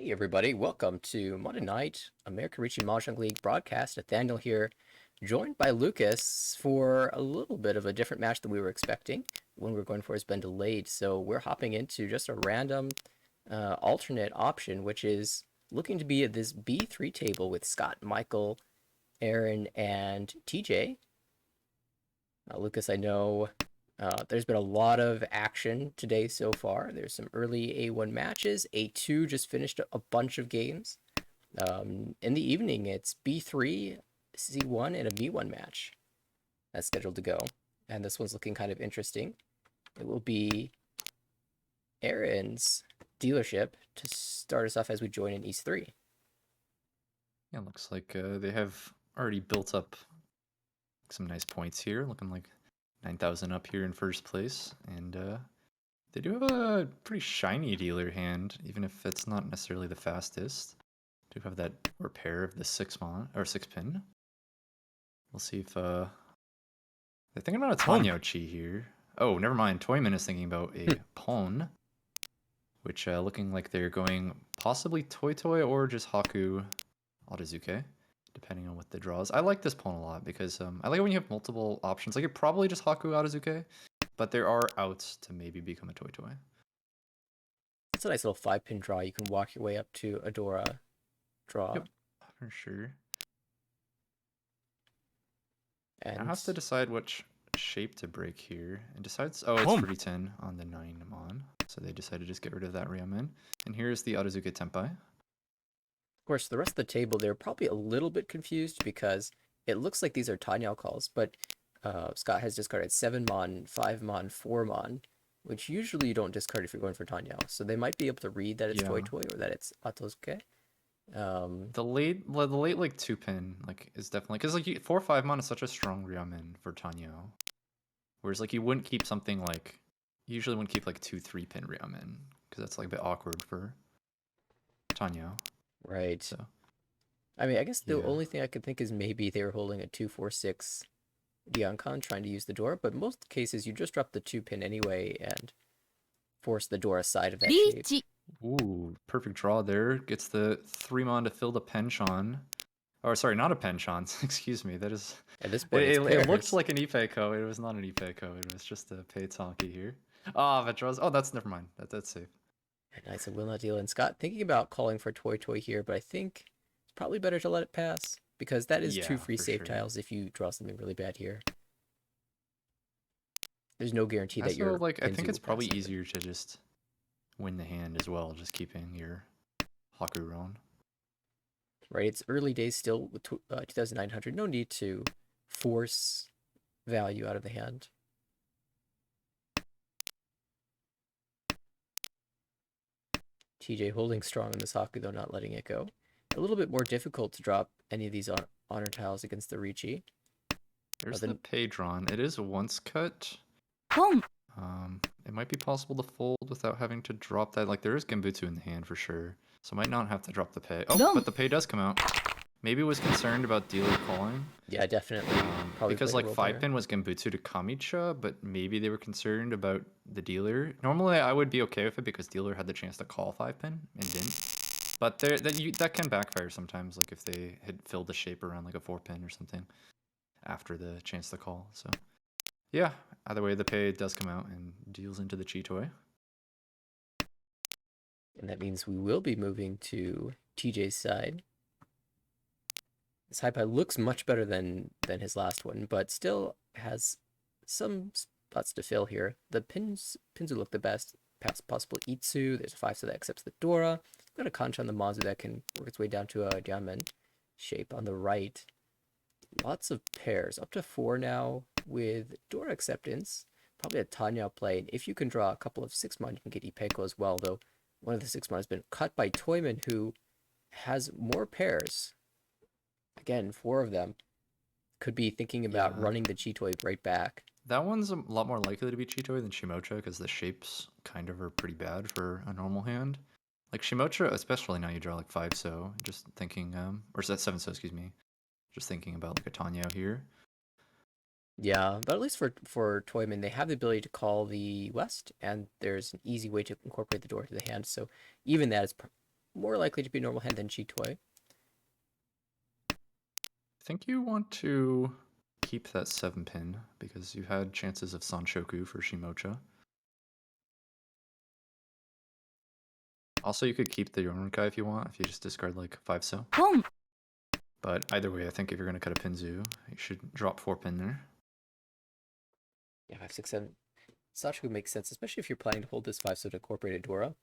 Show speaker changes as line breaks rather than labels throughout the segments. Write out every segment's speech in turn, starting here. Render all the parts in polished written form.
Hey everybody, welcome to Monday Night American Reaching Mahjong League broadcast. Nathaniel here, joined by Lucas for a little bit of a different match than we were expecting. One we were going for has been delayed, so we're hopping into just a random alternate option, which is looking to be at this B3 table with Scott, Michael, Aaron, and TJ. Lucas, I know there's been a lot of action today so far. There's some early A1 matches. A2 just finished a bunch of games. In the evening, it's B3, C1, and a B1 match that's scheduled to go. And this one's looking kind of interesting. It will be Aaron's dealership to start us off as we join in East 3.
Yeah, looks like they have already built up some nice points here, looking like 9,000 up here in first place. And they do have a pretty shiny dealer hand, even if it's not necessarily the fastest. Do have that repair of the 6-pin. We'll see if they're thinking about a Tanyo Chi here. Oh, never mind. Toyman is thinking about a pawn, which looking like they're going possibly Toy or just Haku Odazuke, depending on what the draws. I like this pawn a lot because I like it when you have multiple options. Like, you're probably just Haku Odazuke, but there are outs to maybe become a Toy.
It's a nice little 5-pin draw. You can walk your way up to a Dora draw.
Yep, for sure.
And
I have to decide which shape to break here. And decides, oh, it's free 10 on the 9 Mon. So they decided to just get rid of that Ryomen. And here's the Odazuke Tenpai.
Of course, the rest of the table, they're probably a little bit confused because it looks like these are Tanyao calls, but Scott has discarded 7 Mon, 5 Mon, 4 Mon, which usually you don't discard if you're going for Tanyao. So they might be able to read that it's Toy or that it's Otozuke.
The late like 2-pin like is definitely, because like 4-5 Mon is such a strong Ryomen for Tanyao. Whereas like you wouldn't keep something like, you usually wouldn't keep like 2-3-pin Ryomen because that's like a bit awkward for Tanyao.
Right.
So
I mean, I guess the only thing I could think is maybe they were holding a 2-4-6 Diancon trying to use the door, but most cases you just drop the 2-pin anyway and force the door aside of that shape.
Ooh, perfect draw there. Gets the 3 Mon to fill the penchant. Or sorry, not a penchant. Excuse me. That is.
At this point,
it looked like an Ipeco. It was not an Ipeco. It was just a pay Tonki here. Ah, that draws. Oh, that's never mind. That's safe.
Nice, I will not deal. And Scott thinking about calling for Toy here, but I think it's probably better to let it pass because that is 2 free save tiles if you draw something really bad here. There's no guarantee that you're
like. I think it's probably easier to just win the hand as well, just keeping your Hakuron.
Right, it's early days still with 2,900. No need to force value out of the hand. TJ holding strong in this Haku, though, not letting it go. A little bit more difficult to drop any of these honor tiles against the Ricci.
There's the pay drawn. It is once cut. It might be possible to fold without having to drop that. Like, there is Genbutsu in the hand for sure, so might not have to drop the pay. Oh, but the pay does come out. Maybe was concerned about dealer calling.
Yeah, definitely.
Because like 5-pin was Genbutsu to Kamicha, but maybe they were concerned about the dealer. Normally I would be okay with it because dealer had the chance to call 5-pin and didn't. But that can backfire sometimes, like if they had filled the shape around like a 4-pin or something after the chance to call. So yeah, either way the pay does come out and deals into the Chitoy.
And that means we will be moving to TJ's side. This high pie looks much better than his last one, but still has some spots to fill here. The pins will look the best. Past possible Itsu. There's a 5 that accepts the Dora. Got a Concha on the Mazu that can work its way down to a diamond shape on the right. Lots of pairs, up to 4 now with Dora acceptance. Probably a Tanyao play. And if you can draw a couple of 6-mon, you can get Ipeco as well, though one of the 6-mon has been cut by Toyman, who has more pairs. Again, 4 of them. Could be thinking about running the Chitoy right back.
That one's a lot more likely to be Chitoy than Shimocha because the shapes kind of are pretty bad for a normal hand. Like Shimocha, especially now you draw like 5 so, just thinking, or is that 7 so, excuse me. Just thinking about like a Tanyao here.
Yeah, but at least for Toyman, they have the ability to call the West, and there's an easy way to incorporate the door to the hand. So even that is more likely to be a normal hand than Chitoy.
I think you want to keep that 7 pin because you had chances of Sanshoku for Shimocha. Also, you could keep the Yoronkai if you want, if you just discard like 5 so. But either way, I think if you're going to cut a Pinzu, you should drop 4 pin there.
Yeah, 5, 6, 7. Sachiko makes sense, especially if you're planning to hold this 5 so to incorporate a Dora.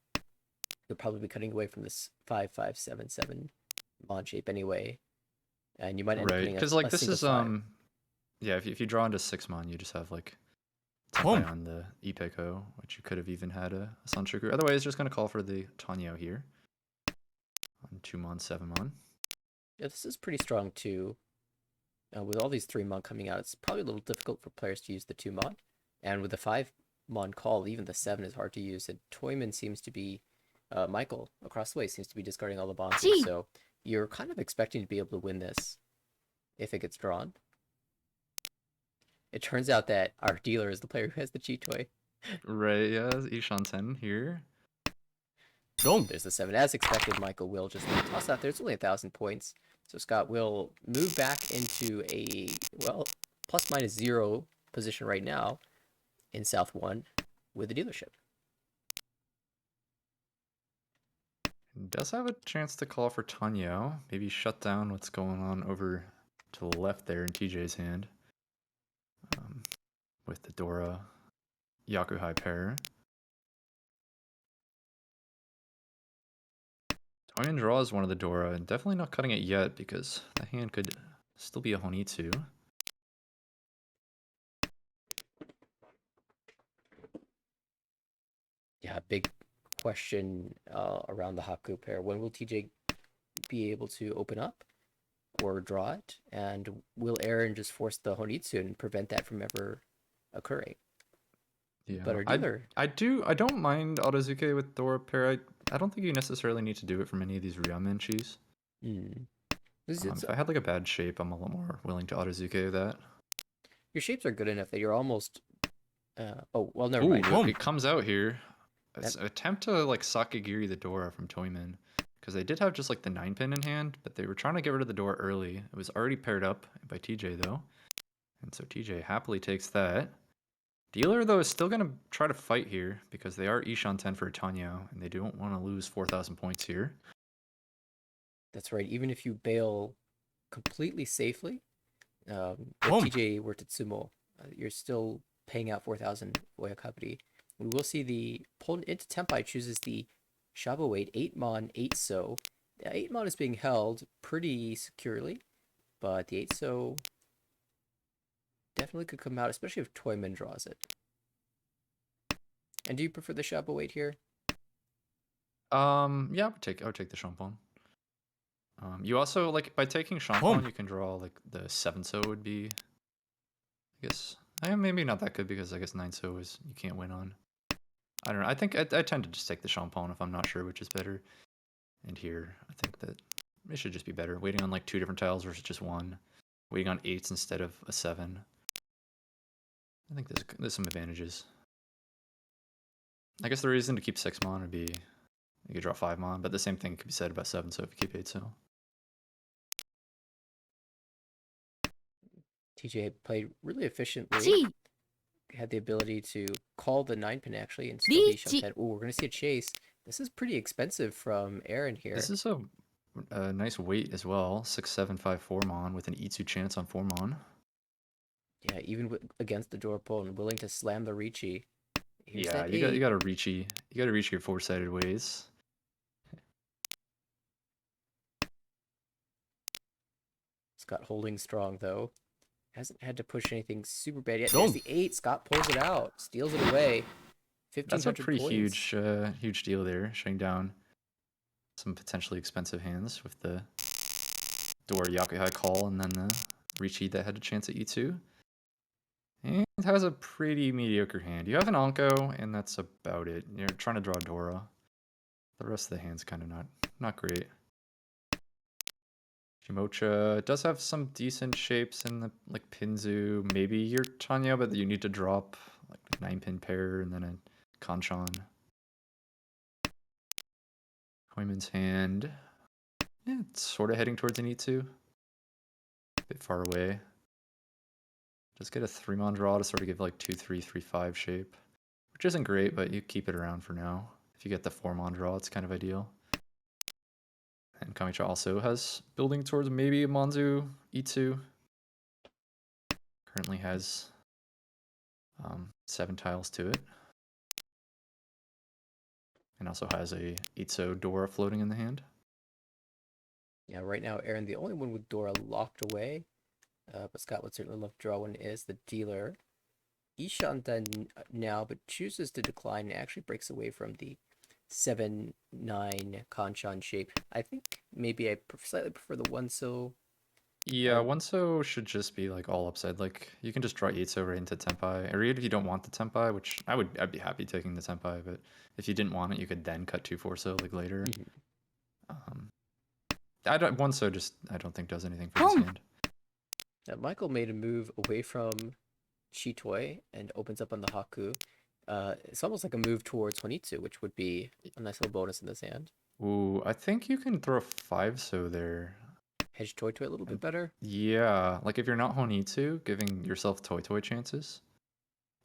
You'll probably be cutting away from this 5, 5, 7, 7 Mon shape anyway. And you might end up
Right,
putting
because
a
like this
single
is
5.
yeah, if you draw into 6 mon, you just have like Tenpai on the Ipeko, which you could have even had a Sanshoku. Otherwise, just gonna call for the Tanyo here on 2 mon, 7 mon.
Yeah, this is pretty strong too. With all these 3 Mon coming out, it's probably a little difficult for players to use the 2 Mon. And with the 5 Mon call, even the 7 is hard to use. And Toyman seems to be, Michael across the way seems to be discarding all the Bonzes. So you're kind of expecting to be able to win this if it gets drawn. It turns out that our dealer is the player who has the Chitoy.
Right, yeah, Ishan-ten here.
Boom! There's the 7. As expected, Michael will just toss out there. It's only 1,000 points. So Scott will move back into a, well, plus minus 0 position right now in South 1 with the dealership.
Does have a chance to call for Tanyo. Maybe shut down what's going on over to the left there in TJ's hand. With the Dora Yakuhai pair. Toyan draws one of the Dora, and definitely not cutting it yet because the hand could still be a Honitsu.
Yeah, big question around the Haku pair. When will TJ be able to open up or draw it? And will Aaron just force the Honitsu and prevent that from ever occurring?
Yeah,
But our dealer...
I don't mind Autozuke with Dora pair. I don't think you necessarily need to do it from any of these Ryamanchis. If I had like a bad shape, I'm a lot more willing to Autozuke that.
Your shapes are good enough that you're almost... oh, well, never
Ooh,
mind.
it comes out here. It's an attempt to like Sakigiri the Dora from Toyman. Because they did have just like the 9 pin in hand, but they were trying to get rid of the door early. It was already paired up by TJ though. And so TJ happily takes that. Dealer though is still going to try to fight here because they are Ishan-ten for Tanyo and they don't want to lose 4,000 points here.
That's right. Even if you bail completely safely, if TJ were to Tsumo, you're still paying out 4,000 Oyakaburi. We will see the opponent into Tenpai chooses the Shabo weight 8 Mon, 8 So. The 8 Mon is being held pretty securely, but the 8 So definitely could come out, especially if Toyman draws it. And do you prefer the Shabo weight here?
Yeah, I would take the Champon. You also like by taking Champon, you can draw like the 7 So would be, I guess, maybe not that good because I guess 9 So is you can't win on. I don't know. I think I tend to just take the Champon if I'm not sure which is better. And here, I think that it should just be better. Waiting on like 2 different tiles versus just 1. Waiting on 8s instead of a 7. I think there's some advantages. I guess the reason to keep 6 mon would be you could draw 5 mon, but the same thing could be said about 7 so if you keep 8 so.
TJ played really efficiently. Had the ability to call the 9 pin actually and still be Shanten. Oh, we're going to see a chase. This is pretty expensive from Aaron here.
This is a nice weight as well. 6, 7, 5, 4 mon with an Itsu chance on 4 mon.
Yeah, even against the Dorpon, willing to slam the Ricci.
Here's yeah, you got to Ricci. You got to reach your 4-sided ways.
Scott holding strong though. Hasn't had to push anything super bad yet. There's the 8. Scott pulls it out, steals it away. 1,500
That's a pretty
points.
huge deal there, shutting down some potentially expensive hands with the Dora Yakuhai call and then the Ricci that had a chance at E2. And it has a pretty mediocre hand. You have an Anko, and that's about it. You're trying to draw Dora. The rest of the hand's kind of not great. Shimocha does have some decent shapes in the like Pinzu, maybe your Tanya, but you need to drop like a 9 pin pair and then a Kanchan. Toyman's hand. Yeah, it's sort of heading towards an E2. A bit far away. Just get a 3-mon draw to sort of give like 2-3, 3-5 shape. Which isn't great, but you keep it around for now. If you get the 4-mon draw, it's kind of ideal. And Kamicha also has building towards maybe a Monzu E2. Currently has 7 tiles to it. And also has a Itzo Dora floating in the hand.
Yeah, right now, Aaron, the only one with Dora locked away, but Scott would certainly love to draw one, is the dealer. Ishan then now, but chooses to decline and actually breaks away from the 7-9 Kanchan shape. I think maybe I slightly prefer the one so.
Yeah, Onso should just be like all upside. Like you can just draw Itzo right into Tenpai. Or even if you don't want the Tenpai, which I'd be happy taking the Tenpai, but if you didn't want it, you could then cut 2-4 like later. Um, I don't think does anything for this hand.
Now, Michael made a move away from Chitoi and opens up on the Haku. It's almost like a move towards Honitsu, which would be a nice little bonus in this hand.
Ooh, I think you can throw 5-so there.
Hedge Toy Toy a little bit better.
Yeah, like if you're not Honitsu, giving yourself Toy chances.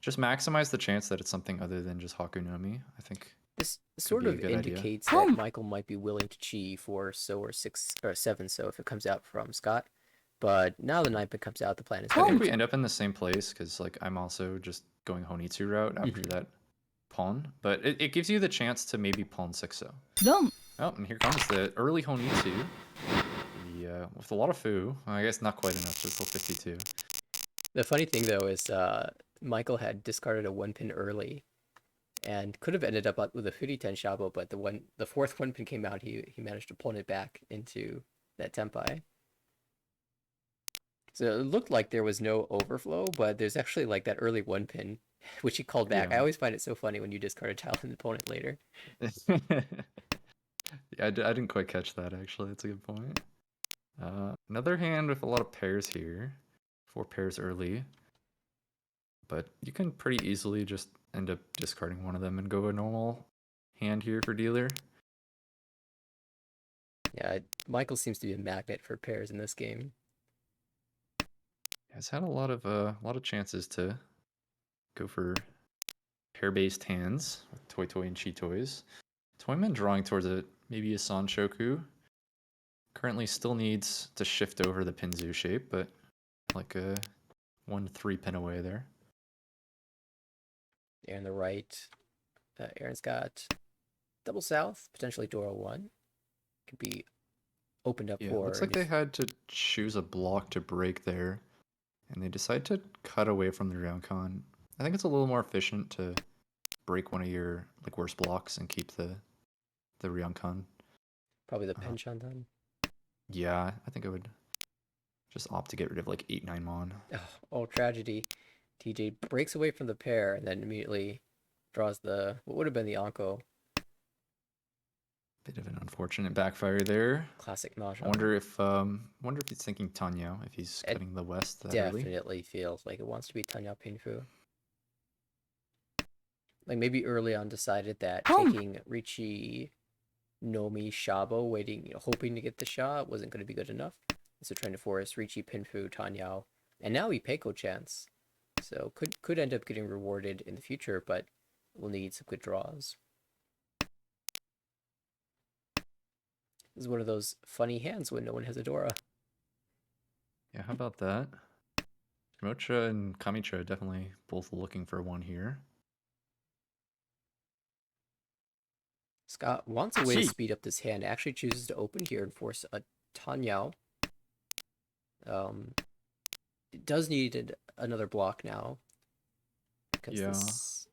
Just maximize the chance that it's something other than just Hakunomi, I think.
This sort
be a
of
good idea.
indicates that Michael might be willing to chi for so or 6 or 7 so if it comes out from Scott. But now the 9 pin comes out, the plan is
I think we end up in the same place because like I'm also just going Honitsu route after that pawn. But it gives you the chance to maybe pawn 6-so. Oh, and here comes the early Honitsu. Yeah, with a lot of foo. I guess not quite enough, just till 52.
The funny thing though is Michael had discarded a 1 pin early and could have ended up with a Furiten Shabo, but the fourth 1 pin came out, he managed to pawn it back into that Tenpai. So it looked like there was no overflow, but there's actually like that early 1 pin, which he called back.
Yeah.
I always find it so funny when you discard a tile in the opponent later.
Yeah, I didn't quite catch that actually. That's a good point. Another hand with a lot of pairs here. 4 pairs early. But you can pretty easily just end up discarding one of them and go a normal hand here for dealer.
Yeah, Michael seems to be a magnet for pairs in this game.
Has had a lot of chances to go for pair-based hands with Toy Toy and Chitoys. Toyman drawing towards maybe a Sanshoku. Currently still needs to shift over the Pinzu shape, but like a 1-3 pin away there.
Aaron the right. Aaron's got double south, potentially Dora 1. Could be opened up for.
Looks like they had to choose a block to break there, and they decide to cut away from the Ryokan. I think it's a little more efficient to break one of your like worst blocks and keep the Ryokan.
Probably the Penchant then.
Yeah, I think I would just opt to get rid of like 8-9 mon.
Oh, tragedy. TJ breaks away from the pair and then immediately draws what would have been the Anko.
Bit of an unfortunate backfire there.
Classic Mahjong.
I wonder if he's thinking Tanya, if he's cutting the west that early.
Definitely feels like it wants to be Tanya Pinfu. Like maybe early on decided that taking Richie Nomi Shabo, hoping to get the shot wasn't going to be good enough. So trying to force Richie Pinfu Tanyao. And now Ipeko chance. So could end up getting rewarded in the future, but will need some good draws. This is one of those funny hands when no one has a Dora.
Yeah, how about that? Mocha and Kamicha definitely both looking for one here.
Scott wants a way to speed up this hand. Actually chooses to open here and force a Tanyao. It does need another block now. Because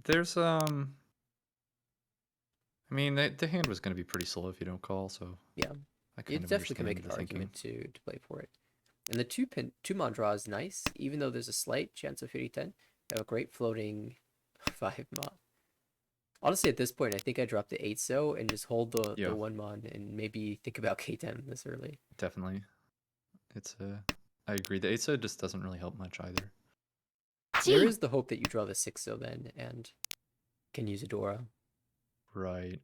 there's I mean the hand was going to be pretty slow if you don't call, so
yeah, you definitely can make an argument to play for it. And the 2-mon draw is nice, even though there's a slight chance of 50-10. You have a great floating 5-mon. Honestly, at this point, I think I drop the 8-so and just hold the 1-mon and maybe think about K10 this early.
Definitely. I agree. The 8-so just doesn't really help much either.
There is the hope that you draw the 6-so then and can use a Dora.
Right.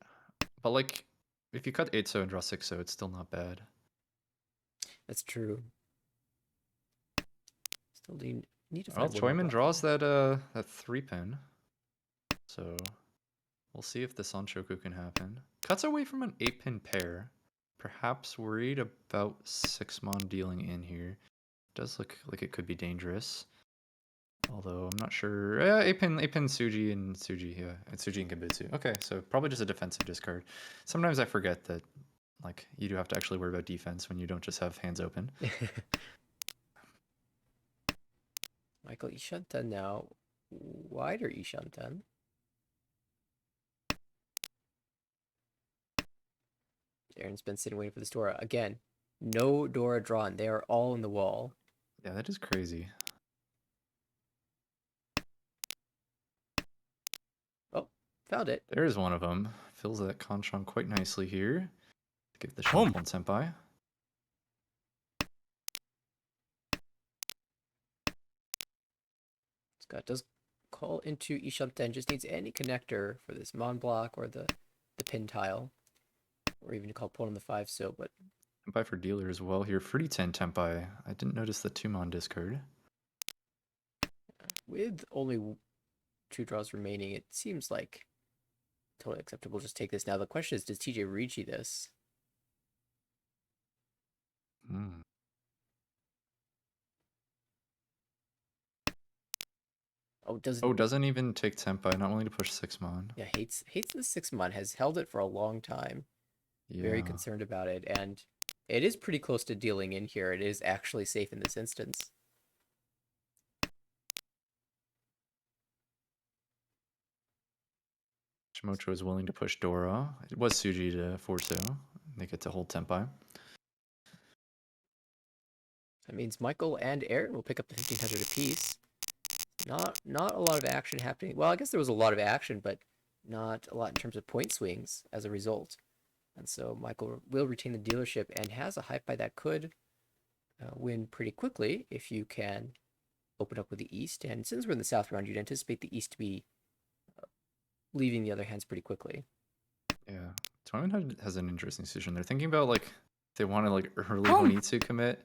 But like, if you cut 8-0 and draw 6-0, it's still not bad.
That's true. Still need to
Well,
find one more
Choiman
block
draws
here.
that 3-pin. So we'll see if the Sanchoku can happen. Cuts away from an 8-pin pair. Perhaps worried about 6-mon dealing in here. Does look like it could be dangerous. Although I'm not sure. 8-pin Suji and Suji, yeah. And Suji and Kibutsu. Okay, so probably just a defensive discard. Sometimes I forget that like you do have to actually worry about defense when you don't just have hands open.
Michael Ishanten now. Wider Ishanten. Aaron's been sitting waiting for this Dora. Again, no Dora drawn. They are all in the wall.
Yeah, that is crazy.
Oh, found it.
There's one of them. Fills that Kanchon quite nicely here. Give the Shampon Senpai.
Scott does call into Ishanten. Just needs any connector for this Mon block or the pin tile. Or even to call Pawn on the 5 so, but
Tempai for dealer as well here. Fruity 10 Tempai. I didn't notice the 2-mon discard.
with only 2 draws remaining, it seems like totally acceptable. Just take this now. The question is, does TJ Ricci this?
Mm.
Oh, doesn't.
Oh, doesn't even take Tempai, not willing to push 6-mon.
Yeah, hates the 6-mon. Has held it for a long time. Very
Yeah.
concerned about it, and it is pretty close to dealing in here. It is actually safe in this instance.
Shimocho is willing to push Dora. It was Suji to Forso. They get to hold Tempai.
That means Michael and Aaron will pick up the 1500 apiece. Not a lot of action happening. Well, I guess there was a lot of action, but not a lot in terms of point swings as a result. And so Michael will retain the dealership and has a high pie that could win pretty quickly if you can open up with the East. And since we're in the South round, you'd anticipate the East to be leaving the other hands pretty quickly.
Yeah. Tournament has an interesting decision. They're thinking about like they want to like early Honitsu commit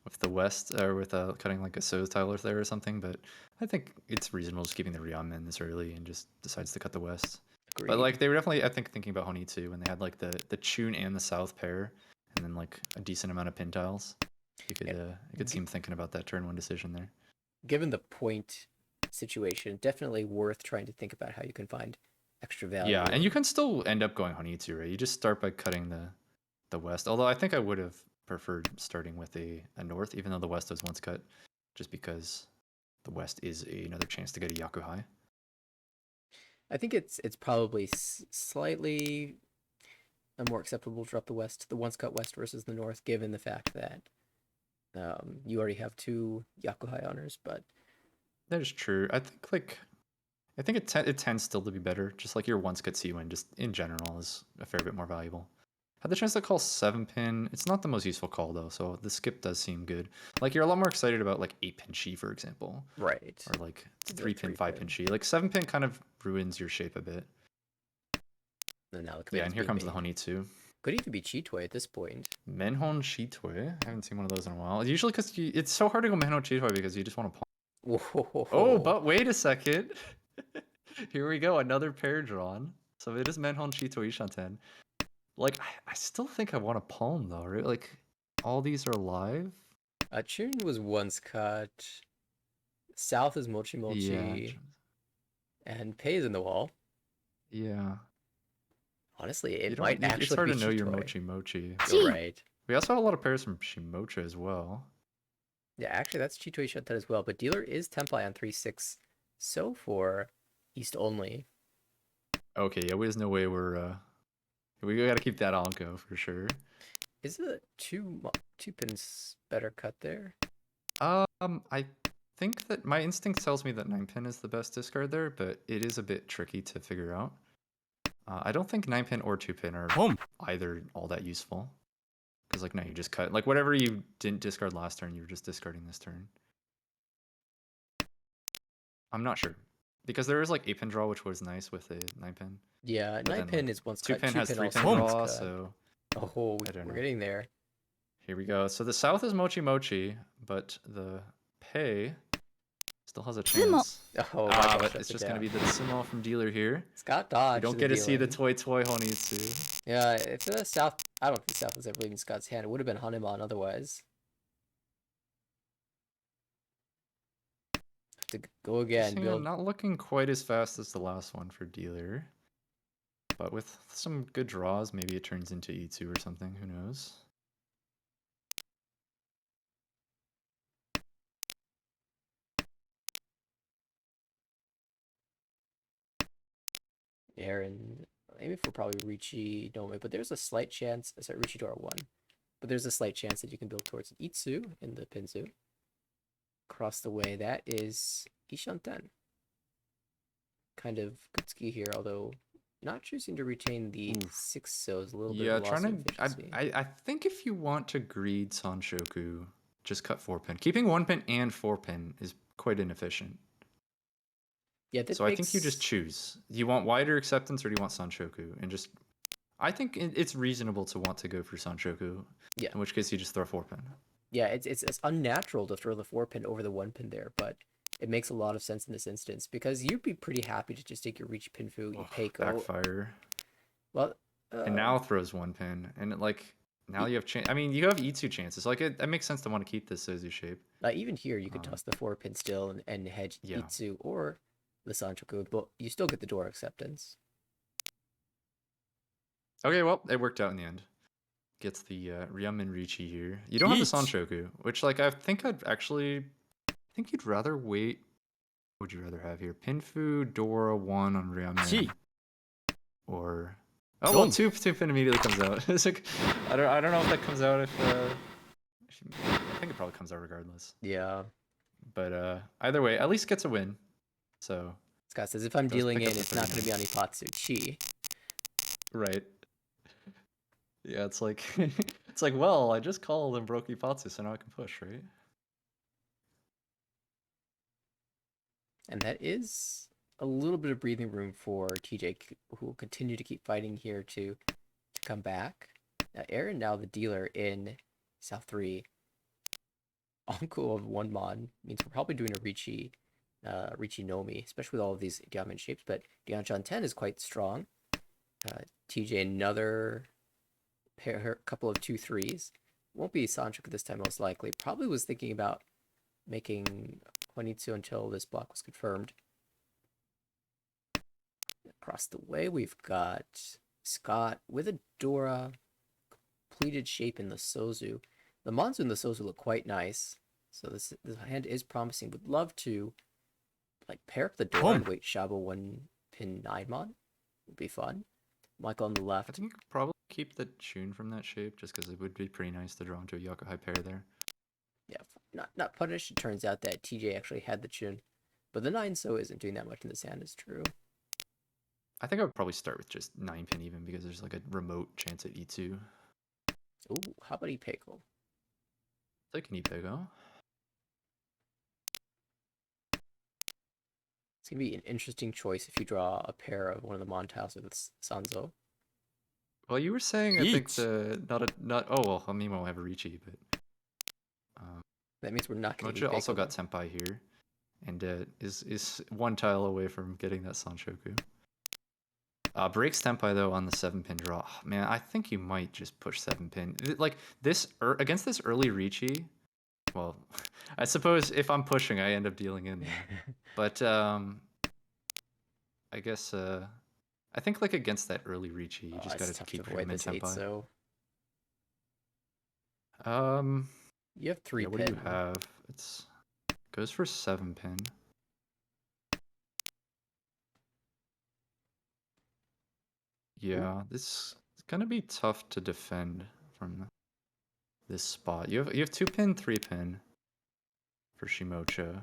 with the West or with cutting like a Soz Tyler there or something, but I think it's reasonable just keeping the Rionmen this early and just decides to cut the West. But like
Agreed.
they were definitely I think thinking about Honitsu when they had like the Chun and the South pair and then like a decent amount of pin tiles. You could see him thinking about that turn 1 decision there.
Given the point situation, definitely worth trying to think about how you can find extra value.
Yeah, and you can still end up going Honitsu, right? You just start by cutting the West. Although I think I would have preferred starting with a North, even though the West was once cut, just because the West is another chance to get a Yaku High.
I think it's probably slightly more acceptable to drop the West, the once cut West versus the North, given the fact that you already have 2 Yakuhai honors. But
that is true. I think it tends still to be better. Just like your once cut C-Win, just in general, is a fair bit more valuable. Had the chance to call 7-pin. It's not the most useful call though, so the skip does seem good. Like you're a lot more excited about like 8-pin Shi, for example.
right.
Or like 3-pin, 5-pin Shi. Like 7-pin kind of ruins your shape a bit.
And now the
Yeah, and here comes
made.
the Honitsu.
Could even be Chitoi at this point.
Menhon Chitoi. I haven't seen one of those in a while. Usually because it's so hard to go Menhon Chitoi because you just want to palm.
Whoa.
Oh, but wait a second. Here we go, another pair drawn. So it is Menhon Chitoi Ishanten. Like, I still think I want to palm though, right? Like, all these are live.
Chun was once cut. South is Mochi
Yeah.
Mochi. And Pei is in the wall.
Yeah.
Honestly, it
You
might
don't. It's
actually
hard
be
to know your
Chitoi.
Mochi Mochi.
You're right.
We also have a lot of pairs from Shimocha as well.
Yeah, actually, that's Chitoi Shantan as well. But dealer is Tempai on 3-6. So for East only.
Okay, yeah, there's no way we gotta keep that Anko for sure.
Is it two pins better cut there?
I think that my instinct tells me that 9-pin is the best discard there, but it is a bit tricky to figure out. I don't think 9-pin or 2-pin are either all that useful. Because like, no, you just cut. Like, whatever you didn't discard last turn, you were just discarding this turn. I'm not sure. because there is like 8-pin draw, which was nice with a 9-pin.
Yeah,
But
9
then
pin
like
is once cut,
2-pin
2
has
pin
3-pin
also once
draw,
cut.
so
Oh,
I don't
we're
know.
getting there.
Here we go. So the south is Mochi Mochi, but the pay still has a chance.
Oh, Michael
But
shuts
it's
it
just gonna
down.
be the Sumo from dealer here.
Scott
We
dodged
don't
the
get to see the
dealing.
Toy Honitsu.
Yeah, if the South, I don't think South was ever leaving Scott's hand. It would have been Hanuman otherwise. Have to go again,
Interesting,
build.
not looking quite as fast as the last one for dealer. But with some good draws, maybe it turns into E2 or something, who knows?
Aaron, maybe for probably Ricci Nome, but there's a slight chance. Sorry, Ricci Dora 1. But there's a slight chance that you can build towards an Itsu in the Pinzu. Across the way, that is Ishanten. Kind of good ski here, although not choosing to retain the
Oof.
6 so is a little bit
Yeah,
of a loss of
I,
efficiency.
I think if you want to greed Sanshoku, just cut 4-pin. Keeping 1-pin and 4-pin is quite inefficient.
Yeah, that
So I think you
makes
just choose. Do you want wider acceptance or do you want Sanshoku? And just, I think it's reasonable to want to go for Sanshoku.
Yeah.
In which case you just throw 4-pin.
Yeah, it's unnatural to throw the 4 pin over the 1 pin there, but it makes a lot of sense in this instance because you'd be pretty happy to just take your Reach Pinfu, you Peiko.
Backfire.
Well,
And now throws 1-pin. And it, like, now you have chance. I mean, you have E2 chances. Like, it makes sense to want to keep this Sozu shape.
even here, you could toss the 4 pin still and hedge
Yeah.
Itsu or the Sanchoku, but you still get the door acceptance.
Okay, well, it worked out in the end. Gets the Ryamen Richi here. You don't have the Sanshoku, which, like, I think you'd rather wait. What would you rather have here? Pinfu, Dora 1 on Ryamen. Or. Oh, well, 2-pin immediately comes out. It's like, I don't know if that comes out if. I think it probably comes out regardless.
Yeah.
But either way, at least gets a win. So.
Scott says if I'm dealing in, it's not going to be on Ipatsu. Chi.
Right. Yeah, it's like it's like, well, I just called and broke Ipatsu, so now I can push, right?
And that is a little bit of breathing room for TJ, who will continue to keep fighting here to come back. Aaron, now the dealer in South 3. Anko of 1 mon means we're probably doing a Ricci Nomi, especially with all of these diamond shapes, but Dianchan 10 is quite strong. TJ, another couple of 2-3s. Won't be Sanchoku this time, most likely. Probably was thinking about making Juanitsu until this block was confirmed. Across the way, we've got Scott with a Dora, completed shape in the Sozu. The Monzu and the Sozu look quite nice, so this hand is promising. Would love to like pair up the Dora and wait Shabo 1-pin 9-mon. Would be fun. Michael on the left.
I think you could probably keep the Chun from that shape, just because it would be pretty nice to draw into a Yakuhai pair there.
Yeah, not punished. It turns out that TJ actually had the Chun, but the 9-so isn't doing that much in this hand, is true.
I think I would probably start with just 9-pin even, because there's like a remote chance at E2.
Ooh, how about Ipeko?
Take an Ipeko.
It's gonna be an interesting choice if you draw a pair of one of the Montiles with Sanzo.
Well, you were saying I think oh well, Amimo will have a Ricci, but
that means we're not going to.
Mocha also got Senpai here, and is 1 tile away from getting that Sanshoku. Breaks Senpai though on the 7-pin draw. Oh, man, I think you might just push 7-pin. Like this against this early Ricci. Well, I suppose if I'm pushing, I end up dealing in there. But I guess I think like against that early Ricci, you just gotta keep him in Senpai.
So you have 3-pin.
What do you have? It's goes for 7-pin. Yeah, this is gonna be tough to defend from this spot. You have 2-pin, 3-pin for Shimocha.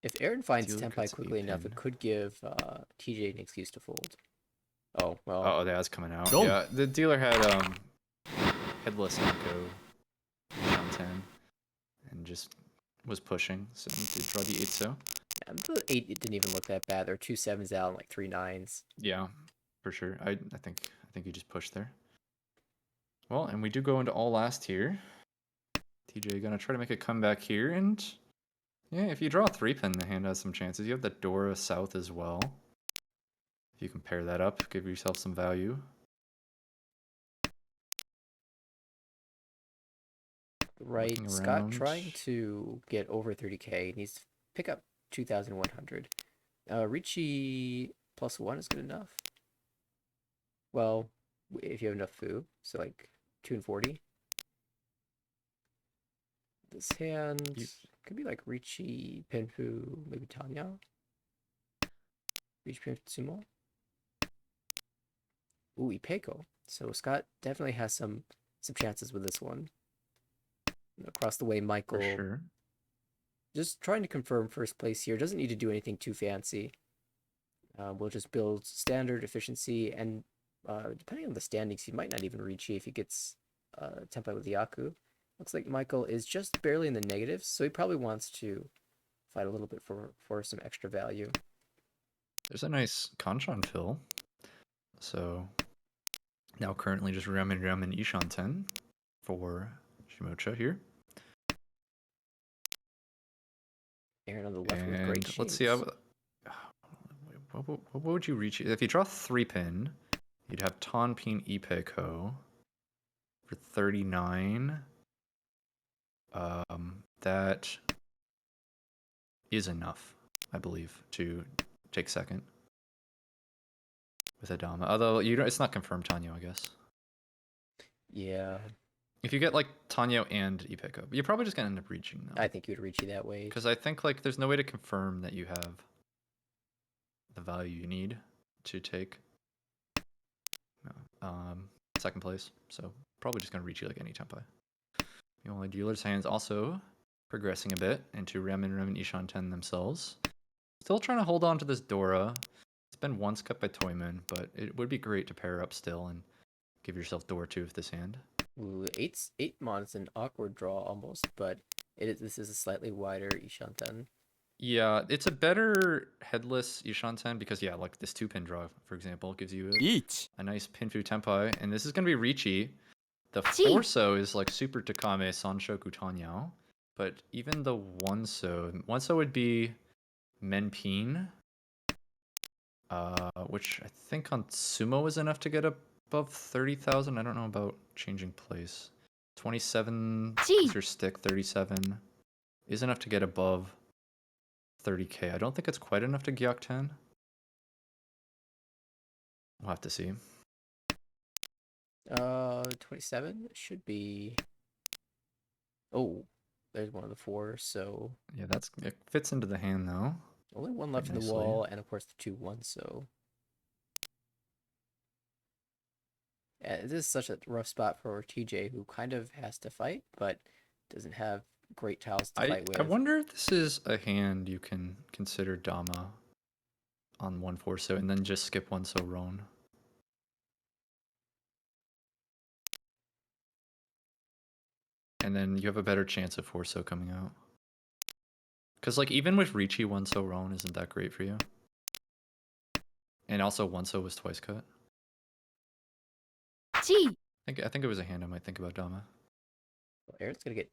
If Aaron finds Senpai quickly enough, it could give TJ an excuse to fold. Oh well.
Oh, that's coming out. Yeah, the dealer had headless Anko on 10 and just was pushing, so he did draw the 8-so.
Yeah, the 8 it didn't even look that bad. There were 2 sevens out and like 3 nines.
Yeah, for sure. I think you just pushed there. Well, and we do go into all last here. TJ gonna try to make a comeback here, and yeah, if you draw a 3-pin, the hand has some chances. You have the Dora South as well. If you can pair that up, give yourself some value.
Right,
Looking
Scott
around.
trying to get over 30k. Needs to pick up 2,100. Ricci +1 is good enough. Well, if you have enough foo, so like 2 and 40. This hand
You,
could be like Ricci, Pinfu, maybe Tanya. Ricci, Pinfu, Sumo. Ooh, Ipeko. So Scott definitely has some chances with this one. Across the way,
for
Michael
sure.
just trying to confirm first place here. Doesn't need to do anything too fancy. We'll just build standard efficiency, and depending on the standings, he might not even reach if he gets template with Yaku. Looks like Michael is just barely in the negatives, so he probably wants to fight a little bit for some extra value.
There's a nice Kanchan fill. So now currently just Ramen Ishan 10 for Shimocha here.
Aaron on the left with great
And
shapes.
let's see. What would you reach? If you draw 3-pin, you'd have Tonpin Ipeko for 39. That is enough, I believe, to take second with Adama. Although it's not confirmed Tanyo, I guess.
Yeah.
If you get like Tanyo and Ipeko, you're probably just gonna end up reaching though.
I think you would reach you that way.
Because I think like there's no way to confirm that you have the value you need to take second place. So probably just gonna reach you like any tempai. The only dealer's hands also progressing a bit into Ramen Ishan 10 themselves. Still trying to hold on to this Dora. It's been once cut by Toyman, but it would be great to pair up still and give yourself Dora 2 with this hand.
Ooh, 8 mon is an awkward draw almost, but this is a slightly wider Ishanten.
Yeah, it's a better headless Ishan 10 because, yeah, like this 2-pin draw, for example, gives you a nice Pinfu Tempai. And this is going to be Richi. The Forso is like Super Takame Sanshoku Tanyao. But even the One-So would be Menpin, which I think on Sumo is enough to get above 30,000. I don't know about changing place. 27 is your stick, 37 is enough to get above 30k. I don't think it's quite enough to Gyok 10. We'll have to see.
27 should be. Oh, there's one of the 4. So
Yeah, it fits into the hand though.
only one left in the wall, and of course the 2-1. So yeah, this is such a rough spot for TJ, who kind of has to fight, but doesn't have great tiles to fight with.
I wonder if this is a hand you can consider Dama on 1-4 and then just skip 1 Roan. And then you have a better chance of 4 coming out. Because like even with Richi 1 Roan isn't that great for you. And also 1 was twice cut. I think it was a hand I might think about Dama.
Well, Aaron's gonna get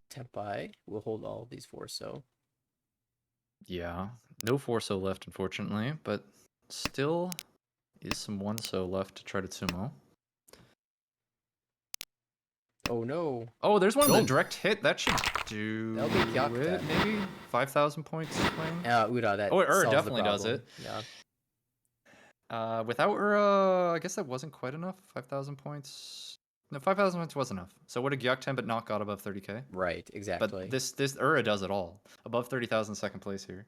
Tempai. We'll hold all of these 4. So
yeah, no 4 left unfortunately, but still is some 1 left to try to Tsumo.
oh no.
Oh, there's one of the direct hit. That should do
That'll be
it, maybe? 5,000 points swing?
Uda, that
Definitely does it.
Yeah.
Without Ura, I guess that wasn't quite enough. 5,000 points. No, 5,000 points was enough. So would a Gyok 10 but not got above 30k?
Right, exactly.
But this Ura does it all. Above 30,000 second place here.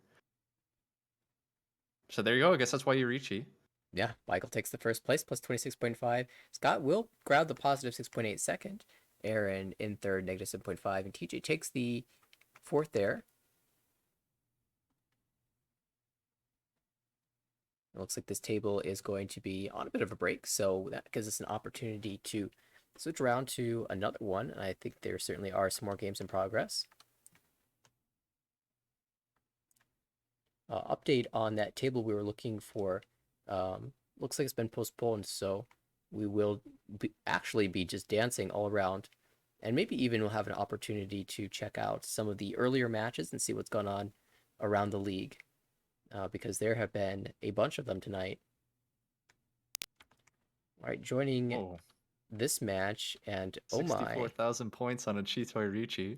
So there you go. I guess that's why you reach E.
Yeah, Michael takes the first place, plus 26.5. Scott will grab the positive 6.8 second. Aaron in third, negative 7.5. And TJ takes the fourth there. It looks like this table is going to be on a bit of a break, so that gives us an opportunity to switch around to another one. And I think there certainly are some more games in progress. update on that table we were looking for. Looks like it's been postponed, so we will actually be just dancing all around. And maybe even we'll have an opportunity to check out some of the earlier matches and see what's going on around the league. Because there have been a bunch of them tonight. All right, joining
Oh,
this match, and oh my,
64,000 points on a Chitoi Ricci.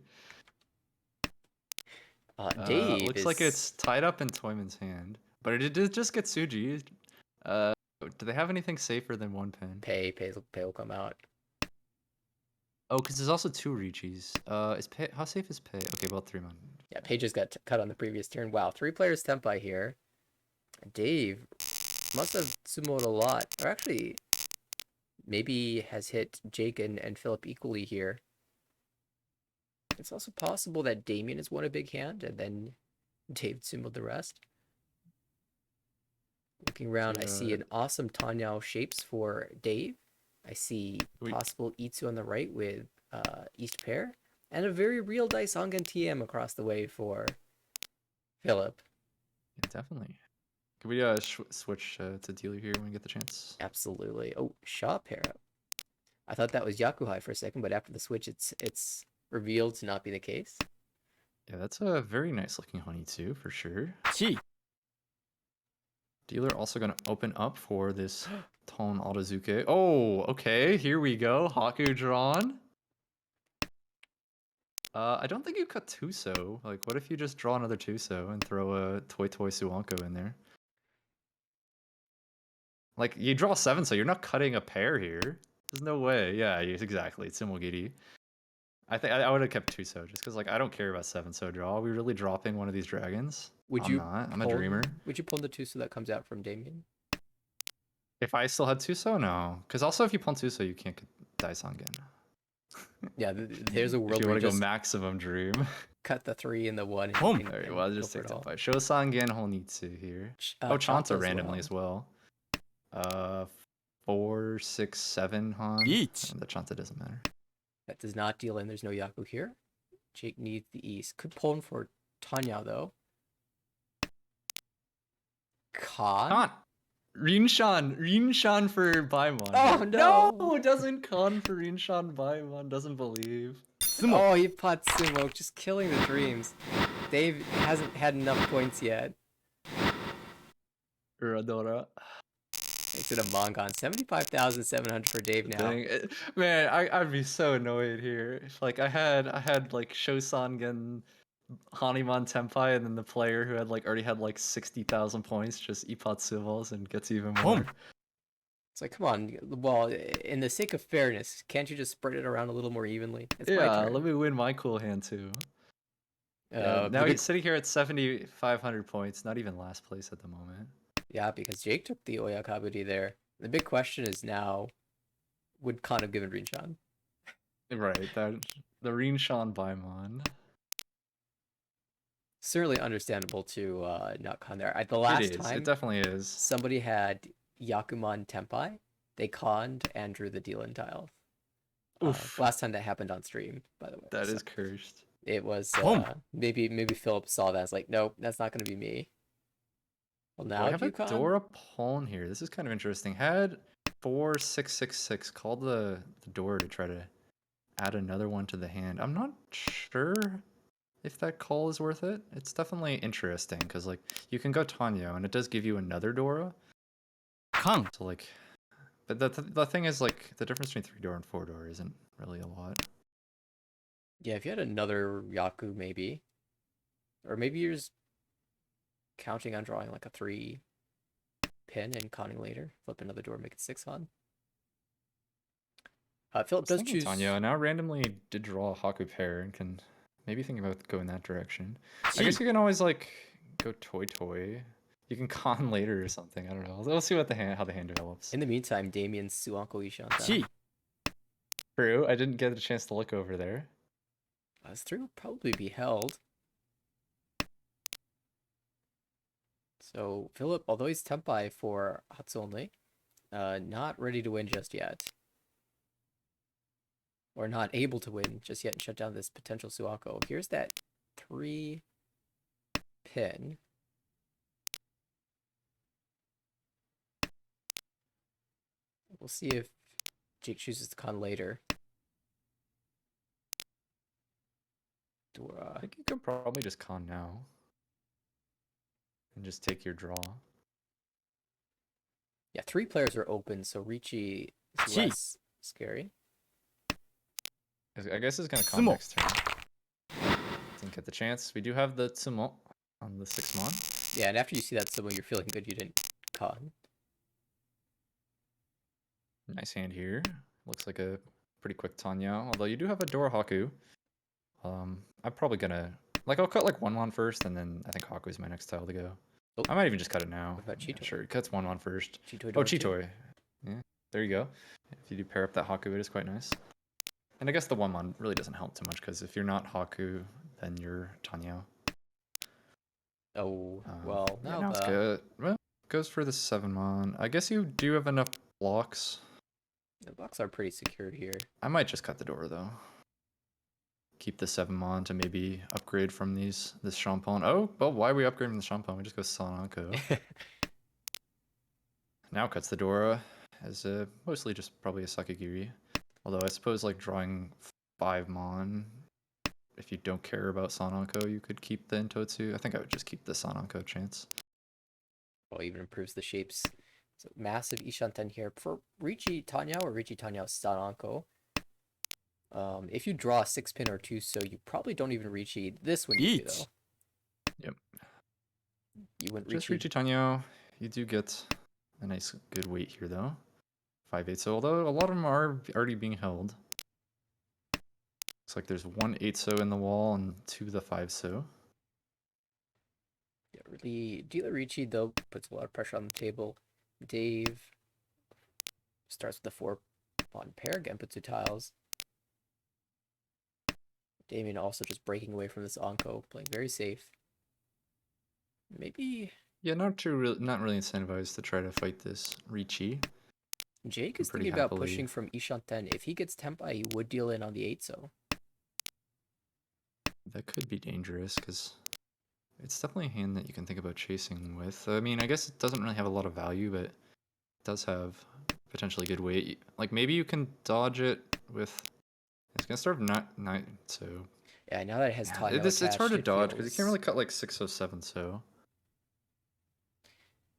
Dave
Looks like
is
it's tied up in Toyman's hand, but it did just get Suji. Do they have anything safer than one pin?
pay will come out.
Oh, because there's also two Ricci's. Is pay how safe is pay? Okay, about 3 months.
Yeah, Pay just got cut on the previous turn. Wow, 3 players Tempai here. Dave must have sumoed a lot, or actually, maybe has hit Jake and Philip equally here. It's also possible that Damien has won a big hand, and then Dave sumoed the rest. Looking around, I see an awesome Tanyao shapes for Dave. I see possible Itsu on the right with East Pair, and a very real dice Mangan TM across the way for Philip.
Yeah, definitely. Can we switch to dealer here when we get the chance?
Absolutely. Oh, Shaw Pair. I thought that was Yakuhai for a second, but after the switch, it's revealed to not be the case.
Yeah, that's a very nice looking honey too, for sure. Dealer also going to open up for this Ton Autozuke. Oh, okay, here we go. Haku drawn. I don't think you cut Tuso. Like, what if you just draw another Tuso and throw a Toy Suanko in there? Like, you draw 7, so you're not cutting a pair here. There's no way. Yeah, exactly. It's Simulgiri. I think I would have kept Tuso just because, like, I don't care about 7 so draw. Are we really dropping one of these dragons? I'm not. I'm a dreamer.
Would you pull the Tuso that comes out from Damien?
If I still had Tuso, no. Because also, if you pull Tuso, you can't get Dice again.
Yeah, there's a world
if you
where
want
you
to go
just
maximum dream.
cut the 3 and the 1. And,
Alright, well, I'll just take that by Shosangen Honitsu here. Chanta randomly as well. 4, 6, 7 Han. And the Chanta doesn't matter.
That does not deal in. There's no Yaku here. Jake needs the East. Could pull him for Tanya, though. Khan?
Rinshan for Baimon.
Oh,
no! Doesn't Khan for Rinshan Baimon. Doesn't believe.
Oh, he pot Sumo, just killing the dreams. Dave hasn't had enough points yet.
Radora.
It's in a Mangan. 75,700 for Dave now.
Dang. Man, I'd be so annoyed here. If like I had like Shosangen Haniman Tenpai, and then the player who had like already had like 60,000 points just Ippat Civils and gets even more.
It's like, come on. Well, in the sake of fairness, can't you just spread it around a little more evenly? It's my turn.
Let me win my cool hand too. Now he's sitting here at 7,500 points, not even last place at the moment.
Yeah, because Jake took the Oyakabudi there. The big question is now, would Khan have given Rinshan?
Right, the Rinshan Baimon.
Certainly understandable to not Khan there. At the last time,
it definitely is.
Somebody had Yakuman Tenpai. They conned and drew the deal in tiles. Last time that happened on stream, by the way.
That is cursed.
It was maybe Philip saw that. It's like, nope, that's not going to be me. Well, now
I have a Dora pawn here. This is kind of interesting. Had 4, 6, 6, 6. Called the door to try to add another one to the hand. I'm not sure if that call is worth it. It's definitely interesting because like you can go Tanyo and it does give you another Dora. So like, but the thing is like the difference between 3 door and 4 door isn't really a lot.
Yeah, if you had another Yaku maybe, or maybe you're just counting on drawing like a 3 pin and conning later. Flip another door, make it 6 on. Philip does choose
Tanyo. Now randomly did draw a Haku pair and can maybe think about going that direction. I guess you can always like go toy. You can con later or something. I don't know. We'll see what how the hand develops.
In the meantime, Damien's Suanko Ishan.
True. I didn't get a chance to look over there.
This 3 will probably be held. So Philip, although he's Tenpai for Hats only, not ready to win just yet. Or not able to win just yet and shut down this potential Suako. Here's that 3 pin. We'll see if Jake chooses to con later.
I think you could probably just con now. And just take your draw.
Yeah, 3 players are open, so Ricci is less scary.
I guess it's gonna con next turn. Didn't get the chance. We do have the Tsumo on the 6 mon.
Yeah, and after you see that Tsumo, you're feeling good you didn't con.
Nice hand here. Looks like a pretty quick Tanya. Although you do have a Dora Haku. I'm probably gonna I'll cut like 1 mon first, and then I think Haku is my next tile to go.
Oh.
I might even just cut it now.
What about Chitoy?
Yeah, sure, it cuts 1 mon first.
Chitoy
Oh,
Dora too?
Chitoy. Yeah, there you go. If you do pair up that Haku, it is quite nice. And I guess the 1 mon really doesn't help too much, because if you're not Haku, then you're Tanya.
Oh, well,
yeah, now it's good. Well, goes for the 7 mon. I guess you do have enough blocks.
The blocks are pretty secured here.
I might just cut the door though. Keep the 7 mon to maybe upgrade from this Champon. Oh, well, why are we upgrading the Champon? We just go Sananko. Now cuts the Dora as mostly just probably a Sakigiri. Although I suppose like drawing 5 mon, if you don't care about Sananko, you could keep the Intotsu. I think I would just keep the Sananko chance.
Well, even improves the shapes. So massive Ishanten here for Ricci Tanya or Ricci Tanya Sananko. If you draw a 6-pin or 2, so you probably don't even Ricci this one you do, though.
Yep.
You wouldn't
Just
Ricci.
Ricci Tanya. You do get a nice good weight here though. 5/8. So although a lot of them are already being held. Looks like there's 1 8-so in the wall and 2 the 5-so.
Yeah, really, Dealer Ricci, though, puts a lot of pressure on the table. Dave starts with the 4 pawn pair, again, puts 2 tiles. Damien also just breaking away from this Anko, playing very safe. Maybe...
Yeah, not really incentivized to try to fight this Ricci.
Jake is thinking about pushing from Ishanten. If he gets Tempai, he would deal in on the 8-so.
That could be dangerous, because it's definitely a hand that you can think about chasing with. I mean, I guess it doesn't really have a lot of value, but it does have potentially good weight. Like, maybe you can dodge it with... It's going to start of 9, so...
Yeah, now that it has Tanya
it's hard to dodge, because you can't really cut, like, 6-so, 7-so.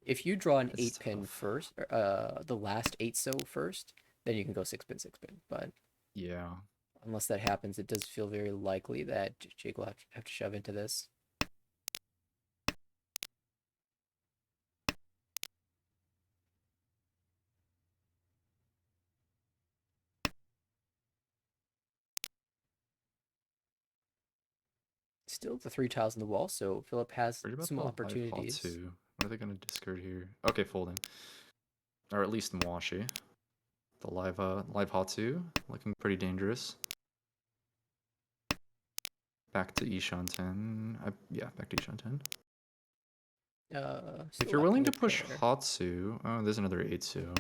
If you draw an 8-pin first, the last 8-so first, then you can go 6-pin, 6-pin. But
yeah,
unless that happens, it does feel very likely that Jake will have to shove into this. Still the 3 tiles in the wall, so Philip has some opportunities.
What are they going to discard here? Okay, folding. Or at least Mwashi. The live Hatsu, looking pretty dangerous. Back to Ishanten. Yeah, back to Ishanten. If you're willing to push Hatsu... Oh, there's another 8-so.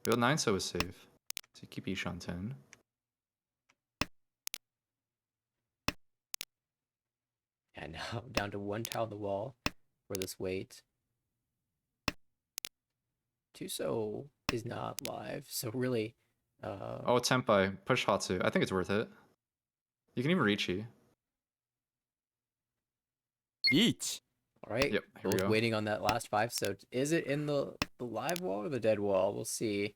Well, 9-so is safe. So you keep Ishanten.
And now down to 1 tile on the wall for this weight. 2-so is not live, so really...
Oh, Tempai. Push Hatsu. I think it's worth it. You can even Ricci.
Each. All right.
Yep, here we
both
go.
Waiting on that last 5. So is it in the live wall or the dead wall? We'll see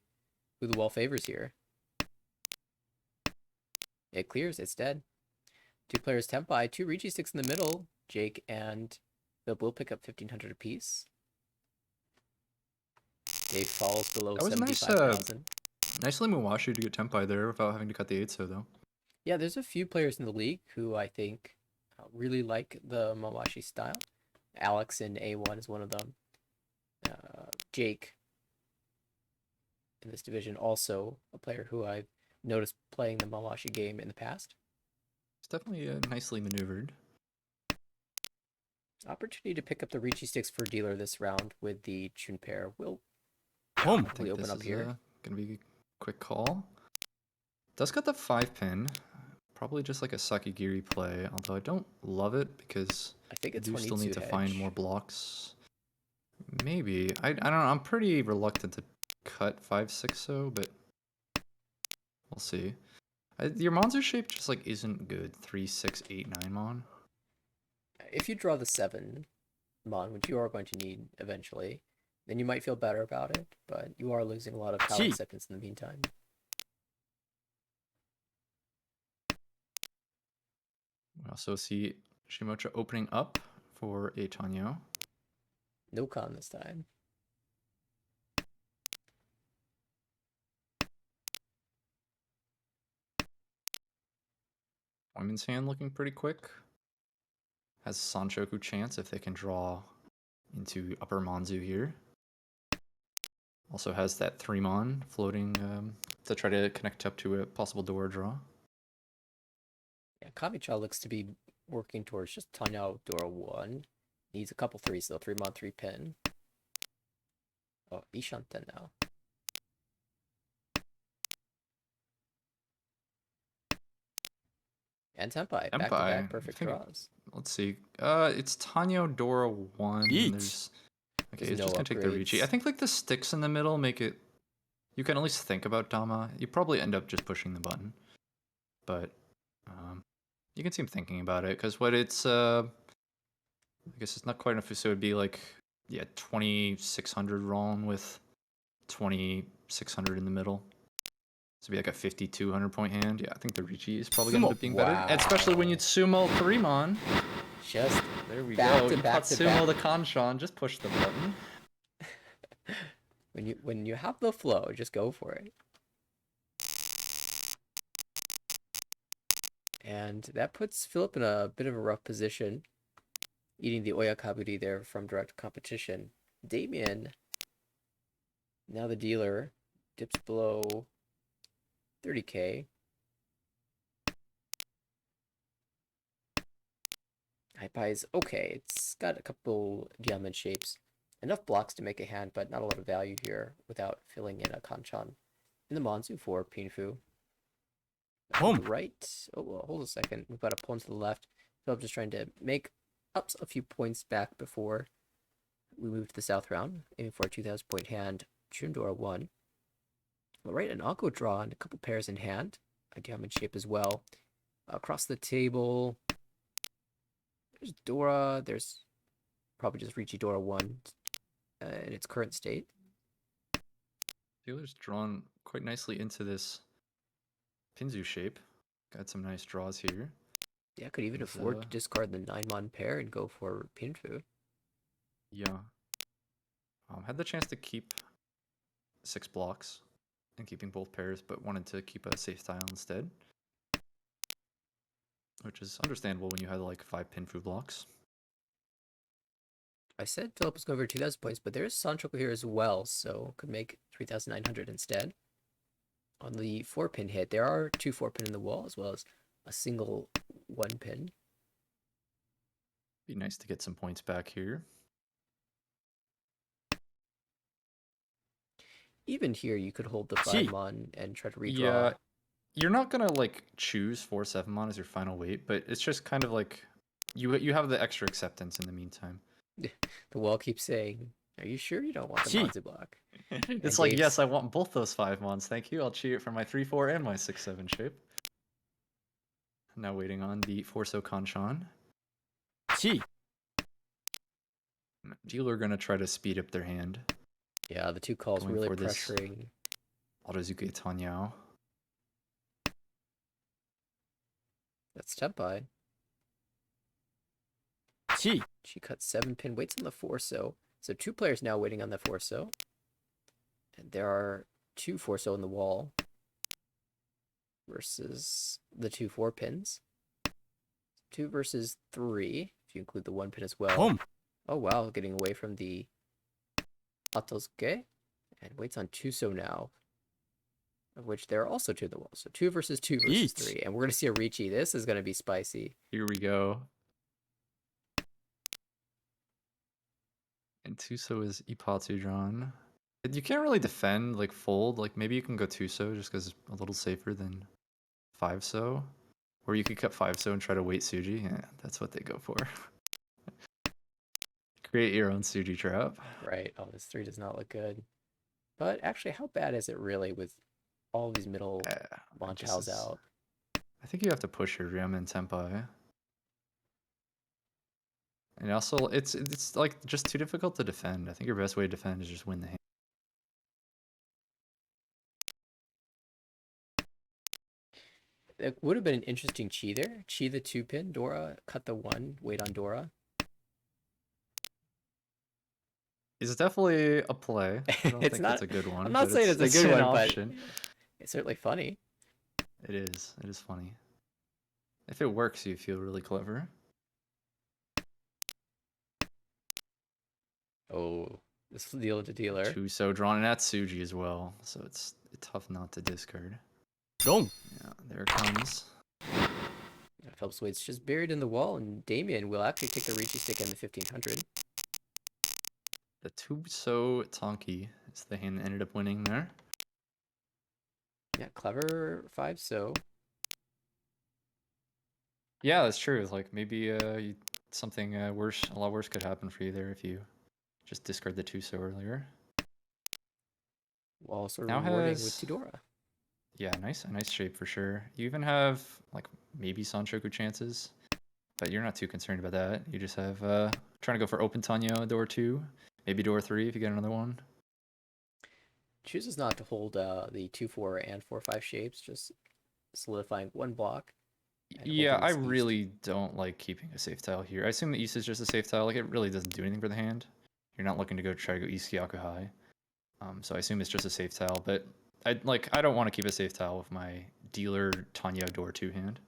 who the wall favors here. It clears. It's dead. 2 players Tempai. 2 Ricci sticks in the middle. Jake and Philip will pick up 1,500 apiece. Dave falls below 75,000.
Nicely Muwashi to get Tempai there without having to cut the 8-so though.
Yeah, there's a few players in the league who I think really like the Mawashi style. Alex in A1 is one of them. Jake in this division, also a player who I've noticed playing the Mawashi game in the past.
It's definitely nicely maneuvered.
Opportunity to pick up the Ricci sticks for dealer this round with the Chun pair will hopefully open up here.
Gonna be a quick call. Does got the 5-pin. Probably just like a Sakigiri play, although I don't love it because
I think it's
still need to find more blocks. Maybe. I don't know. I'm pretty reluctant to cut 5-6 so, but we'll see. Your Monzo shape just like isn't good. 3, 6, 8, 9 Mon.
If you draw the 7 Mon, which you are going to need eventually, then you might feel better about it, but you are losing a lot of tile acceptance in the meantime.
We also see Shimocha opening up for a Tanyo.
No con this time.
Women's hand looking pretty quick. Has Sanchoku chance if they can draw into upper Monzu here. Also has that 3 Mon floating to try to connect up to a possible door draw.
Yeah, Kamicha looks to be working towards just Tanya Dora 1. Needs a couple 3s though. 3 Mon, 3 pin. Oh, Ishanten now. And Senpai, back to back perfect draws.
Let's see. It's Tanyo Dora 1. There's okay, it's
no
just gonna take the Ricci. I think like the sticks in the middle make it. You can at least think about Dama. You probably end up just pushing the button, but you can see him thinking about it because what it's I guess it's not quite enough. So it'd be like 2600 wrong with 2600 in the middle. So it'd be like a 5200 point hand. Yeah, I think the Ricci is probably gonna end up being better, and especially when you sumo 3 Mon.
Just
there we
back
go.
To
you
back
caught
to
sumo
back.
the Kanshan. Just push the button.
when you have the flow, just go for it. And that puts Philip in a bit of a rough position, eating the Oyakaburi there from direct competition. Damien, now the dealer, dips below 30k. Hypai is okay. It's got a couple diamond shapes. Enough blocks to make a hand, but not a lot of value here without filling in a Kanchan. In the Monzu for Pinfu. Right. Oh, well, hold a second. We've got a pawn to the left. Philip just trying to make up a few points back before we move to the south round, aiming for a 2,000 point hand. Chundor 1. Well, right, an Anko draw and a couple pairs in hand. A diamond shape as well. Across the table, there's Dora. There's probably just Ricci Dora 1 in its current state.
Dealer's drawn quite nicely into this Pinzu shape. Got some nice draws here.
Yeah, could even afford to discard the 9-mon pair and go for Pinfu.
Yeah. Had the chance to keep 6 blocks and keeping both pairs, but wanted to keep a safe tile instead. Which is understandable when you had like 5 Pinfu blocks.
I said Philip was going for 2,000 points, but there's Sanchoku here as well, so could make 3,900 instead. On the 4-pin hit, there are 2 4-pin in the wall, as well as a single 1-pin.
Be nice to get some points back here.
Even here, you could hold the 5-mon and try to redraw.
Yeah, you're not gonna like choose 4-7-mon as your final weight, but it's just kind of like you have the extra acceptance in the meantime.
The wall keeps saying, "Are you sure you don't want the Monzu block?"
It's like, yes, I want both those 5-mons. Thank you. I'll cheat it for my 3-4 and my 6-7 shape. Now waiting on the Forso Kanchan. Dealer gonna try to speed up their hand.
Yeah, the 2 calls
Going
really
for
pressuring.
Autozuke Tanyao.
That's Tenpai. She cuts 7-pin, waits on the Forso. So 2 players now waiting on the Forso. And there are 2 Forso in the wall versus the 2 4-pins. 2 versus 3, if you include the 1-pin as well. Oh wow, getting away from the Atosuke. And waits on Tuso now, of which there are also 2 in the wall. So 2 versus 2 versus 3. And we're going to see a Ricci. This is going to be spicy.
Here we go. And Tuso is Ipatsu drawn. You can't really defend, like fold. Like maybe you can go Tuso just because it's a little safer than 5-so. Or you could cut 5-so and try to wait Suji. Yeah, that's what they go for. Create your own Suji trap.
Right. Oh, this 3 does not look good. But actually, how bad is it really with all these middle
Uh, I
Mon
just
tiles
is.
out?
I think you have to push your Ryamen Senpai. And also, it's like just too difficult to defend. I think your best way to defend is just win the hand.
It would have been an interesting Chi there. Chi the 2-pin, Dora cut the 1, wait on Dora.
It's definitely a play. I don't
It's
think it's
not,
a good
I'm
one,
not
but
saying
it's
it's a
it's
good
an
one, but
option.
it's certainly funny.
It is. It is funny. If it works, you feel really clever.
Oh, this is dealer to dealer.
Two so drawn, and that's Suji as well, so it's tough not to discard.
Boom.
Yeah, there it comes.
Phelps Wade's just buried in the wall, and Damien will actually take the Ricci stick in the 1500.
The two so Tonki is the hand that ended up winning there.
Yeah, clever 5 so.
Yeah, that's true. It's like maybe something worse, a lot worse could happen for you there if you just discard the two so earlier.
While also
Now
rewarding with
has
Tidora.
yeah, a nice shape for sure. You even have like maybe Sanchoku chances, but you're not too concerned about that. You just have trying to go for open Tanyo door 2, maybe door 3 if you get another one.
Chooses not to hold the 2-4 and 4-5 shapes, just solidifying one block and
Yeah,
hoping
I
it's East.
really don't like keeping a safe tile here. I assume the East is just a safe tile. Like it really doesn't do anything for the hand. You're not looking to go try to go East Kyaku High. So I assume it's just a safe tile, but I don't want to keep a safe tile with my dealer Tanyo door 2 hand.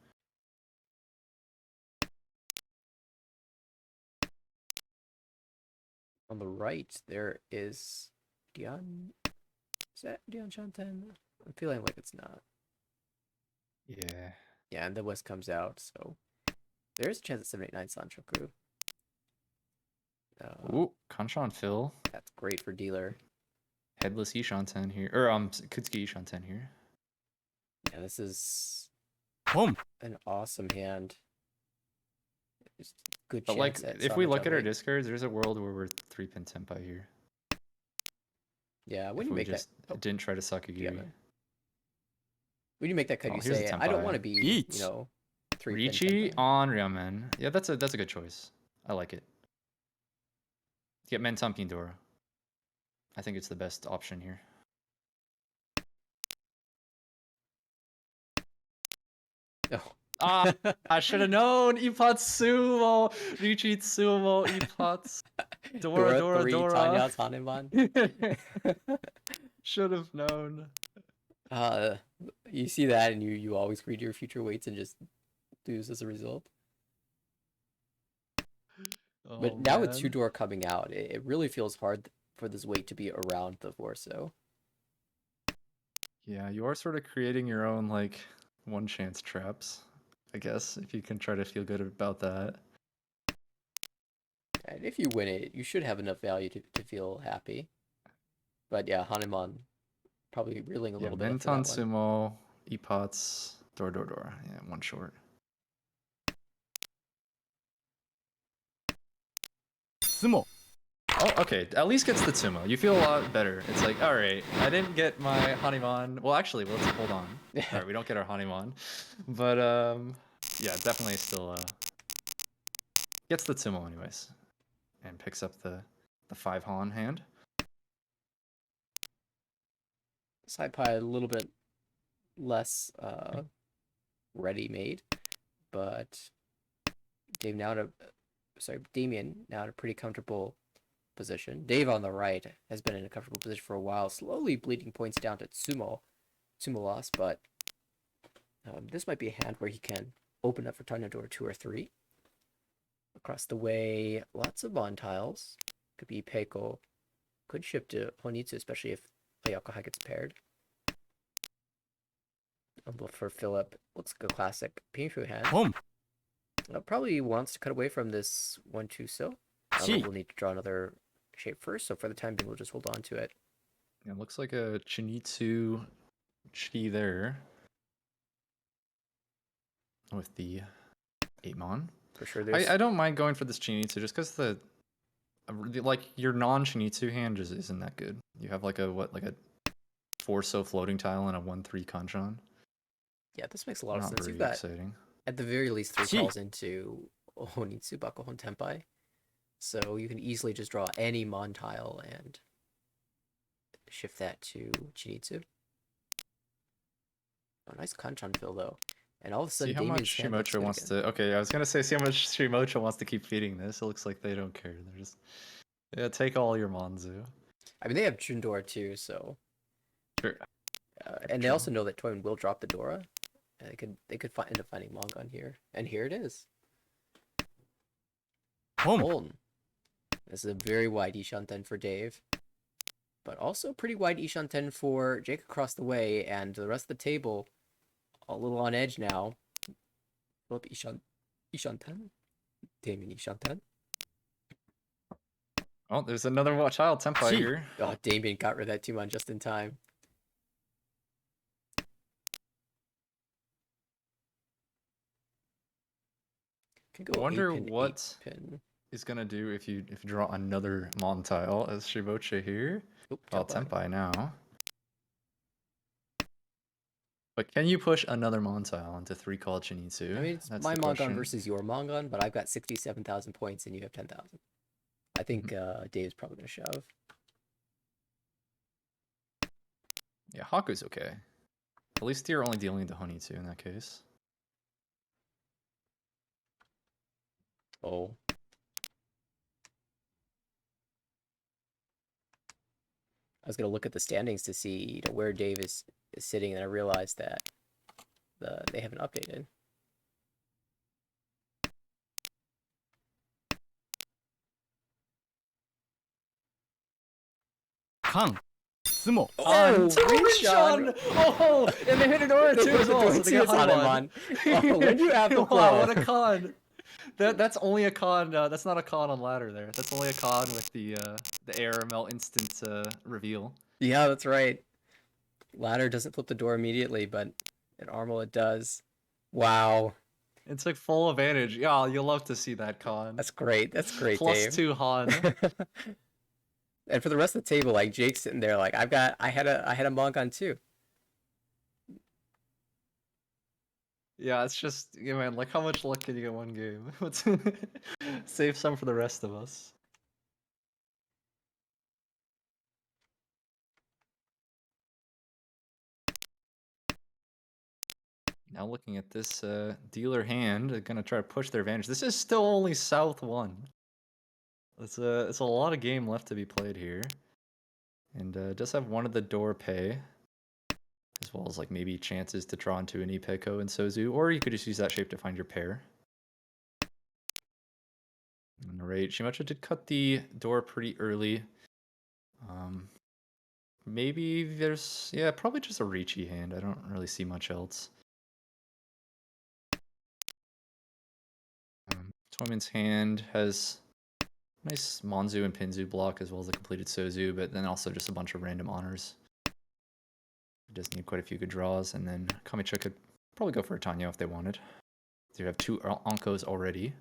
On the right, there is Dion. Is that Dion Shanten? I'm feeling like it's not.
Yeah.
Yeah, and the West comes out, so there is a chance at 789 Sanchoku.
Ooh, Kanshan Phil.
That's great for dealer.
Headless Ishanten here. Or Kutsuki Ishanten here.
Yeah, this is
Boom.
an awesome hand. Just good
But like
chance at
if we
Sana
look at our
juggling.
discards, there's a world where we're 3-pin Tempai here.
Yeah, when
If
you
we
make that,
just
oh,
didn't try to
yeah,
Sakagiri.
man. When you make that cut,
Oh,
you
here's a
say, "I don't
Tempai.
want to be,
Eat.
3-pin
Ricci
Tenpai."
on Ryamen. Yeah, that's a good choice. I like it. Get Mentamkin Dora. I think it's the best option here.
Oh.
Ah, I should have known. Ipatsumo, Ricci Tsumo, Ipats. Dora,
Dora
Dora,
3,
Dora.
Tanya Taniman.
Should have known.
uh, you see that, and you always read your future weights and just lose as a result.
Oh
But now with
man.
Tudor coming out, it really feels hard for this weight to be around the Vorso.
Yeah, you are sort of creating your own like one chance traps, I guess, if you can try to feel good about that.
And if you win it, you should have enough value to feel happy. But yeah, Hanuman probably reeling a
Yeah,
little bit after
Menton
that one.
Sumo, Epots, Dor Dor Dor. Yeah, one short.
Sumo.
Oh, okay. At least gets the Tsumo. You feel a lot better. It's like, all right, I didn't get my Hanuman. Well, actually, let's hold on. All right, we don't get our Hanuman, but yeah, definitely still gets the Tsumo anyways, and picks up the 5 Han hand.
Side pie a little bit less ready-made, but Damien now in a pretty comfortable position. Dave on the right has been in a comfortable position for a while, slowly bleeding points down to Tsumo loss, but this might be a hand where he can open up for Tanador 2 or 3. Across the way, lots of bond tiles. Could be Peiko. Could ship to Honitsu, especially if Ayakoha gets paired. For Philip, looks like a classic Pinshu hand.
Boom.
Probably wants to cut away from this 1-2 so.
Chi.
We'll need to draw another shape first, so for the time being, we'll just hold on to it.
Yeah, looks like a Chinitsu Chi there with the 8 Mon.
For sure, there's
I don't mind going for this Chinitsu just because the like your non-Shinitsu hand just isn't that good. You have like a 4-so floating tile and a 1/3 Kanchan.
Yeah, this makes a lot of
Not
sense. You've
very
got,
exciting.
at the very least, 3
Chi.
calls into Honitsu Bakuhon Tenpai. So you can easily just draw any Mon tile and shift that to Chinitsu. Oh, nice Kanchan fill, though. And all of a
See
sudden,
how
Damien's
much
hand looks
Shimocho
good
wants
again.
to. Okay, I was gonna say, see how much Shimocho wants to keep feeding this. It looks like they don't care. They're just, yeah, take all your Monzu.
I mean, they have Chundora, too, so...
Sure.
And they
True.
also know that Toyman will drop the Dora. And they could end up finding Mangan here. And here it is.
Pump.
Holm. This is a very wide Ishanten for Dave. But also pretty wide Ishanten for Jake across the way. And the rest of the table, a little on edge now. Philip Ishanten? Damien Ishanten?
Oh, there's another child Senpai
Chi.
here.
Oh, Damien got rid of that Tumon just in time. Can
I
go
wonder
8-pin,
what
8-pin.
he's gonna do if you draw another Mon tile as Shimocho here.
Oop,
Well,
Tenpai.
Tenpai now. But can you push another Mon tile into 3 called Shinitsu?
I mean, it's
That's
my
the
Mangan
question.
versus your Mangan, but I've got 67,000 points and you have 10,000. I think Dave's probably going to shove.
Yeah, Haku's okay. At least you're only dealing the Honitsu in that case.
Oh. I was going to look at the standings to see where Dave is sitting, and I realized that they haven't updated.
Kan. Sumo.
Oh,
Rinshan! Oh, and they hit an aura too as well, so they got
Hanuman. Oh, when do you have the
Wow,
flow?
what a con! That's only a con. That's not a con on ladder there. That's only a con with the ARML instant reveal.
Yeah, that's right. Ladder doesn't flip the door immediately, but in Armel it does. Wow.
It's like full advantage. Yeah, you'll love to see that con.
That's great. That's great,
Plus
Dave.
2 Han.
And for the rest of the table, like Jake's sitting there, like I had a Mangan too.
Yeah, it's just, yeah, man, like how much luck can you get one game? Let's save some for the rest of us. Now looking at this dealer hand, they're gonna try to push their advantage. This is still only South 1. It's a lot of game left to be played here. And does have one of the door pay, as well as like maybe chances to draw into an Ipeko and Sozu, or you could just use that shape to find your pair. And right, Shimacho did cut the door pretty early. Maybe there's, yeah, probably just a Ricci hand. I don't really see much else. Toyman's hand has nice Monzu and Pinzu block, as well as a completed Sozu, but then also just a bunch of random honors. It does need quite a few good draws, and then Kamicha could probably go for a Tanya if they wanted. So you have 2 Onkos already.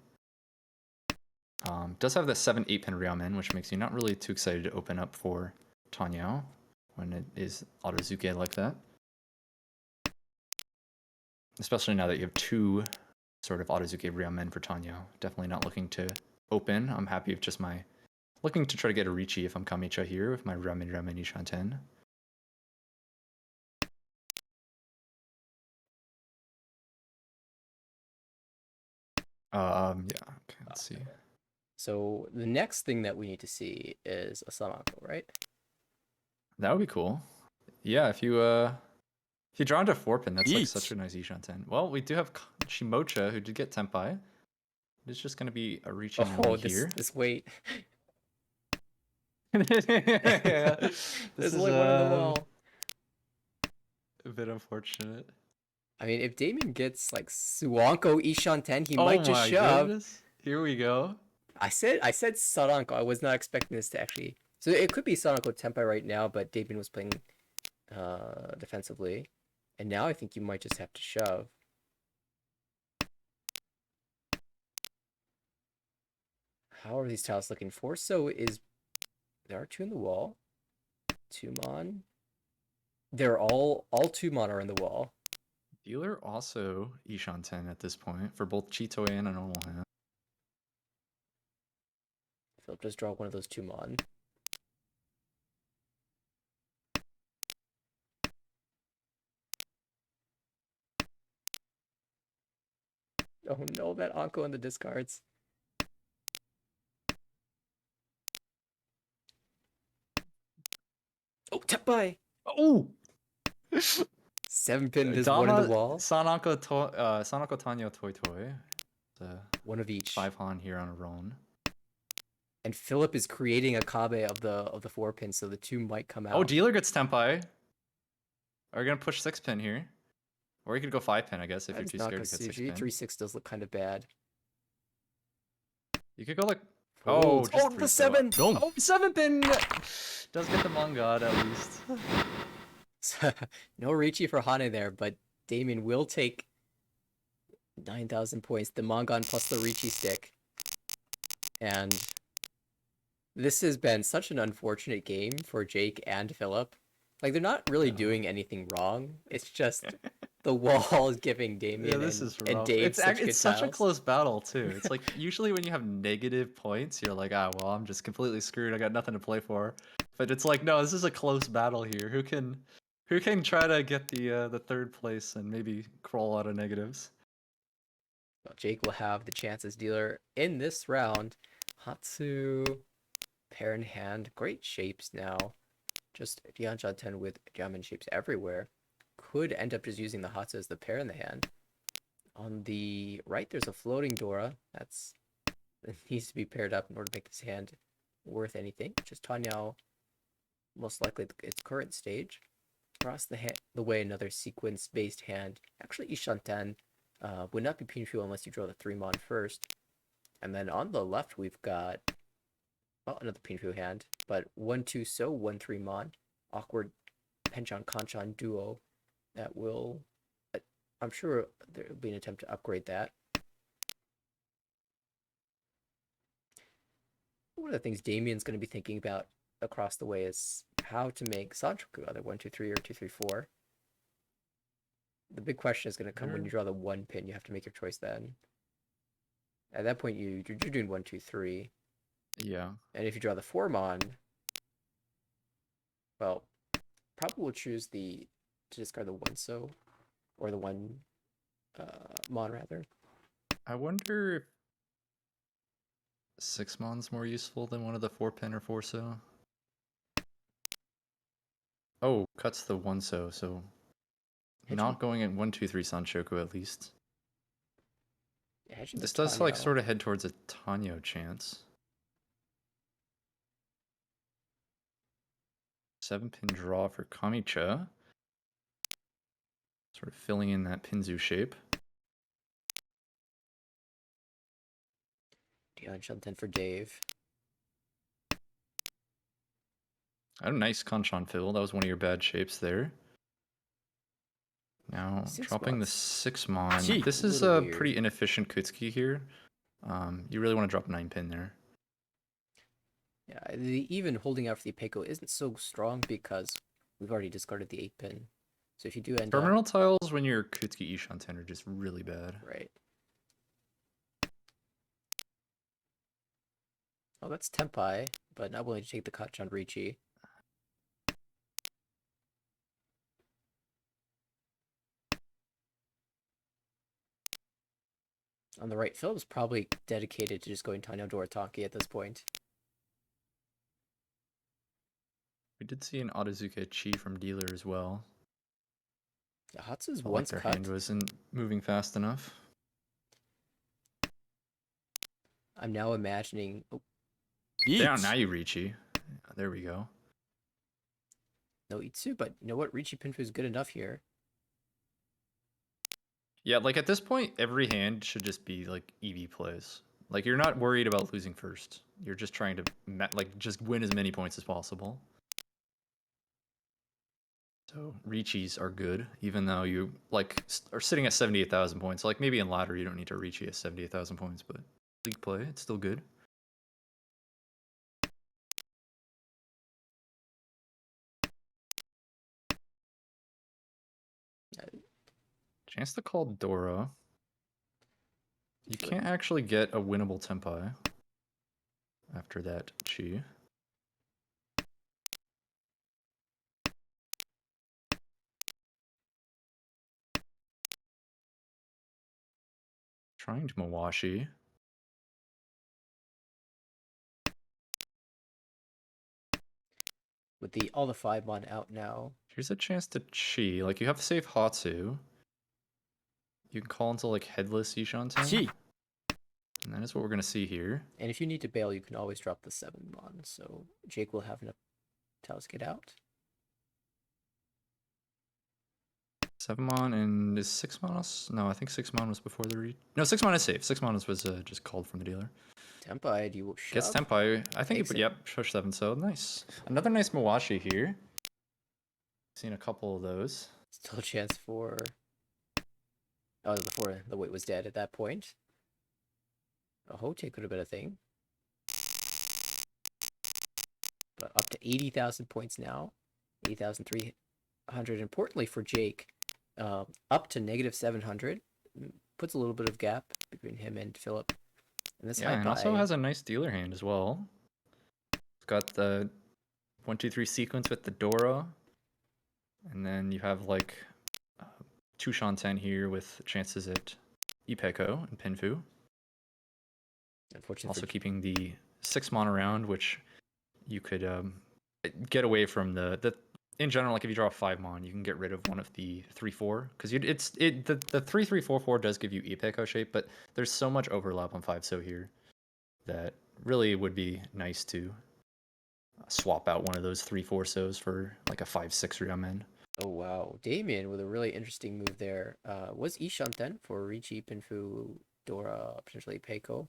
Does have the 7-8 pin Ryamen, which makes you not really too excited to open up for Tanya when it is Autozuke like that. Especially now that you have 2 sort of Autozuke Ryamen for Tanya. Definitely not looking to open. I'm happy with just my... looking to try to get a Ricci if I'm Kamicha here with my Ramen Ishanten. Yeah, okay, let's see.
So the next thing that we need to see is a Samako, right?
That would be cool. Yeah, if you draw into 4-pin, that's like
Eats.
such a nice Ishanten. Well, we do have Shimocha, who did get Tenpai. It's just going to be a Ricci
Oh,
here.
this weight.
Yeah,
This is like one on the wall.
A bit unfortunate.
I mean, if Damien gets like Suanko Ishanten, he
Oh
might just
my
shove.
goodness. Here we go.
I said Saranko. I was not expecting this to actually. So it could be Saranko Tenpai right now, but Damien was playing defensively, and now I think you might just have to shove. How are these tiles looking? Forso is... There are two in the wall. Tumon. They're all Tumon are in the wall.
Dealer also Ishan 10 at this point for both Chitoe and a normal hand.
Philip just draw one of those Tumon. Oh no, that Anko in the discards. Oh, Tepai!
Oh!
7-pin, there's one in the wall.
Sanako Tanyo Toy Toy.
One of each.
5 Han here on a Ron.
And Philip is creating a Kabe of the 4-pin, so the 2 might come out.
Oh, dealer gets Tempai. Are you gonna push 6-pin here? Or you could go 5-pin, I guess, if
That
you're
is
too scared to get
Nakasuji.
6-pin.
3-6 does look kind of bad.
You could go like...
Folds.
just
Oh,
3
the 7!
Don't.
Oh, 7-pin! Does get the Mangan at least.
No Ricci for Hane there, but Damien will take 9,000 points. The Mangan plus the Ricci stick. And this has been such an unfortunate game for Jake and Philip. Like, they're not really doing anything wrong. It's just the wall is giving Damien and Dave
It's such a
tiles.
close battle, too. It's like, usually when you have negative points, you're like, ah, well, I'm just completely screwed. I got nothing to play for. But it's like, no, this is a close battle here. Who can try to get the third place and maybe crawl out of negatives?
Well, Jake will have the chance as dealer in this round. Hatsu, pair in hand, great shapes now. Just Diansha 10 with diamond shapes everywhere. Could end up just using the Hatsu as the pair in the hand. On the right, there's a floating Dora. That needs to be paired up in order to make this hand worth anything. Just Tanyao, most likely its current stage. Across the way, another sequence-based hand. Actually, Ishanten would not be Pinfu unless you draw the 3-mon first. And then on the left, we've got, well, another Pinfu hand, but 1-2 So, 1-3 Mon. Awkward Penchan Kanchan duo that will, I'm sure there will be an attempt to upgrade that. One of the things Damien's going to be thinking about across the way is how to make Sanchoku either 1-2-3 or 2-3-4. The big question is going to come when you draw the 1 pin. You have to make your choice then. At that point, you're doing 1-2-3.
Yeah.
And if you draw the 4-mon, well, probably will choose to discard the 1 So, or the 1 mon rather.
I wonder if 6-mon's more useful than one of the 4-pin or 4 So. Oh, cuts the 1 So, so not going at 1-2-3 Sanchoku at least. This does like sort of head towards a Tanyo chance. 7-pin draw for Kamicha. Sort of filling in that Pinzu shape.
Dion Shelton for Dave.
Oh, nice Kanchan fill. That was one of your bad shapes there. Now, dropping the 6-mon.
Gee,
This is a pretty inefficient Kutsuki here. You really want to drop 9-pin there.
Yeah, even holding out for the Ipeco isn't so strong because we've already discarded the 8-pin. So if you do end
Terminal tiles when you're Kutsuki Ishan 10 are just really bad.
Right. Oh, that's Tempai, but not willing to take the Kanchan Ricci. On the right, Philip's probably dedicated to just going Tanyo Dorataki at this point.
We did see an Otozuke Chi from dealer as well.
Yeah, Hatsu's
Felt
once
like
cut.
their hand wasn't moving fast enough.
I'm now imagining... Oh,
yeah, now you Ricci. There we go.
no Itsu, but you know what? Ricci Pinfu is good enough here.
Yeah, like at this point, every hand should just be like EV plays. Like you're not worried about losing first. You're just trying to just win as many points as possible. So Ricci's are good, even though you like are sitting at 78,000 points. Like maybe in ladder you don't need to Ricci at 78,000 points, but league play it's still good. Chance to call Dora. You
Feel
can't actually get a winnable Tempai after that Chi. Trying to Mawashi.
with all the 5-mon out now.
Here's a chance to Chi. Like, you have to save Hatsu. You can call into, like, Headless Ishanten.
Chi.
And that is what we're going to see here.
And if you need to bail, you can always drop the 7-mon. So Jake will have enough tiles to get out.
7-mon and is 6-mon us? No, I think 6-mon was before the read. No, 6-mon is safe. 6-mon was just called from the dealer.
Tempai, do you shove?
Gets Tempai. I think,
Takes it.
yep, push 7, so nice. Another nice Mawashi here. Seen a couple of those.
Still a chance for... Oh, before the weight was dead at that point. A Hote could have been a thing. But up to 80,000 points now. 80,300. Importantly for Jake, up to negative 700. Puts a little bit of gap between him and Philip. And this
Yeah, and
high
also has a nice dealer hand as well. It's got the 1-2-3 sequence with the Dora. And then you have like 2 Shanten here with chances at Ipeko and Pinfu.
Unfortunately
Also
for
keeping the 6-mon around, which you could get away from the in general, like if you draw a 5-mon, you can get rid of one of the 3-4 because the 3-3-4-4 does give you Ipeko shape, but there's so much overlap on 5-so here that really would be nice to swap out one of those 3-4-sos for like a 5-6 Ryomen.
Oh wow, Damien with a really interesting move there. Was Ishanten for Ricci, Pinfu, Dora, potentially Peiko.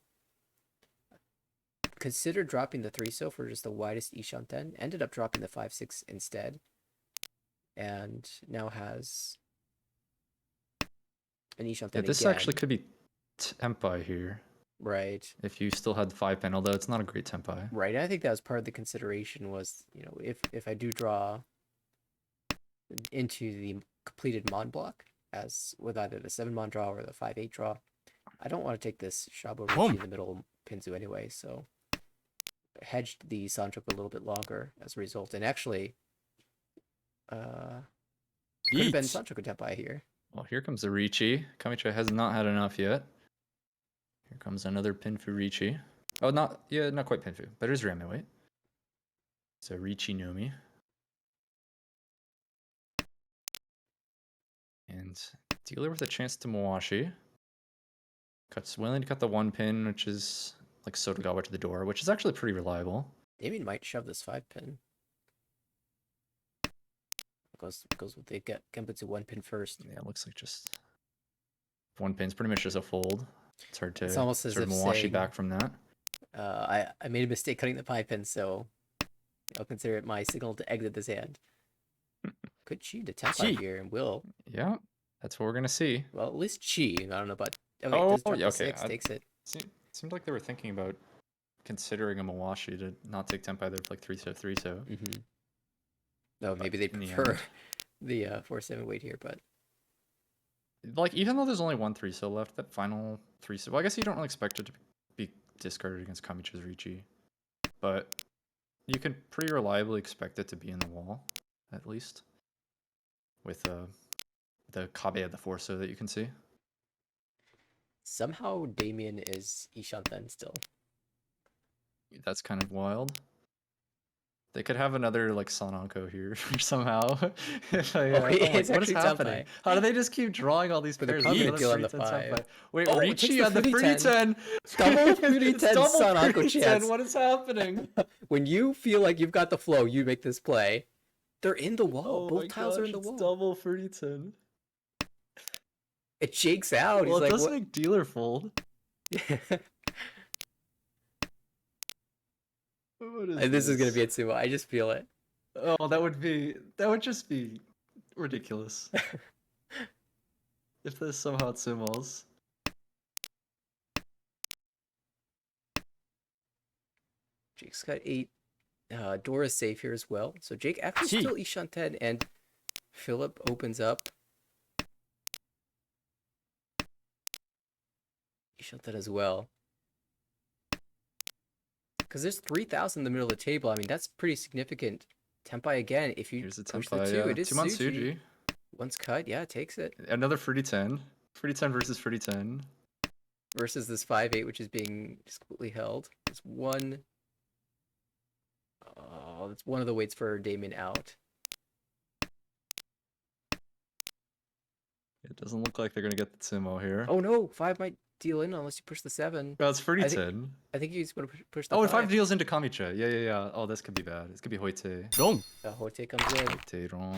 Considered dropping the 3-so for just the widest Ishanten. Ended up dropping the 5-6 instead. And now has an Ishanten
Yeah, this
again.
actually could be Tempai here.
Right.
If you still had the 5-pin, although it's not a great Tempai.
Right. And I think that was part of the consideration was, you know, if I do draw into the completed Mon block, as with either the 7-mon draw or the 5-8 draw, I don't want to take this Shabo Ricci in the middle Pinzu anyway, so hedged the Sanchoku a little bit longer as a result. And actually, could have been Sanchoku Tenpai here.
Well, here comes the Ricci. Kamicha has not had enough yet. Here comes another Pinfu Ricci. Oh, not quite Pinfu, but it is Rame weight. So Ricci Nomi. And dealer with a chance to Mawashi. Willing to cut the 1-pin, which is like Sotogawa to the door, which is actually pretty reliable.
Damien might shove this 5-pin. Goes with the Genbutsu 1-pin first.
Yeah, it looks like just 1-pin's pretty much just a fold. It's hard to
It's almost as
sort of
if
Mawashi
saying,
back from that.
I made a mistake cutting the 5-pin, so I'll consider it my signal to exit this hand. Could Chi to Tenpai here and will.
Yeah, that's what we're gonna see.
Well, at least Chi. I don't know about. Okay,
Oh,
does drop
yeah,
the
okay.
6, takes it.
Seemed like they were thinking about considering a Mawashi to not take Tenpai there for like 3-so, 3-so.
Mm-hmm. No, maybe they
in the
prefer
end.
the 4-7 weight here, but
Like, even though there's only one 3-so left, that final 3-so, well, I guess you don't really expect it to be discarded against Kamicha's Ricci. But you can pretty reliably expect it to be in the wall, at least. With the Kabe of the 4-so that you can see.
somehow Damien is Ishanten still.
That's kind of wild. They could have another like Sananko here somehow. If I,
Oh, it's
what is
actually
happening?
Tenpai.
How do they just keep drawing all these
But the
pairs?
Kami
Another
deal on the
Furiten Tenpai.
5.
Wait,
Oh, it takes
Ricci
the
on the
Furiten.
Furiten.
Double
It's
Furiten
double
Sananko
Furiten.
chance.
What is happening?
When you feel like you've got the flow, you make this play. They're in the wall.
Oh
Both
my
tiles
gosh,
are in the
it's
wall.
double Furiten.
It shakes out.
Well,
He's
it
like,
does
what?
make dealer fold. What
And this is gonna be a sumo. I just feel it.
Oh, that would just be ridiculous. If this somehow sumos.
Jake's got 8. Dora's safe here as well. So Jake actually
Gee.
still Ishanten, and Philip opens up shut that as well. Because there's 3,000 in the middle of the table. I mean, that's pretty significant. Tempai again. If you
Here's a
push the
Tempai,
2,
yeah.
it is
2-mon
Suji.
Suji.
Once cut, yeah, takes it.
Another fruity 10. Fruity 10 versus fruity 10.
Versus this 5-8, which is being just completely held. It's one. Oh, that's one of the weights for Damien out.
It doesn't look like they're going to get the Timo here.
Oh no, 5 might deal in unless you push the 7.
Well, it's fruity
I think-
10.
I think he's going to push the
Oh,
5.
and 5 deals into Kamicha. Yeah. Oh, this could be bad. This could be Hoite.
ロン
Hoite comes in.
Hoite wrong.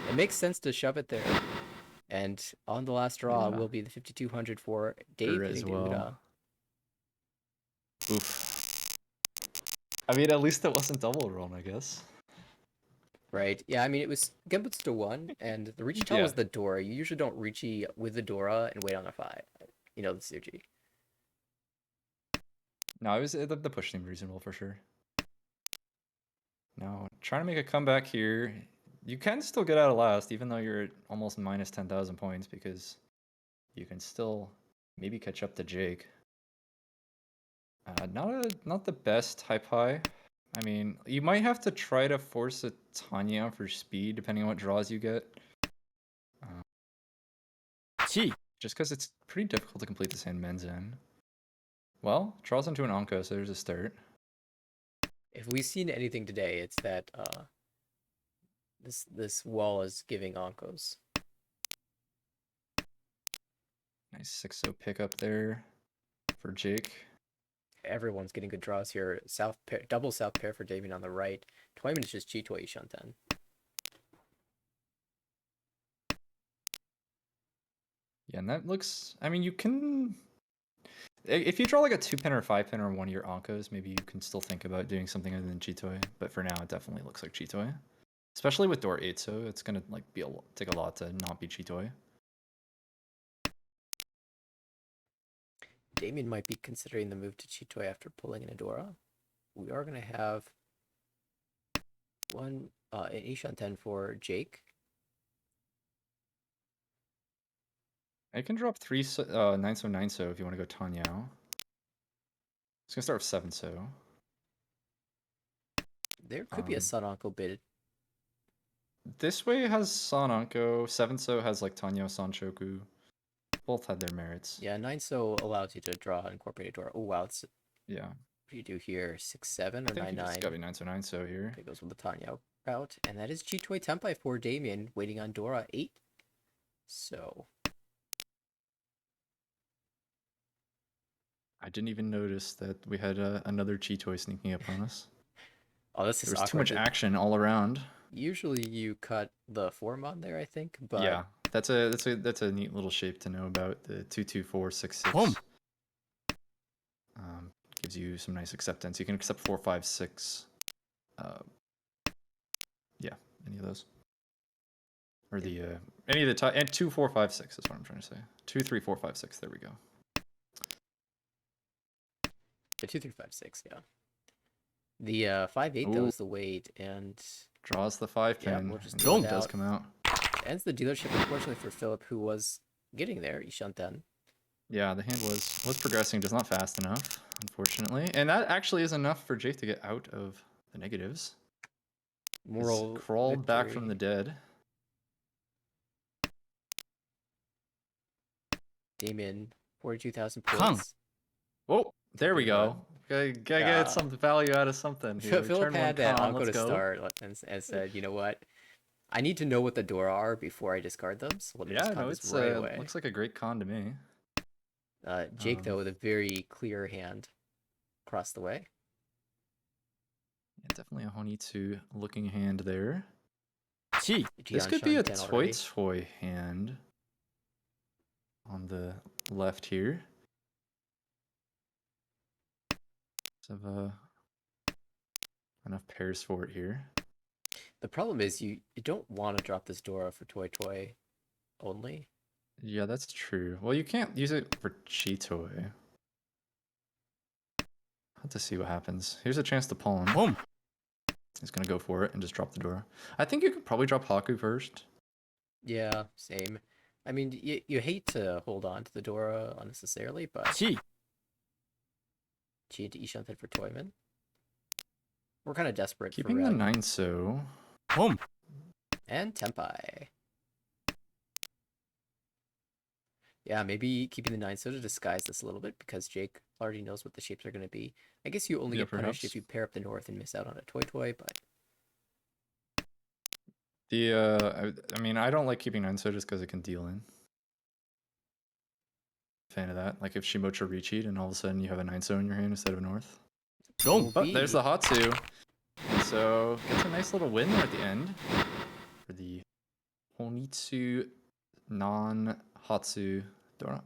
It makes sense to shove it there. And on the last draw
Yeah.
will be the 5,200 for Dave
Her as
hitting
well.
Uda.
Oof. I mean, at least it wasn't double run, I guess.
Right. Yeah, I mean, it was Genbutsu to 1, and the Richitel
Yeah.
was the Dora. You usually don't Richi with the Dora and wait on a 5. You know, the Suji.
No, it was the push seemed reasonable for sure. Now, trying to make a comeback here. You can still get out of last, even though you're at almost minus 10,000 points, because you can still maybe catch up to Jake. Not the best type high. I mean, you might have to try to force a Tanya for speed, depending on what draws you get.
チー
Just because it's pretty difficult to complete this hand Mangan. Well, draws into an Anko, so there's a start.
If we've seen anything today, it's that this wall is giving Onkos.
Nice 6-0 pickup there for Jake.
Everyone's getting good draws here. South pair, double south pair for Damien on the right. Toyman is just Chitoi Ishanten.
Yeah, and that looks. I mean, you can. If you draw like a 2-pin or a 5-pin or one of your Ankos, maybe you can still think about doing something other than Chitoi. But for now, it definitely looks like Chitoi. Especially with Door 8, so it's gonna like take a lot to not be Chitoi.
Damien might be considering the move to Chitoi after pulling an Adora. We are going to have one an Ishanten for Jake.
I can drop 3 9-so 9-so if you want to go Tanyao. It's gonna start with 7-so.
There could be a Sun Uncle bid.
This way has Sananko. 7-so has like Tanyao Sanchoku. Both had their merits.
Yeah, 9-so allows you to draw an incorporated Adora. Oh wow, it's,
Yeah.
what do you do here? 6-7
I
or
think you
9-9?
just gotta be 9-so 9-so here.
It goes with the Tanya route. And that is Chitoi Tempai for Damien, waiting on Dora 8. So
I didn't even notice that we had another Chitoi sneaking up on us.
oh, this is
There was too
awkward.
much action all around.
Usually you cut the 4-mon there, I think, but
Yeah, that's a neat little shape to know about. The 2-2-4-6-6
Boom.
gives you some nice acceptance. You can accept 4, 5, 6. Yeah, any of those. Or the any of the type and 2, 4, 5, 6 is what I'm trying to say. 2, 3, 4, 5, 6. There we go.
the 2, 3, 5, 6, yeah. The 5-8 though
Ooh.
is the weight, and
Draws the 5-pin.
Yeah, we'll just
and
throw
it
it
does
out.
come out.
ends the dealership unfortunately for Philip, who was getting there. Ishanten.
Yeah, the hand was progressing, just not fast enough, unfortunately. And that actually is enough for Jake to get out of the negatives. He's
Moral
crawled back from the
victory.
dead.
Damien, 42,000
Come.
points.
Oh, there we
Good
go.
run.
Gotta
Yeah.
get some value out of something. Here.
Philip
Turn
had
one
that
con,
Anko
let's
to
go.
start and said, you know what? I need to know what the Dora are before I discard them. So let me
Yeah,
just cut
no,
this
it's
right away.
looks like a great con to me.
Jake, though, with a very clear hand across the way.
Yeah, definitely a Honitsu looking hand there.
チー
This
Jian
could be a
Shan 10
Toy
already.
Toy hand on the left here. Have enough pairs for it here.
The problem is you don't want to drop this Dora for Toy Toy only.
Yeah, that's true. Well, you can't use it for Chitoy. Have to see what happens. Here's a chance to pawn.
ボン
He's gonna go for it and just drop the door. I think you could probably drop Haku first.
Yeah, same. I mean, you hate to hold on to the Dora unnecessarily, but
1
G into Ishanten for Toyman. We're kind of desperate
Keeping
for
the 9 so.
本
and Tempai. Yeah, maybe keeping the 9 so to disguise this a little bit because Jake already knows what the shapes are going to be. I guess you only
Yeah,
get punished
perhaps.
if you pair up the North and miss out on a Toy, but
I mean, I don't like keeping 9 so just because it can deal in. Fan of that. Like if Shimocha Recheat and all of a sudden you have a 9 so in your hand instead of a North.
4
But there's the Hatsu. And so gets a nice little win there at the end for the Honitsu non-Hatsu Dora.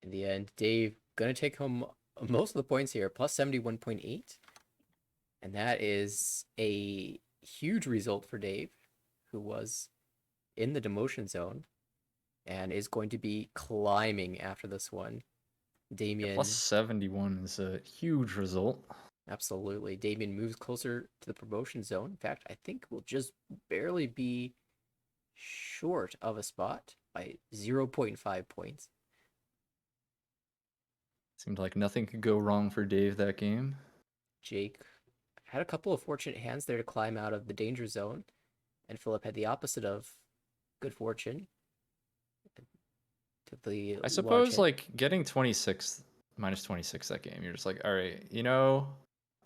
in the end, Dave gonna take home most of the points here, plus 71.8. And that is a huge result for Dave, who was in the demotion zone and is going to be climbing after this one. Damien,
Plus 71 is a huge result.
absolutely. Damien moves closer to the promotion zone. In fact, I think we'll just barely be short of a spot by 0.5 points.
Seemed like nothing could go wrong for Dave that game.
Jake had a couple of fortunate hands there to climb out of the danger zone, and Philip had the opposite of good fortune. Took the
I
large
suppose
hit.
like getting 26 minus 26 that game, you're just like, all right,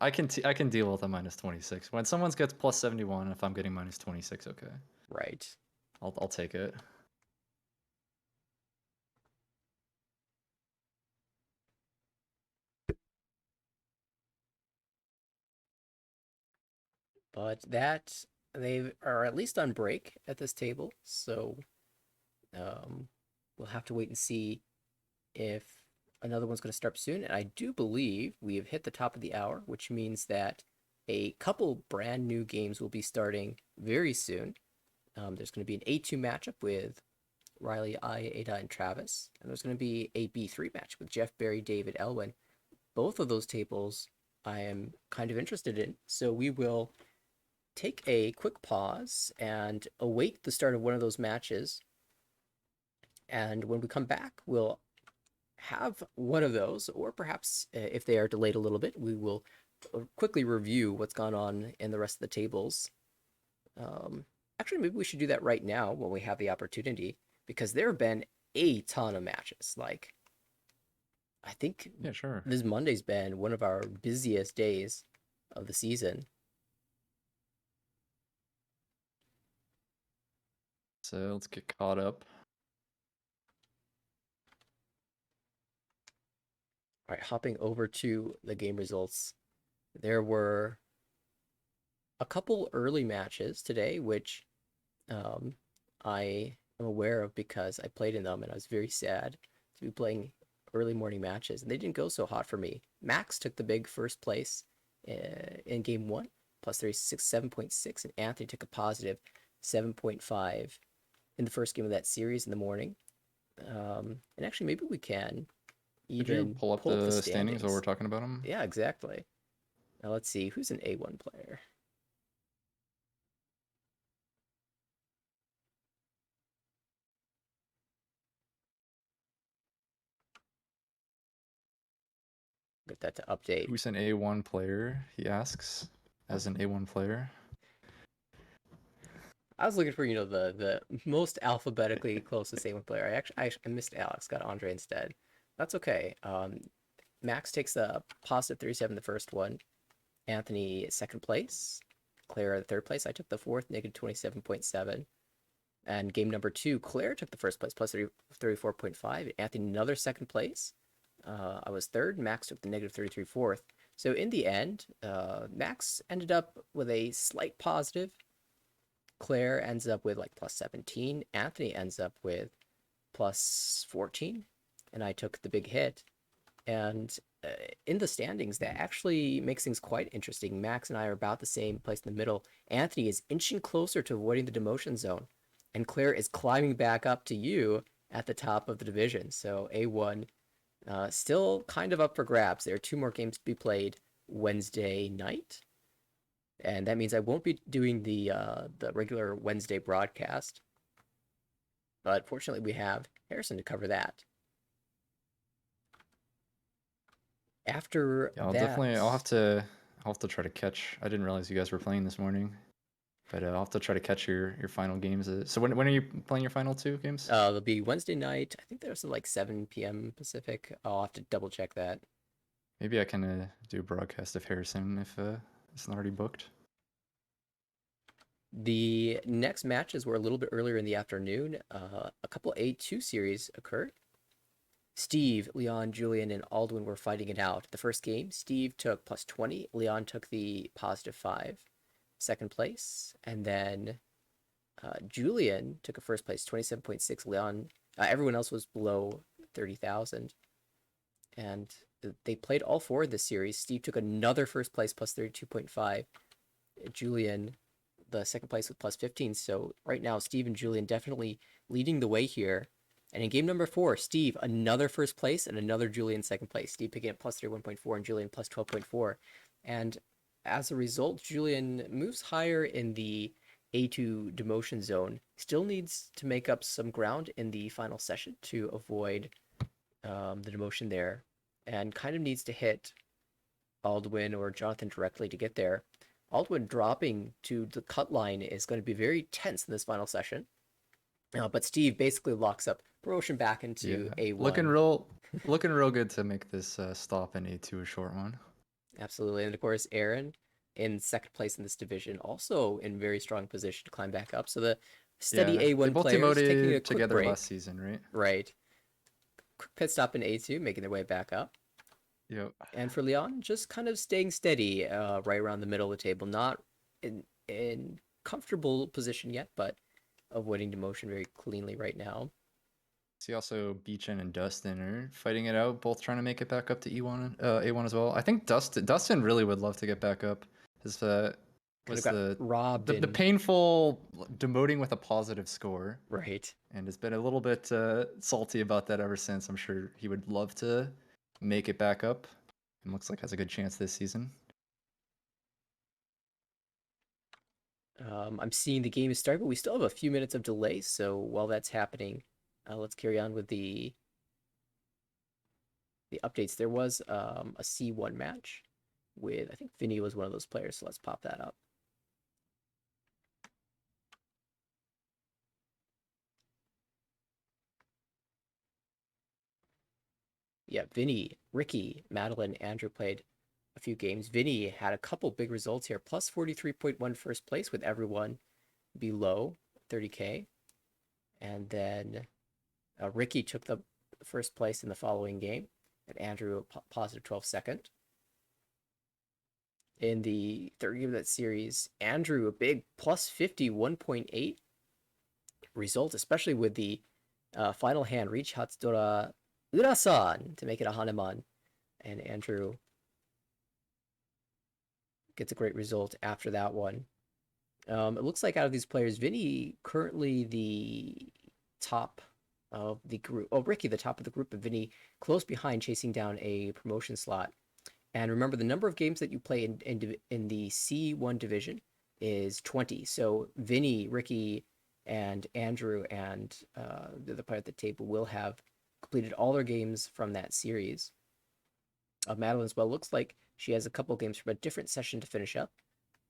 I can deal with a minus 26. When someone gets plus 71, if I'm getting minus 26, okay,
Right.
I'll take it.
But that they are at least on break at this table, so we'll have to wait and see if another one's going to start soon. And I do believe we have hit the top of the hour, which means that a couple brand new games will be starting very soon. There's going to be an A2 matchup with Riley, Ada, and Travis, and there's going to be a B3 match with Jeff, Barry, David, Elwin. Both of those tables I am kind of interested in, so we will take a quick pause and await the start of one of those matches. And when we come back, we'll have one of those, or perhaps if they are delayed a little bit, we will quickly review what's gone on in the rest of the tables. Actually, maybe we should do that right now when we have the opportunity, because there have been a ton of matches. Like, I think
Yeah, sure.
this Monday's been one of our busiest days of the season.
So let's get caught up.
All right, hopping over to the game results. There were a couple early matches today, which I am aware of because I played in them and I was very sad to be playing early morning matches. And they didn't go so hot for me. Max took the big first place in game one, plus 36, 7.6, and Anthony took a positive 7.5 in the first game of that series in the morning. And actually, maybe we can
Could you
even
pull up the standings while we're talking about them?
Yeah, exactly. Now let's see who's an A1 player. Get that to update.
Who's an A1 player? He asks. As an A1 player.
I was looking for the most alphabetically closest A1 player. I missed Alex, got Andre instead. That's okay. Max takes the positive 37 the first one. Anthony second place. Claire third place. I took the fourth, negative 27.7. And game number two, Claire took the first place, plus 34.5. Anthony another second place. I was third. Max took the negative 33 fourth. So in the end, Max ended up with a slight positive. Claire ends up with like plus 17. Anthony ends up with plus 14. And I took the big hit. And in the standings, that actually makes things quite interesting. Max and I are about the same place in the middle. Anthony is inching closer to avoiding the demotion zone. And Claire is climbing back up to you at the top of the division. So A1 still kind of up for grabs. There are two more games to be played Wednesday night. And that means I won't be doing the regular Wednesday broadcast. But fortunately, we have Harrison to cover that. After
Yeah,
that,
I'll have to try to catch. I didn't realize you guys were playing this morning, but I'll have to try to catch your final games. So when are you playing your final 2 games?
it'll be Wednesday night. I think there's like 7 p.m. Pacific. I'll have to double check that.
Maybe I can do a broadcast of Harrison if it's not already booked.
The next matches were a little bit earlier in the afternoon. A couple A2 series occurred. Steve, Leon, Julian, and Aldwin were fighting it out. The first game, Steve took plus 20. Leon took the positive 5, second place. And then Julian took a first place, 27.6. Leon, everyone else was below 30,000. And they played all 4 of this series. Steve took another first place, plus 32.5. Julian, the second place with plus 15. So right now, Steve and Julian definitely leading the way here. And in game number 4, Steve, another first place and another Julian second place. Steve picking up plus 31.4 and Julian plus 12.4. And as a result, Julian moves higher in the A2 demotion zone. Still needs to make up some ground in the final session to avoid the demotion there. And kind of needs to hit Aldwin or Jonathan directly to get there. Aldwin dropping to the cut line is going to be very tense in this final session. But Steve basically locks up promotion back into A1.
Looking real good to make this stop in A2 a short one.
Absolutely. And of course, Aaron in second place in this division, also in very strong position to climb back up. So the steady A1
they both
players taking a quick
together
break.
last season, right?
Right. Quick pit stop in A2, making their way back up.
Yep.
And for Leon, just kind of staying steady right around the middle of the table. Not in comfortable position yet, but avoiding demotion very cleanly right now.
See, also Beechin and Dustin are fighting it out, both trying to make it back up to E1, A1 as well. I think Dustin really would love to get back up. His was
robbed
the painful demoting with a positive score,
right,
and has been a little bit salty about that ever since. I'm sure he would love to make it back up, and looks like has a good chance this season.
I'm seeing the game is starting, but we still have a few minutes of delay. So while that's happening, let's carry on with the updates. There was a C1 match with, I think Vinny was one of those players. So let's pop that up. Yeah, Vinny, Ricky, Madeline, Andrew played a few games. Vinny had a couple big results here, plus 43.1 first place with everyone below 30K. And then Ricky took the first place in the following game, and Andrew positive 12 second. In the third game of that series, Andrew a big plus 51.8 result, especially with the final hand, reach Hatsudora Urasan to make it a Hanuman. And Andrew gets a great result after that one. It looks like out of these players, Vinny currently the top of the group. Oh, Ricky, the top of the group, but Vinny close behind, chasing down a promotion slot. And remember, the number of games that you play in the C1 division is 20. So Vinny, Ricky, and Andrew, and the other player at the table will have completed all their games from that series. Madeline as well looks like she has a couple games from a different session to finish up,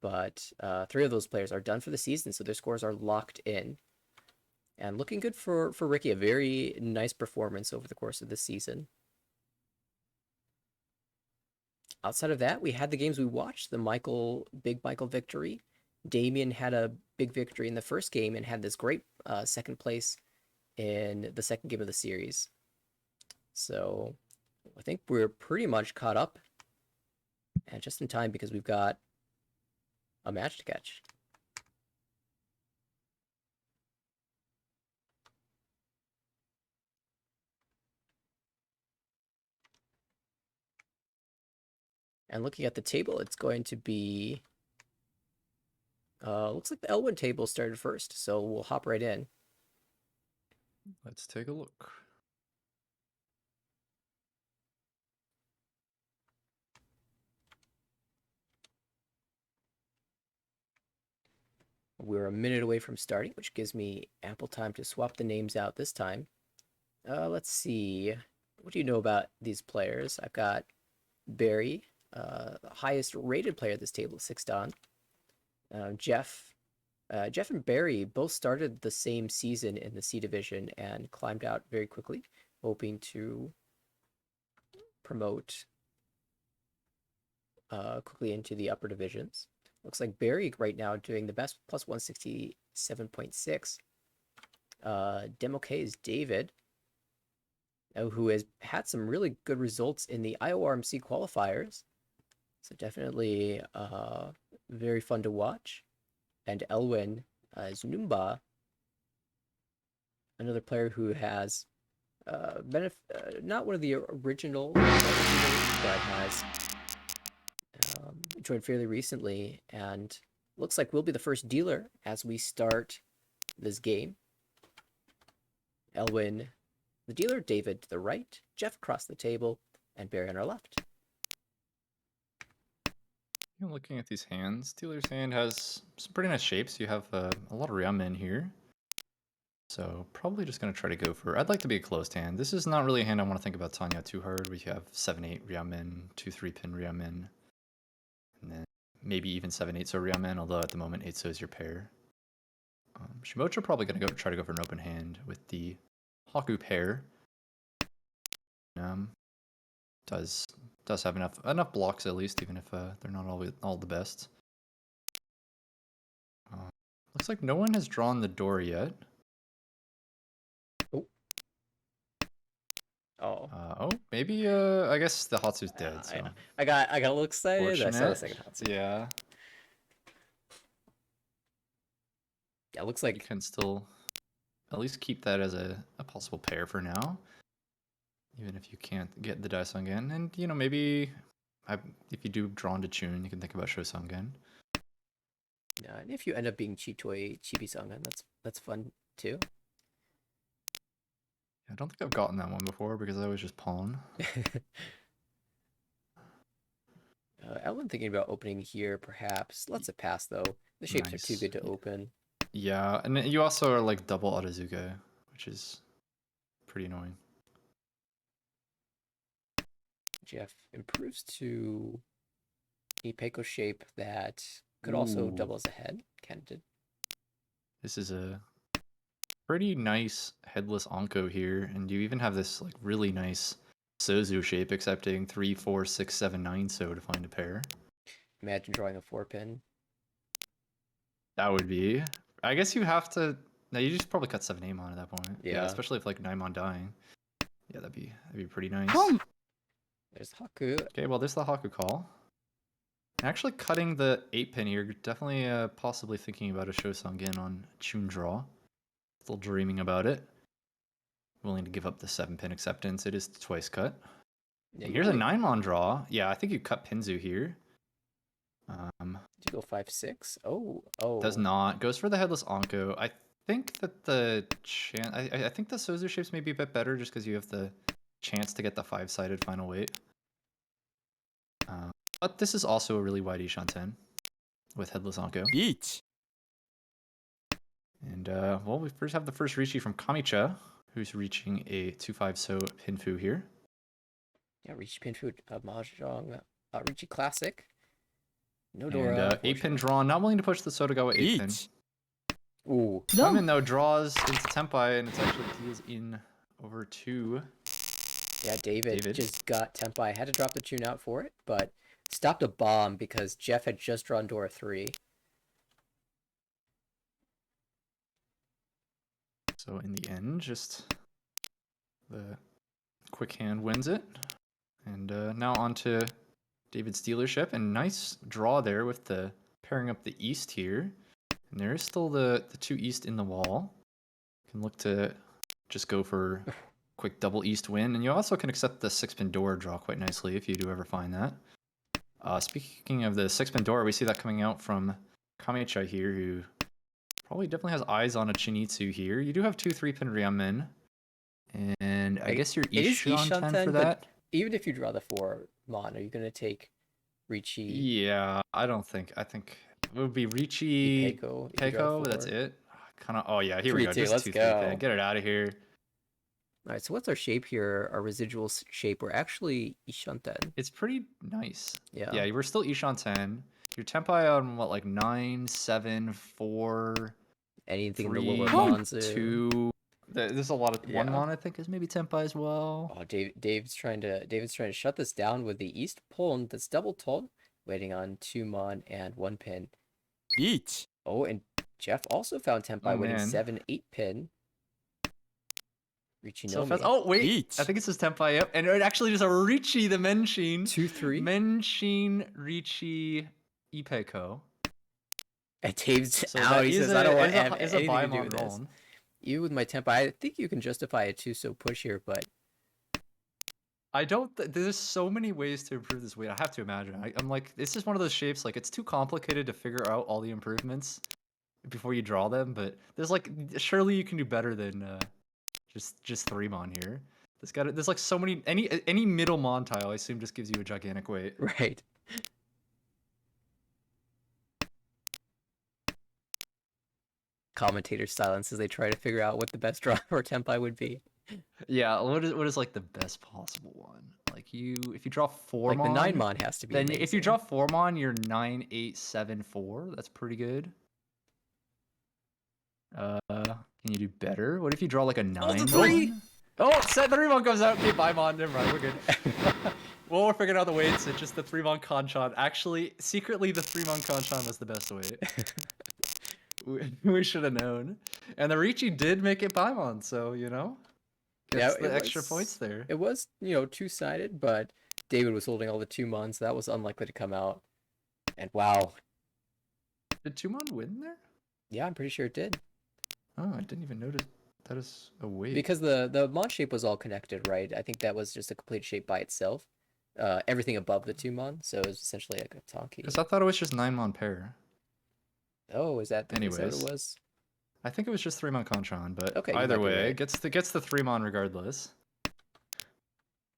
but 3 of those players are done for the season, so their scores are locked in. And looking good for Ricky, a very nice performance over the course of this season. Outside of that, we had the games we watched, the Big Michael victory. Damien had a big victory in the first game and had this great second place in the second game of the series. So I think we're pretty much caught up, and just in time because we've got a match to catch. And looking at the table, it's going to be looks like the Elwood table started first, so we'll hop right in.
Let's take a look.
We're a minute away from starting, which gives me ample time to swap the names out this time. Let's see. What do you know about these players? I've got Barry, the highest rated player at this table, 6 Dan. Jeff. Jeff and Barry both started the same season in the C division and climbed out very quickly, hoping to promote quickly into the upper divisions. Looks like Barry right now doing the best, plus 167.6. Demo K is David, who has had some really good results in the IORMC qualifiers. So definitely very fun to watch. And Elwin is Numba, another player who has not one of the original, but has joined fairly recently, and looks like we'll be the first dealer as we start this game. Elwin, the dealer, David to the right, Jeff across the table, and Barry on our left.
Looking at these hands, dealer's hand has some pretty nice shapes. You have a lot of Ryamen here. So probably just going to try to go for... I'd like to be a closed hand. This is not really a hand I want to think about Tanya too hard. We have 7-8 Ryamen, 2-3 pin Ryamen, and then maybe even 7-8 so Ryamen, although at the moment 8 so is your pair. Shimocha probably going to try to go for an open hand with the Haku pair. Does have enough blocks at least, even if they're not always all the best. Looks like no one has drawn the door yet. Oh, maybe I guess the Hatsu's dead. So
I got a little excited. I saw the second Hatsu.
Yeah.
Yeah, it looks like
you can still at least keep that as a possible pair for now. Even if you can't get the Daisong again. And, you know, maybe if you do draw into Chun, you can think about Shosangen.
Yeah, and if you end up being Chitoi Chibisangan, that's fun too.
I don't think I've gotten that one before because I was just pawn.
Ellen thinking about opening here, perhaps. Let's it pass, though. The shapes are too good to open.
Yeah, and you also are like double Arazuke, which is pretty annoying.
Jeff improves to a Peiko shape that could also double as a head. Candid.
This is a pretty nice headless Anko here, and you even have this like really nice Sozu shape, accepting 3, 4, 6, 7, 9 so to find a pair.
Imagine drawing a 4-pin.
That would be. I guess you have to. No, you just probably cut 7 Amon at that point.
Yeah,
especially if like Naimon dying. Yeah, that'd be pretty nice.
There's Haku.
Okay, well there's the Haku call. Actually cutting the 8-pin here, definitely possibly thinking about a Shosangen on Chun draw. Still dreaming about it. Willing to give up the 7-pin acceptance. It is twice cut. Yeah, here's a 9-mon draw. Yeah, I think you cut Pinzu here.
Do you go 5-6? Oh.
Does not. Goes for the headless Anko. I think that the chance... I think the Sozu shapes may be a bit better just because you have the chance to get the 5-sided final weight. But this is also a really wide Ishanten with headless Anko. And, well, we first have the first Richi from Kamicha, who's reaching a 2-5 so Pinfu here.
Yeah, Richi Pinfu, Mahjong, Richi Classic. No Dora.
And 8-pin draw, not willing to push the Sotogawa 8-pin.
Ooh.
Women, though, draws into Tempai, and it's actually deals in over 2.
Yeah, David just got Tempai. Had to drop the tune out for it, but stopped a bomb because Jeff had just drawn Dora 3.
So in the end, just the quick hand wins it. And now on to David's dealership, and nice draw there with the pairing up the east here. And there is still the 2 east in the wall. Can look to just go for quick double east win, and you also can accept the 6-pin door draw quite nicely if you do ever find that. Speaking of the 6-pin door, we see that coming out from Kamicha here, who probably definitely has eyes on a Chinitsu here. You do have 2 3-pin Ryamen, and I guess you're Ishanten for that.
Even if you draw the 4 Mon, are you going to take Richi?
Yeah, I don't think. I think it would be Ricci,
Peiko, if you draw
Peiko. That's
4.
it. Kind of. Oh yeah, here we go.
3-2,
Just
let's
2-3
go.
pin. Get it out of here.
All right, so what's our shape here? Our residual shape. We're actually Ishanten.
It's pretty nice.
Yeah.
Yeah, you were still Ishan 10. Your tempai on what, like 9, 7, 4,
Anything
3,
in the lower Monzu.
2. There's a lot of
Yeah.
1 mon, I think, is maybe tempai as well.
Oh, Dave's trying to shut this down with the East Pon that's double told, waiting on 2 mon and 1 pin.
1
Oh, and Jeff also found Tempai,
Oh,
winning
man.
7-8 pin. Richinomi.
So fast. Oh wait,
Each.
I think it says tempai. Yep, and it actually just a Ricci the Menshin.
2-3.
Menshin Ricci Ipeco.
And Dave's
So
out.
that
He
is
says, I don't want to
a
have anything to do
Baimon
with this.
roll.
You with my Tempai, I think you can justify a 2-so push here, but
I don't. There's so many ways to improve this weight. I have to imagine. I'm like, this is one of those shapes. Like, it's too complicated to figure out all the improvements before you draw them. But there's like, surely you can do better than just 3 mon here. There's like so many. Any middle mon tile, I assume, just gives you a gigantic weight.
right. Commentator silence as they try to figure out what the best draw for Tempai would be.
Yeah. What is like the best possible one? Like if you draw 4
Like
mon,
the 9 mon has to be
then
amazing.
if you draw 4 mon, you're 9, 8, 7, 4. That's pretty good. Can you do better? What if you draw like a 9?
the 3!
mon? Oh, set 3 mon comes out. Okay, bye mon. Never mind, we're good. Well, we're figuring out the weights. It's just the 3 mon Kanchan. Actually, secretly, the 3 mon Kanchan was the best weight. We should have known. And the Ricci did make it Paimon, so, you know, gets the extra points there.
It was, two-sided, but David was holding all the 2 mons. So that was unlikely to come out. And wow.
Did 2 mon win there?
Yeah, I'm pretty sure it did.
Oh, I didn't even notice that is a weight.
Because the mon shape was all connected, right? I think that was just a complete shape by itself. Everything above the 2 mon, so it was essentially like a Tonki.
Because I thought it was just 9 mon pair.
Oh, is that what
Anyways.
it was?
I think it was just 3 mon Kanchan, but
Okay, you
either
might be
way,
right.
gets the 3 mon regardless.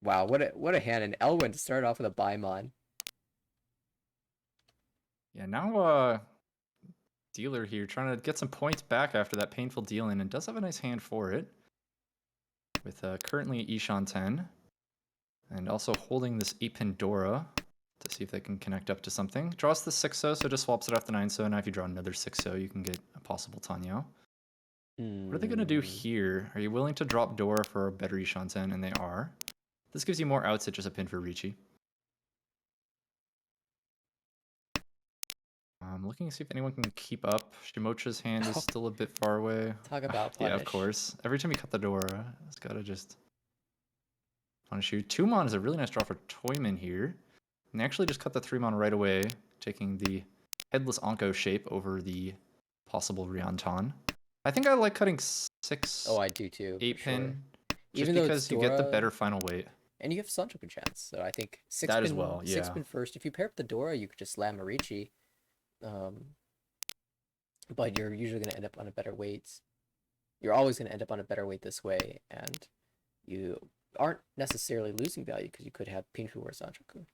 Wow, what a hand. And Elwyn to start off with a Baimon.
Yeah, now dealer here trying to get some points back after that painful dealing, and does have a nice hand for it. With currently Ishan 10. And also holding this 8-pin Dora to see if they can connect up to something. Draws the 6-0, so just swaps it off the 9-0. Now if you draw another 6-0, you can get a possible Tanyo. What are they going to do here? Are you willing to drop Dora for a better Ishan 10? And they are. This gives you more outs at just a pin for Ricci. I'm looking to see if anyone can keep up. Shimocha's hand is still a bit far away.
Talk about
Yeah, of
punish.
course. Every time you cut the Dora, it's got to just punish you. 2 mon is a really nice draw for Toyman here. And they actually just cut the 3 mon right away, taking the headless Anko shape over the possible Ryantan. I think I like cutting 6.
Oh, I do too.
8
for
pin.
sure.
Just
Even though it's
because you get the
Dora-
better final weight.
And you have Sanchoku chance, so I think 6
That
pin,
as well,
6
yeah.
pin first. If you pair up the Dora, you could just slam Marichi. But you're usually going to end up on a better weight. You're always going to end up on a better weight this way, and you aren't necessarily losing value because you could have Pinfu or Sanchoku.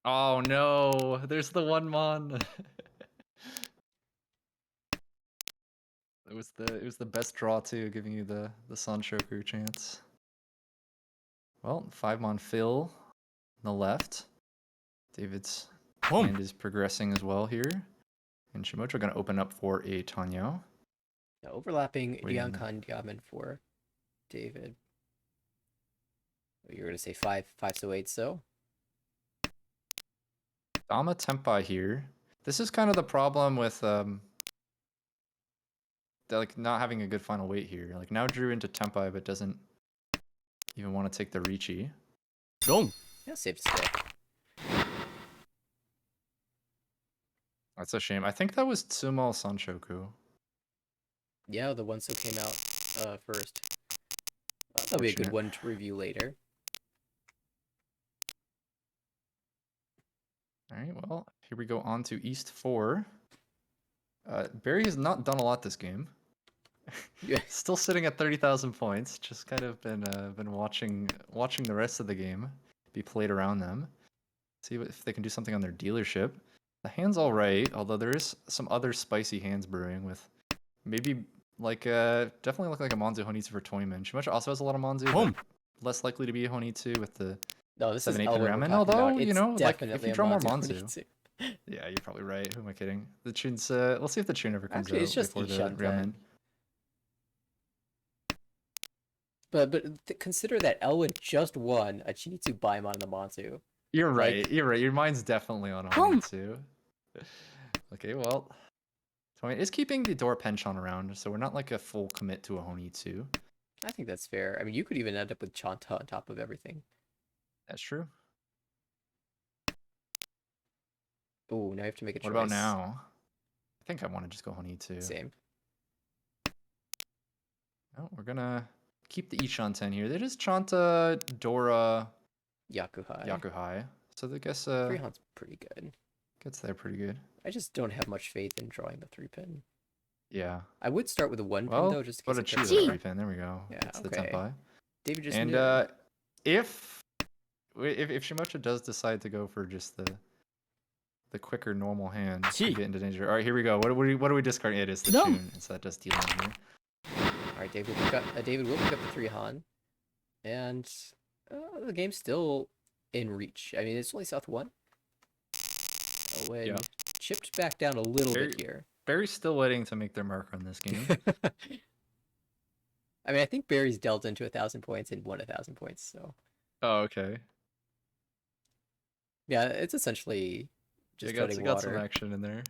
Oh no, there's the 1 mon. It was the best draw too, giving you the Sanshoku chance. Well, 5 mon Phil on the left. David's hand is progressing as well here. And Shimocho gonna open up for a Tanyo.
Now, overlapping
Waiting.
Ryankan Yamen for David. You're going to say 5 so 8 so.
Dama Tempai here. This is kind of the problem with like not having a good final weight here. Like now drew into Tempai but doesn't even want to take the Ricci.
롱
Yeah, safe to stay.
That's a shame. I think that was Tsumo Sanshoku.
Yeah, the one so came out first. That'll be a good
Unfortunate.
one to review later.
Alright, well, here we go on to East 4. Barry has not done a lot this game.
Yeah.
Still sitting at 30,000 points. Just kind of been watching the rest of the game be played around them. See if they can do something on their dealership. The hand's all right, although there is some other spicy hands brewing with maybe like definitely look like a Monzu Honitsu for Toyman. Shimachi also has a lot of Monzu,
Home.
but less likely to be a Honitsu with the
No, this is
7-8 pin
Elwin we're
ramen.
talking
Although,
about.
you
It's
know, like if
definitely
you
a
draw more
Monzu
Monzu.
Honitsu.
Yeah, you're probably right. Who am I kidding? The Chun's we'll see if the Chun ever comes
Actually, it's
out
just
before the
Ishan
ramen.
10. But consider that Elwin just won a Chinitsu Baimon in the Monzu.
You're
Like-
right. You're right. Your mind's definitely on a
Home.
Honitsu. Okay, well, Toyman is keeping the door penchant around, so we're not like a full commit to a Honitsu.
I think that's fair. I mean, you could even end up with Chanta on top of everything.
That's true.
Oh, now you have to make a choice.
What about now? I think I want to just go Honitsu.
Same.
No, we're gonna keep the Ishan 10 here. It is Chanta, Dora,
Yakuhai.
Yakuhai. So I guess
Freehan's pretty good.
gets there pretty good.
I just don't have much faith in drawing the 3-pin.
Yeah.
I would start with a 1-pin
Well,
though, just in
but
case
a
it
cheese
trips over.
3 pin. There we go.
Yeah,
It's the
okay.
Tenpai.
David just
And
knew.
if Shimocha does decide to go for just the quicker normal hand to
Gee.
get into danger. All right, here we go. What are we discarding? It is the
No.
Chun, so that does deal in here.
All right, David will pick up the 3 Han, and the game's still in reach. I mean, it's only South 1. When
Yeah.
chipped back down a little
Very-
bit here.
Barry's still waiting to make their mark on this game.
I mean, I think Barry's dealt into 1,000 points and won 1,000 points. So
Oh, okay.
yeah, it's essentially just
You got
treading
some
water.
action in there.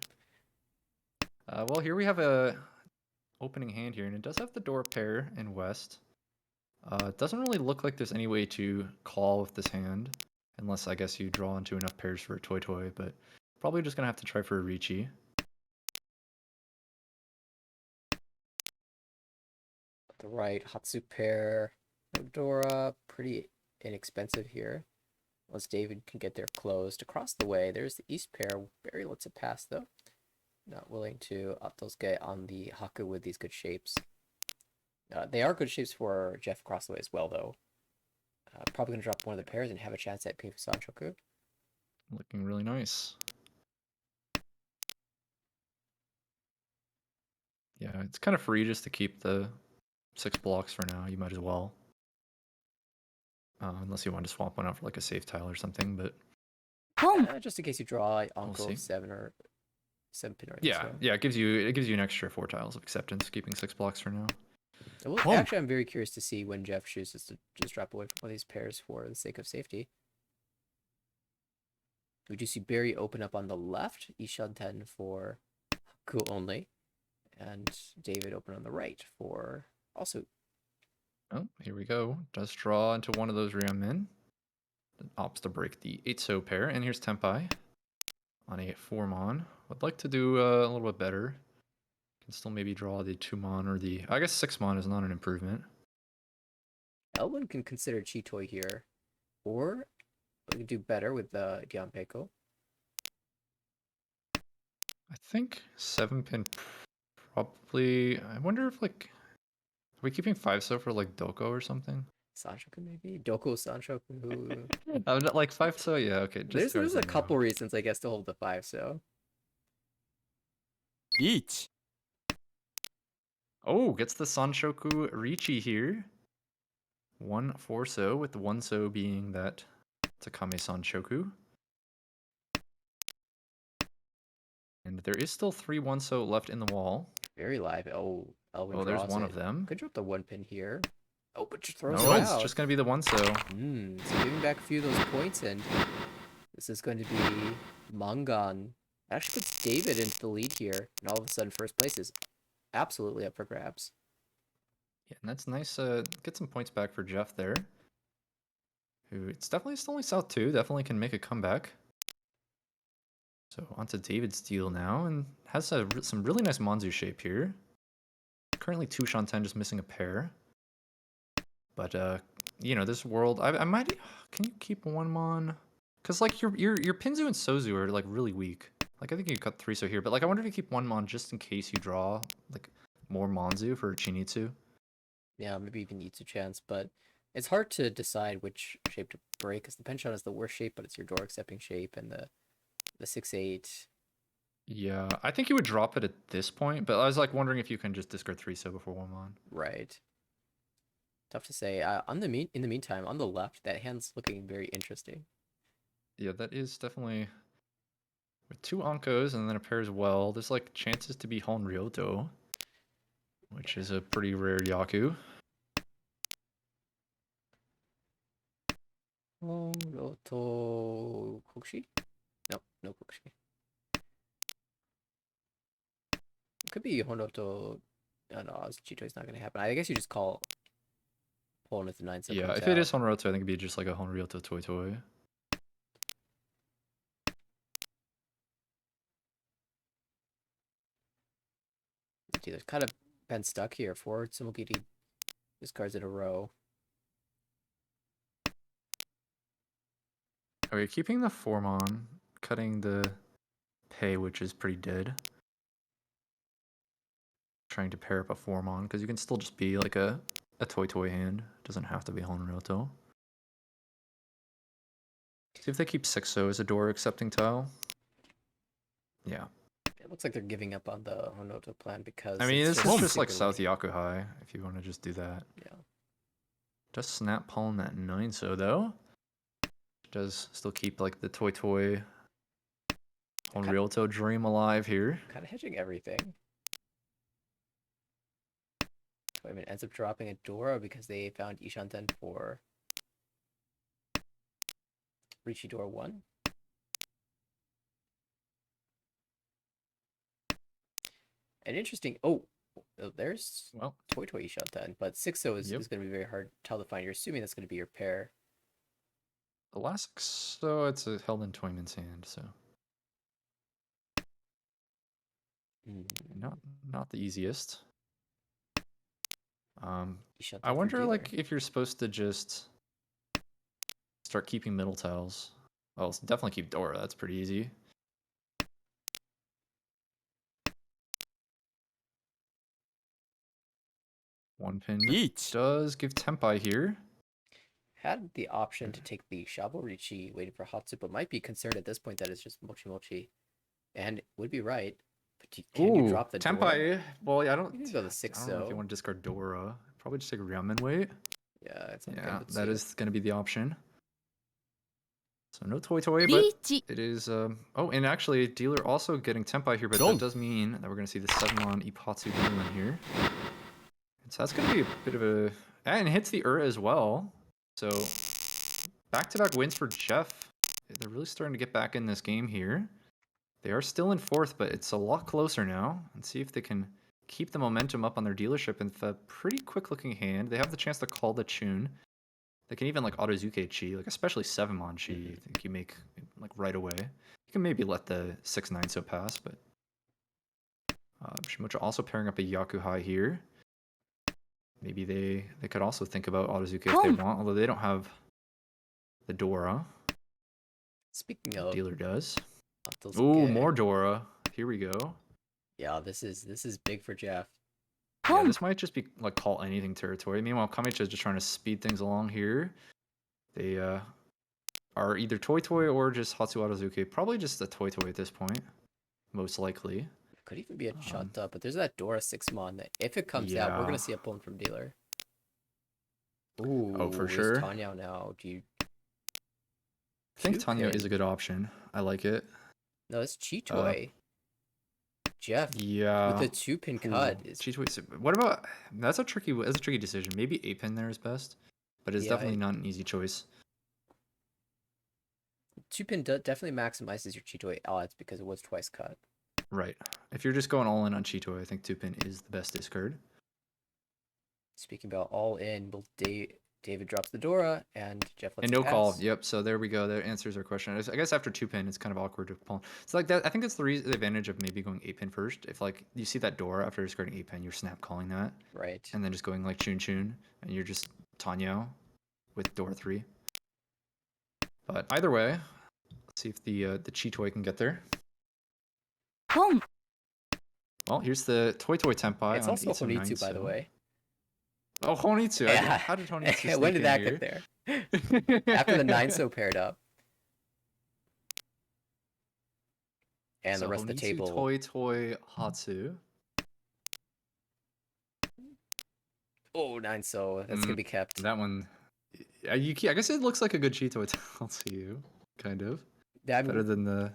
Well, here we have a opening hand here, and it does have the door pair in West. It doesn't really look like there's any way to call with this hand, unless I guess you draw into enough pairs for a Toy, but probably just gonna have to try for a Ricci.
The right Hatsu pair, Dora, pretty inexpensive here. Unless David can get there closed. Across the way, there's the East pair. Barry lets it pass though. Not willing to get on the Haku with these good shapes. They are good shapes for Jeff across the way as well though. Probably gonna drop one of the pairs and have a chance at Pinfu Sanchoku.
Looking really nice. Yeah, it's kind of free just to keep the 6 blocks for now. You might as well. Unless you want to swap one out for like a safe tile or something, but
Home.
Just in case you draw Uncle
see.
7 or 7-pin or
yeah, it gives you an extra 4 tiles of acceptance, keeping 6 blocks for now.
Well,
Home.
actually, I'm very curious to see when Jeff chooses to just drop away from one of these pairs for the sake of safety. We do see Barry open up on the left, Ishan 10 for Haku only, and David open on the right for also.
Oh, here we go. Does draw into one of those Ryomen. Opts to break the 8-so pair, and here's Tenpai on a 4-mon. Would like to do a little bit better. Can still maybe draw the 2-mon or the... I guess 6-mon is not an improvement.
Elwin can consider Chitoi here, or we can do better with the Gianpeko.
I think 7-pin probably... I wonder if like... Are we keeping 5-so for like Doko or something?
Sanchoku maybe? Doko Sanchoku.
I'm not like 5-so, yeah, okay. Just
There's a
guys,
couple reasons, I guess, to hold the 5, so.
Each.
Oh, gets the Sanshoku Ricci here. 1 4-so, with the 1-so being that Takame Sanshoku. And there is still 3 1-so left in the wall.
Very live. Oh, Elwin
Oh, there's
draws
one
it.
of them.
Could drop the 1-pin here. Oh, but just throws
No,
it
it's
out.
just going to be the 1-so.
So giving back a few of those points, and this is going to be Mangan. Actually puts David into the lead here, and all of a sudden first place is absolutely up for grabs.
Yeah, and that's nice. Get some points back for Jeff there. Who, it's definitely still only South 2. Definitely can make a comeback. So onto David's deal now, and has some really nice Monzu shape here. Currently 2 Shanten, just missing a pair. But you know, this world, I might. Can you keep 1 Mon? Because like your Pinzu and Sozu are like really weak. Like I think you cut 3-so here, but like I wonder if you keep 1 Mon just in case you draw like more Monzu for Chinitsu.
Yeah, maybe even Itsu chance, but It's hard to decide which shape to break because the penchant is the worst shape, but it's your door accepting shape, and the 6/8.
Yeah, I think you would drop it at this point, but I was like wondering if you can just discard 3 so before 1 mon.
Right. Tough to say. In the meantime, on the left, that hand's looking very interesting.
Yeah, that is definitely with 2 Ankos and then a pair as well. There's like chances to be Honryoto, which is a pretty rare Yaku.
Roto Kokushi? No, no Kokushi. It could be Honoto. No, no, Chito's not gonna happen. I guess you just call pulling with the 9 so
Yeah,
comes
if it
out.
is Honryoto, I think it'd be just like a Honryoto Toy Toy.
There's kind of been stuck here. 4 Tsumogiri discards in a row.
Okay, keeping the 4 mon, cutting the pay, which is pretty dead. Trying to pair up a 4 mon, because you can still just be like a Toy Toy hand. Doesn't have to be Honryoto. See if they keep 6-0 as a door accepting tile. Yeah.
It looks like they're giving up on the Honoto plan because
I mean,
it's
this is just like
super
South
late.
Yakuhai, if you want to just do that.
Yeah.
Does snap palm that 9-so though. Does still keep like the Toy Toy Honryoto dream alive here.
Kind of hedging everything. Wait a minute, ends up dropping a Dora because they found Ishanten for Richi Dora 1. And interesting. Oh, there's
Well,
Toy Toy Ishanten, but 6-0
Yep.
is going to be very hard to find. You're assuming that's going to be your pair.
the last 6-so it's a held in Toyman's hand, so not the easiest.
Ishanten
I
for
wonder
dealer.
like if you're supposed to just start keeping middle tiles. Well, definitely keep Dora. That's pretty easy. One pin
Each.
does give Tempai here.
Had the option to take the Shabo Richi waiting for Hatsu, but might be concerned at this point that it's just Mochi Mochi. And would be right. But can you drop the Dora?
Tempai. Well, yeah, I don't.
You can go the
I don't know if you
6-0.
want to discard Dora. Probably just take Ryamen weight.
Yeah, it's not
Yeah,
good.
that is going to be the option. So no Toy Toy, but it is. Oh, and actually, dealer also getting Tempai here, but that does mean that we're going to see the 7-mon Ipatsu Dealer in here. And so that's going to be a bit of a. And hits the as well. So back-to-back wins for Jeff. They're really starting to get back in this game here. They are still in 4th, but it's a lot closer now. And see if they can keep the momentum up on their dealership. And with a pretty quick-looking hand, they have the chance to call the tune. They can even like Autozuke Chi, like especially 7-mon Chi, I think you make like right away. You can maybe let the 6-9-so pass, but Shimocha also pairing up a Yakuhai here. Maybe they could also think about Autozuke if they want, although they don't have the Dora.
Speaking of,
Dealer does.
Autozuke.
Ooh, more Dora. Here we go.
Yeah, this is big for Jeff.
Yeah, this might just be like call anything territory. Meanwhile, Kamicha is just trying to speed things along here. They are either Toy Toy or just Hatsu Autozuke. Probably just a Toy Toy at this point, most likely.
Could even be a Chanta, but there's that Dora 6-mon that if it comes out, we're gonna see a pulling from dealer. Ooh,
oh, for sure.
Tanya now. Do you?
I think Tanya is a good option. I like it.
No, it's Chitoy. Jeff.
Yeah.
With the 2-pin cut is.
Chitoy. What about? That's a tricky decision. Maybe 8-pin there is best, but it's definitely not an easy choice.
2-pin definitely maximizes your Chitoy odds because it was twice cut.
Right. If you're just going all in on Chitoy, I think 2-pin is the best discard.
Speaking about all in, both David drops the Dora and Jeff lets
and no
pass.
call. Yep. So there we go. That answers our question. I guess after 2-pin, it's kind of awkward to pull. So like that, I think that's the advantage of maybe going 8-pin first. If like you see that Dora after discarding 8-pin, you're snap calling that.
Right.
And then just going like Chun Chun, and you're just Tanyo with Dora 3. But either way, let's see if the Chitoy can get there. Well, here's the Toy Tempai.
It's
on
also
8-so,
Honitsu,
9-so.
by the way.
Oh, Honitsu.
Yeah.
How did Honitsu
When
sneak
did
in
that
here?
get there? After the 9 so paired up. And
So
the rest of the
Honitsu,
table.
Toy, Hatsu.
Oh, 9 so. That's going to be kept.
That one, I guess it looks like a good Cheeto Tell to you, kind of. Better than the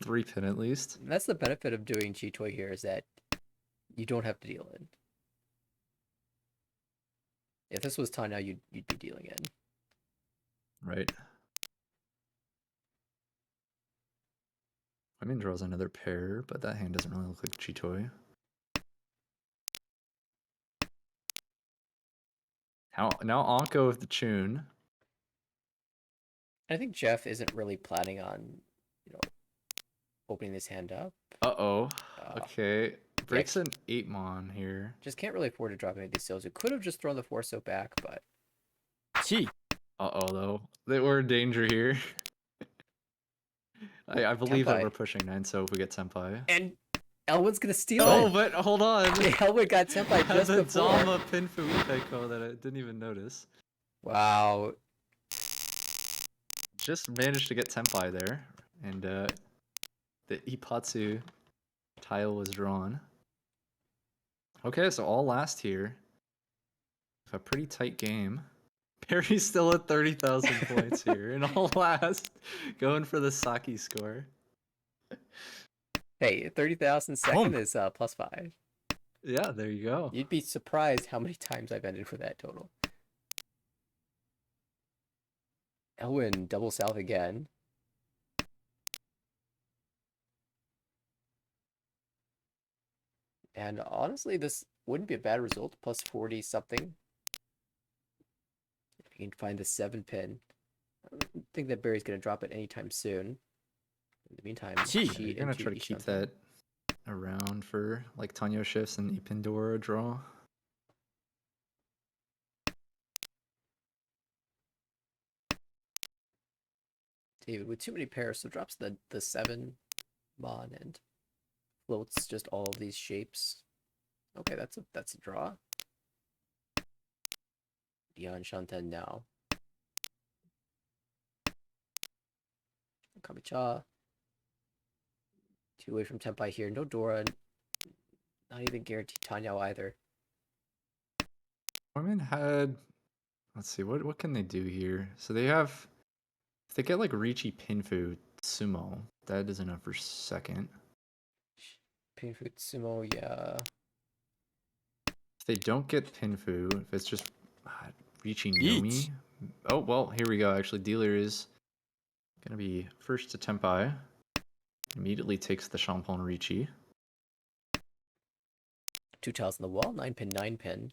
3-pin at least.
That's the benefit of doing G-Toy here, is that you don't have to deal in. If this was Tanya, you'd be dealing in.
Right. Women draws another pair, but that hand doesn't really look like Cheetoy. Now Anko with the tune.
I think Jeff isn't really planning on, opening this hand up.
Uh-oh. Okay. Breaks
yeah,
an 8-mon here.
Just can't really afford to drop any of these seals. It could have just thrown the 4-so back, but...
Chi.
Uh-oh, though. We're in danger here. I believe that we're pushing 9, so if we get Senpai.
And Elwin's gonna steal it!
Oh, but hold on!
Elwin got Senpai just
the
before.
Dama Pinfu Ipeko that I didn't even notice.
Wow.
Just managed to get Senpai there, and the Ipatsu tile was drawn. Okay, so all last here. A pretty tight game. Perry's still at 30,000 points here, and all last, going for the Saki score.
Hey, 30,000 second is +5.
Yeah, there you go.
You'd be surprised how many times I've ended for that total. Elwin double south again. And honestly, this wouldn't be a bad result. +40 something. If you can find the 7-pin. I don't think that Barry's going to drop it anytime soon. In the meantime,
You're going to try to keep that around for like Tanyo shifts and Ipindora draw.
David with too many pairs, so drops the 7-mon and floats just all of these shapes. Okay, that's a draw. Dion Shanten now. Kamicha. 2 away from Tenpai here. No Dora. Not even guaranteed Tanyao either.
Norman had... Let's see, what can they do here? So they have... If they get like Richi Pinfu Sumo, that is enough for second.
Pinfu Sumo, yeah.
If they don't get Pinfu, if it's just Richi Nomi... Oh, well, here we go. Actually, dealer is going to be first to Tenpai. Immediately takes the Champon Richi.
2 tiles on the wall. 9-pin, 9-pin.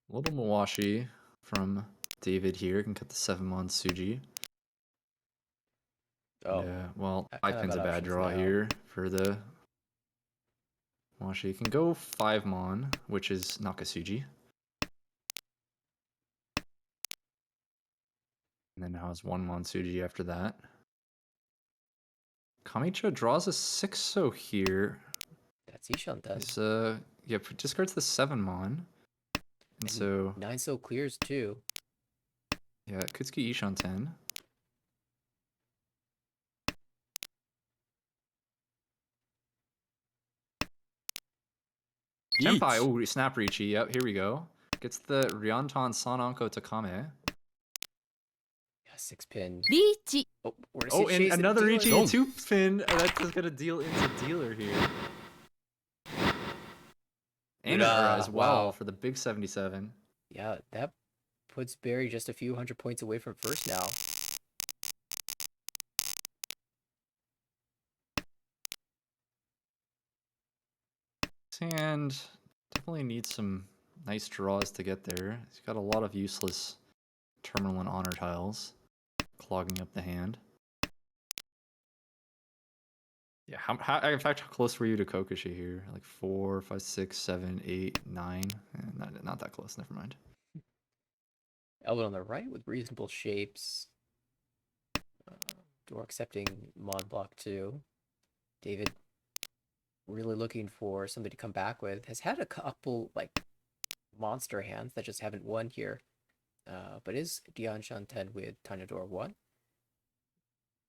Little Mawashi from David here can cut the 7-mon Suji.
Oh.
Yeah, well, 5-pin's a bad draw
now.
here for the Mawashi. Can go 5-mon, which is Nakasuji. And then has 1-mon Suji after that. Kamicha draws a 6-so here.
That's Ishan then.
He's, yeah, discards the 7-mon. And so
9-so clears too.
Yeah, Kutsuki Ishan 10. Senpai, oh, snap Richi. Yep, here we go. Gets the Ryantan Sananko Takame.
Yeah, 6-pin.
Richi.
Oh, and another Richi 2-pin. That's just gonna deal into dealer here. And as well for the big 77.
Yeah, that puts Barry just a few hundred points away from first now.
And definitely needs some nice draws to get there. He's got a lot of useless terminal and honor tiles clogging up the hand. Yeah, in fact, how close were you to Kokushi here? Like 4, 5, 6, 7, 8, 9? Not that close, never mind.
Elvin on the right with reasonable shapes. Door accepting mod block 2. David really looking for somebody to come back with. Has had a couple like monster hands that just haven't won here. But is Dion Shanten with Tanador 1?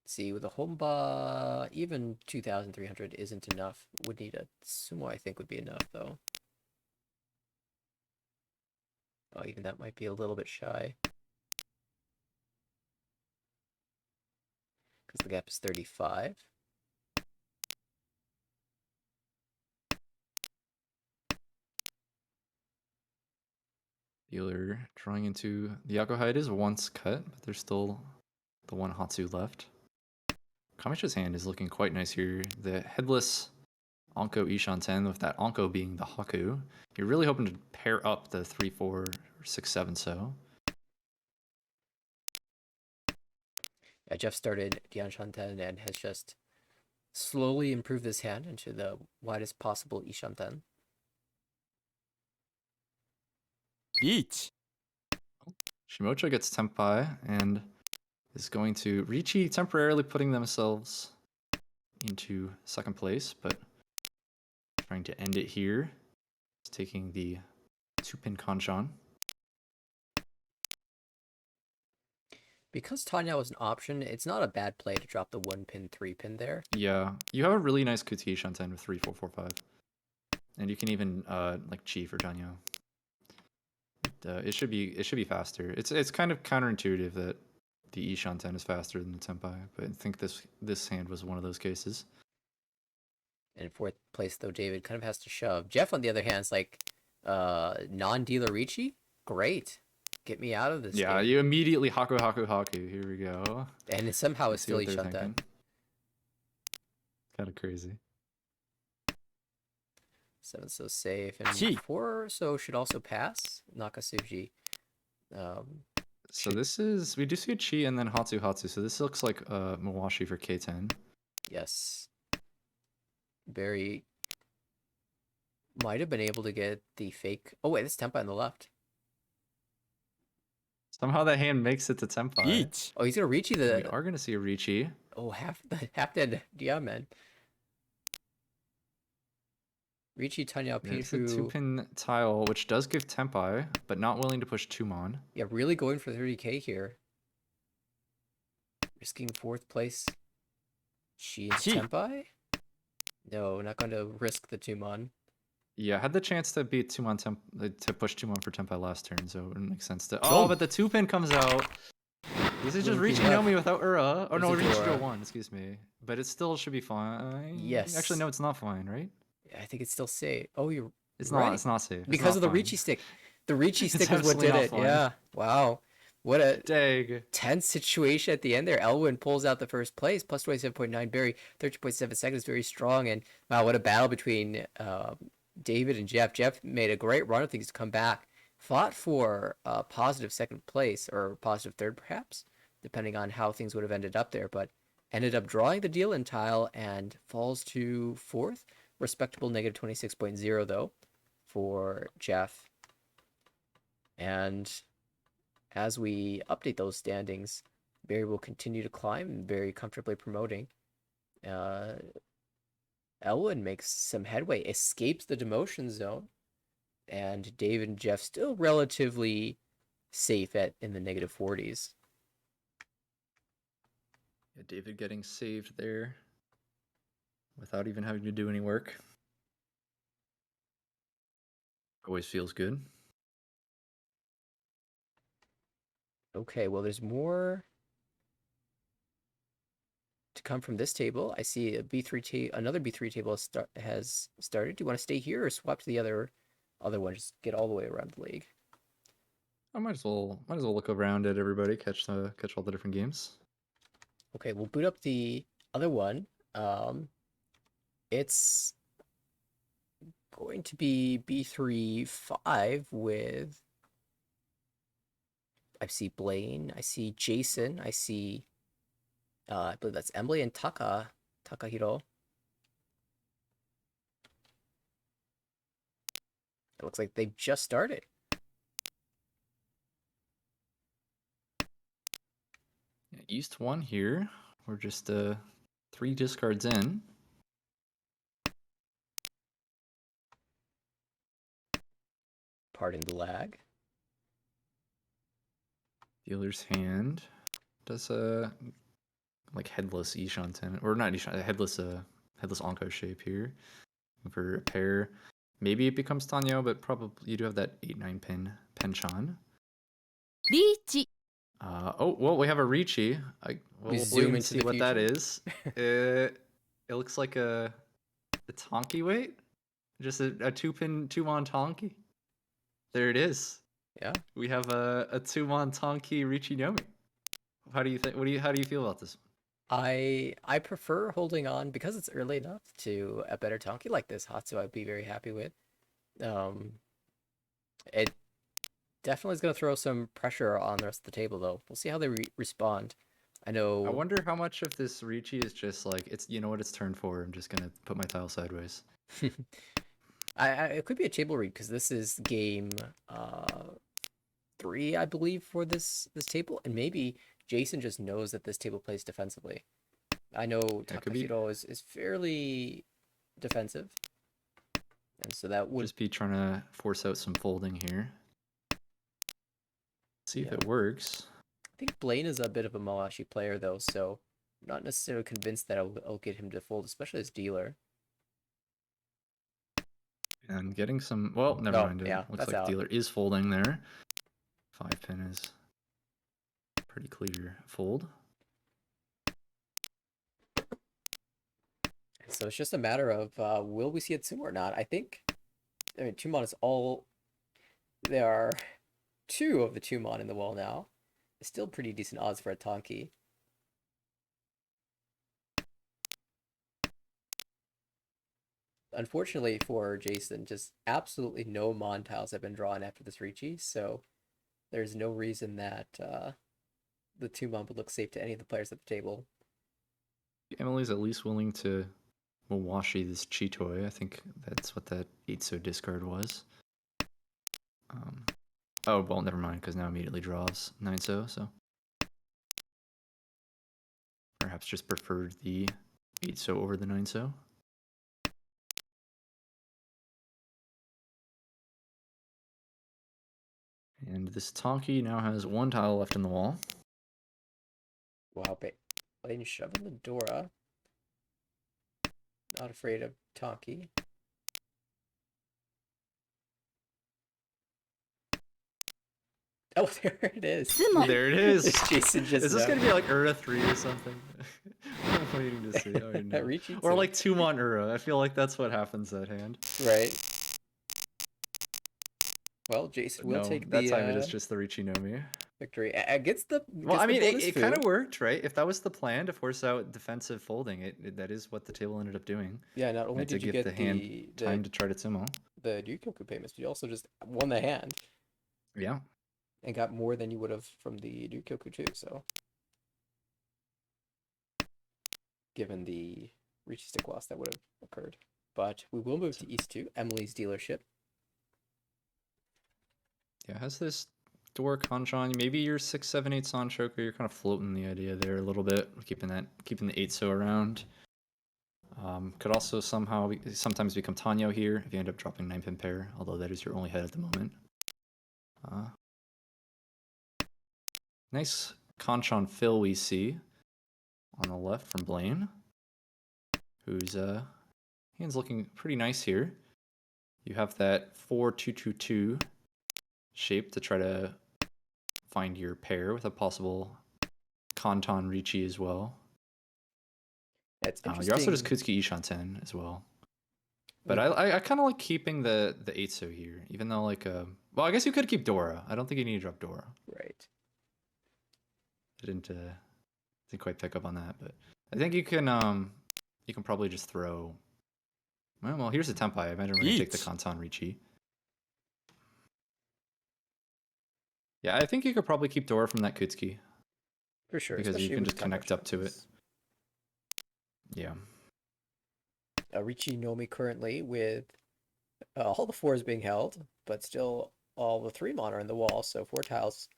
See, with a Homba, even 2,300 isn't enough. Would need a Sumo, I think, would be enough, though. Oh, even that might be a little bit shy. Because the gap is 35.
Dealer drawing into the Yakuhide is once cut, but there's still the one Hatsu left. Kamisha's hand is looking quite nice here. The headless Anko Ishan 10 with that Anko being the Haku. You're really hoping to pair up the 3, 4, or 6, 7 so.
Yeah, Jeff started Dion Shanten and has just slowly improved this hand into the widest possible Ishanten.
リーチ
Shimocha gets Tempai and is going to Riichi temporarily putting themselves into second place, but trying to end it here. He's taking the 2-pin Kanchan.
Because Tanya was an option, it's not a bad play to drop the 1-pin, 3-pin there.
Yeah, you have a really nice Kuti Shanten with 3, 4, 4, 5. And you can even like Chi for Janyo. It should be faster. It's kind of counterintuitive that the Ishan 10 is faster than the Tempai, but I think this hand was one of those cases.
And in fourth place, though, David kind of has to shove. Jeff, on the other hand, is like, non-dealer Ricci? Great. Get me out of this
Yeah,
game.
you immediately Haku Haku Haku. Here we go.
And somehow it's
See
still
what they're
Ishanten.
thinking. Kind of crazy.
7 so safe. And
Chi.
4 so should also pass. Nakasuji.
So this is, we do see a Chi and then Hatsu Hatsu. So this looks like Mawashi for K10.
Yes. Barry might have been able to get the fake. Oh, wait, this Tempai on the left.
Somehow that hand makes it to Tempai.
リーチ
Oh, he's gonna reach you
We
the.
are going to see a Riichi.
Oh, half dead Diamond. Riichi Tanya
It's a
Pinshu.
2-pin tile, which does give Tempai, but not willing to push Tumon.
Yeah, really going for 30k here. Risking fourth place. She and
Chi.
Tempai? No, not going to risk the Tumon.
Yeah, had the chance to beat Tumon to push Tumon for Tempai last turn, so it wouldn't make sense to.
Boom.
Oh, but the 2-pin comes out. This is just
Wouldn't be
reaching
left.
Nomi without Ura. Oh no,
There's a
reach to
Dora.
1, excuse me. But it still should be fine.
Yes.
Actually, no, it's not fine, right?
I think it's still safe. Oh, you're
It's
right.
not. It's not safe. It's
Because
not
of the
fine.
Ricci stick. The Ricci
It's
stick is what
absolutely
did
not
it.
fine.
Yeah. Wow. What a
Dag.
tense situation at the end there. Elwin pulls out the first place, plus 27.9. Barry, 13.7 seconds, very strong. And wow, what a battle between David and Jeff. Jeff made a great run of things to come back. Fought for positive second place, or positive third perhaps, depending on how things would have ended up there. But ended up drawing the deal in tile and falls to fourth. Respectable negative 26.0 though for Jeff. And as we update those standings, Barry will continue to climb, very comfortably promoting. Elwin makes some headway, escapes the demotion zone, and David and Jeff still relatively safe in the negative 40s.
Yeah, David getting saved there without even having to do any work. Always feels good.
Okay, well, there's more to come from this table. I see a B3 another B3 table has started. Do you want to stay here or swap to the other one? Just get all the way around the league.
I might as well look around at everybody, catch all the different games.
Okay, we'll boot up the other one. It's going to be B3-5 with. I see Blaine. I see Jason. I see. I believe that's Emily and Takahiro. It looks like they've just started.
Yeah, East 1 here. We're just 3 discards in.
Pardon the lag.
Dealer's hand does a like headless Ishan 10 or not Ishan, headless Onko shape here for a pair. Maybe it becomes Tanyo, but probably you do have that 8-9 pin Penchan.
リーチ
Oh well, we have a Ricci.
We
We'll
zoom
wait and
into
see
the
what that
future?
is. It looks like a Tonki weight, just a two-mon Tonki. There it is.
Yeah.
We have a two-mon Tonki Ricci Nomi. How do you think? How do you feel about this?
I prefer holding on because it's early enough to a better Tonki like this. Hatsu I'd be very happy with. It definitely is going to throw some pressure on the rest of the table though. We'll see how they respond. I
I
know
wonder how much of this Ricci is just like it's you know what it's turned for. I'm just gonna put my tile sideways.
it could be a table read because this is game 3, I believe, for this table, and maybe Jason just knows that this table plays defensively. I know
That could be
Takahiro is fairly defensive, and so that would
just be trying to force out some folding here. See if
Yeah.
it works.
I think Blaine is a bit of a Mawashi player though, so I'm not necessarily convinced that I'll get him to fold, especially as dealer.
And getting some. Well, never
Oh,
mind. It
yeah,
looks
that's
like
out.
dealer is folding there. 5-pin is pretty clear fold.
So it's just a matter of will we see it soon or not. I mean, Tumon is all. There are 2 of the Tumon in the wall now. It's still pretty decent odds for a Tonki. Unfortunately for Jason, just absolutely no Mon tiles have been drawn after this Ricci, so there's no reason that the Tumon would look safe to any of the players at the table.
Emily's at least willing to Mawashi this Chitoi. I think that's what that 8-so discard was. Oh, well, never mind, because now immediately draws 9-so, so. Perhaps just preferred the 8-so over the 9-so. And this Tonki now has 1 tile left in the wall.
Wow, Blaine shoving the Dora. Not afraid of Tonki. Oh, there it is.
There it is.
Jason just
Is this
knows.
gonna be like Ura 3 or something? I'm waiting to see. Oh, no.
Ricci
Or
too.
like 2-mon Ura. I feel like that's what happens that hand.
Right. Well, Jason will
No,
take
that
the
time it is just the Ricci Nomi.
victory. Gets the
Well,
gets
I
the
mean,
bonus
it
foo.
kind of worked, right? If that was the plan to force out defensive folding, that is what the table ended up doing.
Yeah, not only
Meant to
did you
give
get
the hand time to try to Tsumo.
the Ryukyoku payments, but you also just won the hand
Yeah.
and got more than you would have from the Ryukyoku too, so given the Ricci stick loss that would have occurred. But we will move to East 2, Emily's dealership.
Yeah, has this door Kanchan. Maybe you're 6, 7, 8 Sanchoku. You're kind of floating the idea there a little bit, keeping the 8-so around. Could also sometimes become Tanyo here if you end up dropping 9-pin pair, although that is your only head at the moment. Nice Kanchan fill we see on the left from Blaine, whose hand's looking pretty nice here. You have that 4-2-2-2 shape to try to find your pair with a possible Kanton Ricci as well.
It's interesting.
You're also just Kutsuki Ishan 10 as well. But I kind of like keeping the 8-so here, even though well, I guess you could keep Dora. I don't think you need to drop Dora.
Right.
I didn't quite pick up on that, but I think you can probably just throw. Well, here's the Tempai. I imagine we're gonna take the Kanton Ricci. Yeah, I think you could probably keep Dora from that Kutsuki.
For sure.
Because you can just connect up to it. Yeah.
Ricci Nomi currently with all the 4s being held, but still all the 3-mon are in the wall, so 4 tiles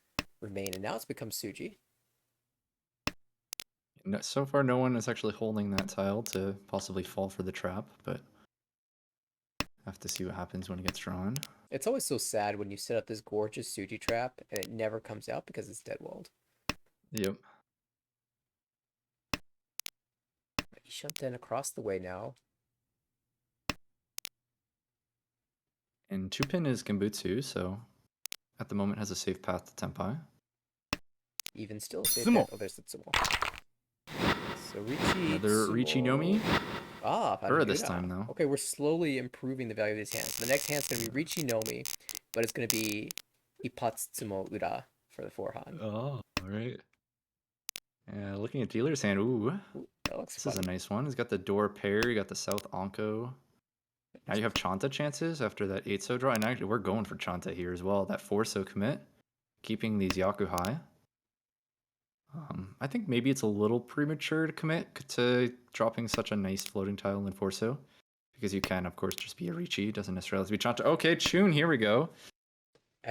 remain, and now it's become Suji.
No, so far, no one is actually holding that tile to possibly fall for the trap, but have to see what happens when it gets drawn.
It's always so sad when you set up this gorgeous Suji trap and it never comes out because it's dead walled.
Yep.
He shoved in across the way now.
And 2-pin is Genbutsu, so at the moment has a safe path to Tenpai.
Even still, safe
Sumo.
path. Oh, there's the Tsumo. So Richi
Another Richi Nomi.
Ah,
Her this
Paragura.
time, though.
Okay, we're slowly improving the value of these hands. The next hand's going to be Richi Nomi, but it's going to be Ippatsumo Ura for the forehand.
Oh, alright. Yeah, looking at dealer's hand, ooh.
Ooh, that looks
This
fun.
is a nice one. He's got the door pair, you got the South Onko. Now you have Chanta chances after that 8-so draw, and actually we're going for Chanta here as well. That 4-so commit, keeping these Yaku high. I think maybe it's a little premature to commit to dropping such a nice floating tile in 4-so, because you can, of course, just be a Richi. Doesn't necessarily have to be Chanta. Okay, Chun, here we go.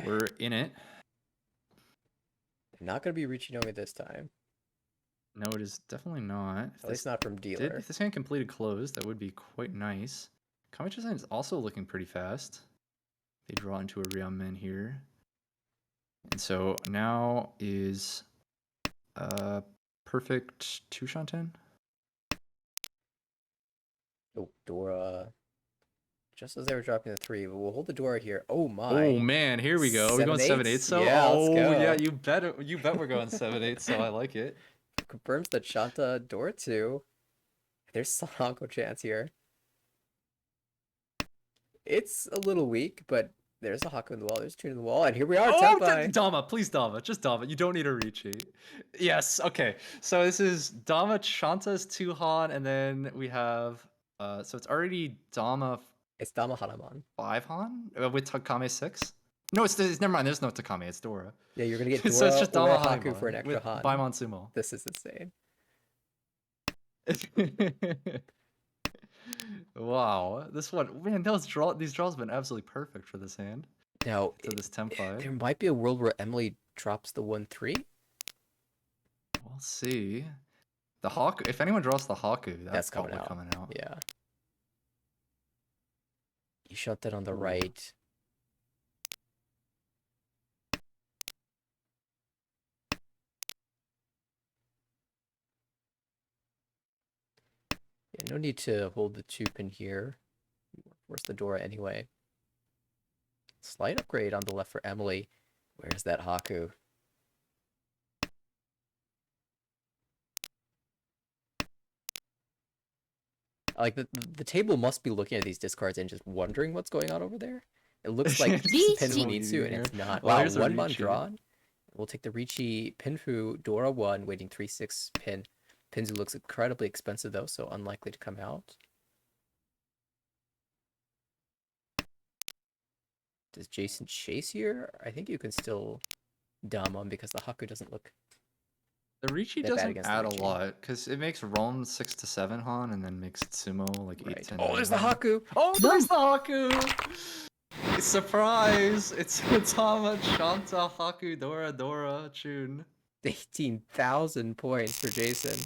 We're in it.
Not going to be Richi Nomi this time.
No, it is definitely not.
At least not from dealer.
If this hand completed closed, that would be quite nice. Kamichi's hand is also looking pretty fast. They draw into a Ryamen here. And so now is perfect 2 Shanten.
Oh, Dora. Just as they were dropping the 3, but we'll hold the Dora here. Oh my.
Oh man, here we go. Are we going 7-8 so?
Yeah, let's go.
Yeah, you bet we're going 7-8 so. I like it.
Confirms that Shanta Dora 2. There's some Hanko chance here. It's a little weak, but there's a Haku in the wall. There's a Chun in the wall, and here we are, Tenpai.
Dama, please Dama. Just Dama. You don't need a Richi. Yes, okay. So this is Dama, Shanta's 2 Han, and then we have so it's already Dama
It's Dama Hanaman.
5 Han with Takame 6. No, it's never mind. There's no Takame. It's Dora.
Yeah, you're gonna get Dora
So it's just
or
Dama
Haku
Haimon
for an extra
with
Han.
Baimon Sumo.
This is insane.
Wow, this one, man, these draws have been absolutely perfect for this hand.
Now,
To this Tenpai.
there might be a world where Emily drops the 1-3.
We'll see. The Haku, if anyone draws the Haku,
That's
probably
coming out.
coming out.
Yeah. You shot that on the
Ooh.
right. Yeah, no need to hold the 2-pin here. Where's the Dora anyway? Slight upgrade on the left for Emily. Where's that Haku? Like the table must be looking at these discards and just wondering what's going on over there. It looks like
Richi.
Pinfu and it's not.
Well,
Wow,
here's a
1-1
Richi.
drawn. We'll take the Richi Pinfu Dora 1, waiting 3/6 pin. Pinzu looks incredibly expensive though, so unlikely to come out. Does Jason chase here? I think you can still dom him because the Haku doesn't look.
The Richi
That bad
doesn't
against the
add a
Richi.
lot because it makes Ron 6 to 7 Han and then makes Sumo like 8
Right.
to 9.
Oh, there's the
Han.
Haku!
Oh, there's the Haku! Surprise! It's Tama, Shanta, Haku, Dora, Chun.
18,000 points for Jason.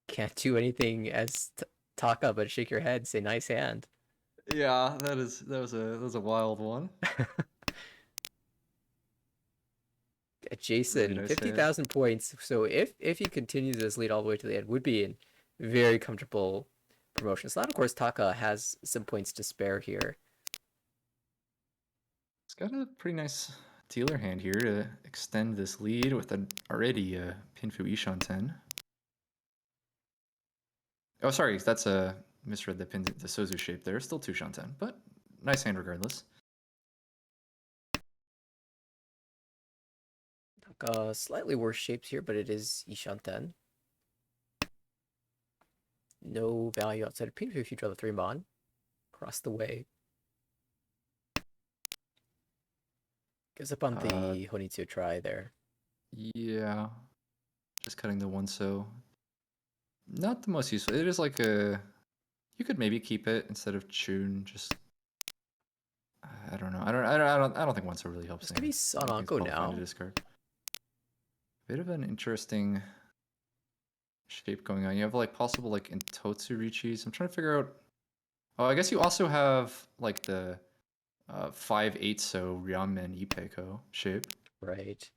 Can't do anything as Taka but shake your head, say nice hand.
Yeah, that was a wild one.
Jason,
nice
50,000 points. So if he continues this lead all the way to the end, would be in very comfortable promotion. So that, of course, Taka has some points to spare here.
It's got a pretty nice dealer hand here to extend this lead with an already Pinfu Ishan 10. Oh, sorry, that's a misread the Sozu shape there. Still 2 Shanten, but nice hand regardless.
Taka slightly worse shapes here, but it is Ishanten. No value outside of Pinfu if you draw the 3-mon. Across the way. Gives up on the Honitsu try there.
Yeah, just cutting the 1-so. Not the most useful. It is like a. You could maybe keep it instead of Chun. Just. I don't know. I don't think 1-so really helps.
It's gonna be Sananko now.
Discard. Bit of an interesting shape going on. You have like possible like Intotsu Richis. I'm trying to figure out Oh, I guess you also have like the 5/8 so Ryanman Ipeiko shape.
Right.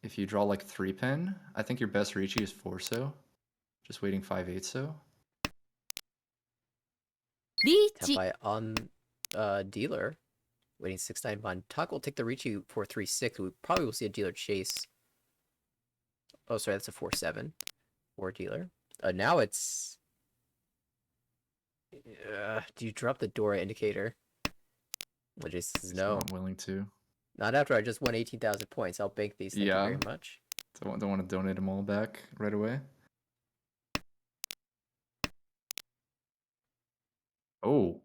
If you draw like 3 pin, I think your best Riichi is 4 so. Just waiting 5/8 so.
リーチ
Tenpai on dealer. Waiting 6-9 Von. Taka will take the Riichi for 3-6. We probably will see a dealer chase. Oh, sorry, that's a 4-7 for dealer. Now it's. Do you drop the Dora indicator? Legis says
So
no.
I'm willing to.
Not after I just won 18,000 points. I'll bank these. Thank you
Yeah.
very much.
Don't want to donate them all back right away. Oh,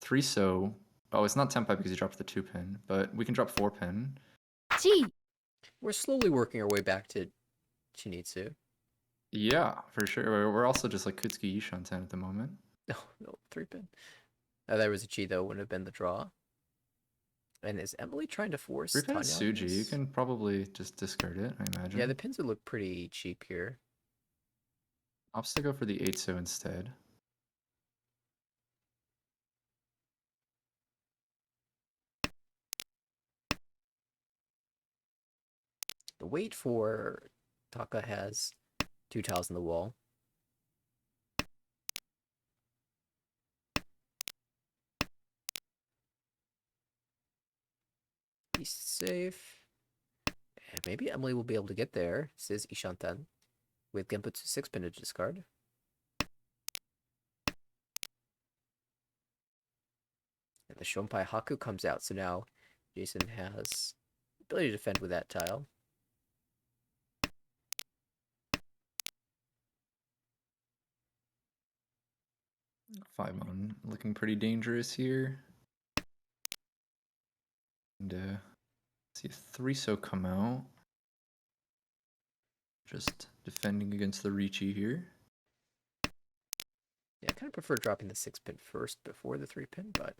3 so. Oh, it's not Tenpai because you dropped the 2 pin, but we can drop 4 pin.
チ
We're slowly working our way back to Chinitsu.
Yeah, for sure. We're also just like Kutsuki Ishanten at the moment.
No, no, 3-pin. There was a chi though. Wouldn't have been the draw. And is Emily trying to force
3 pin is
Tanya on
Suji. You
this?
can probably just discard it, I imagine.
Yeah, the pins would look pretty cheap here.
Opts to go for the 8 so instead.
The weight for Taka has 2 tiles in the wall. Be safe. And maybe Emily will be able to get there, says Ishanten, with Genputsu 6-pin to discard. And the Shonpai Haku comes out, so now Jason has the ability to defend with that tile.
Five mon looking pretty dangerous here. And see a 3 so come out. Just defending against the Riichi here.
Yeah, I kind of prefer dropping the 6-pin first before the 3-pin, but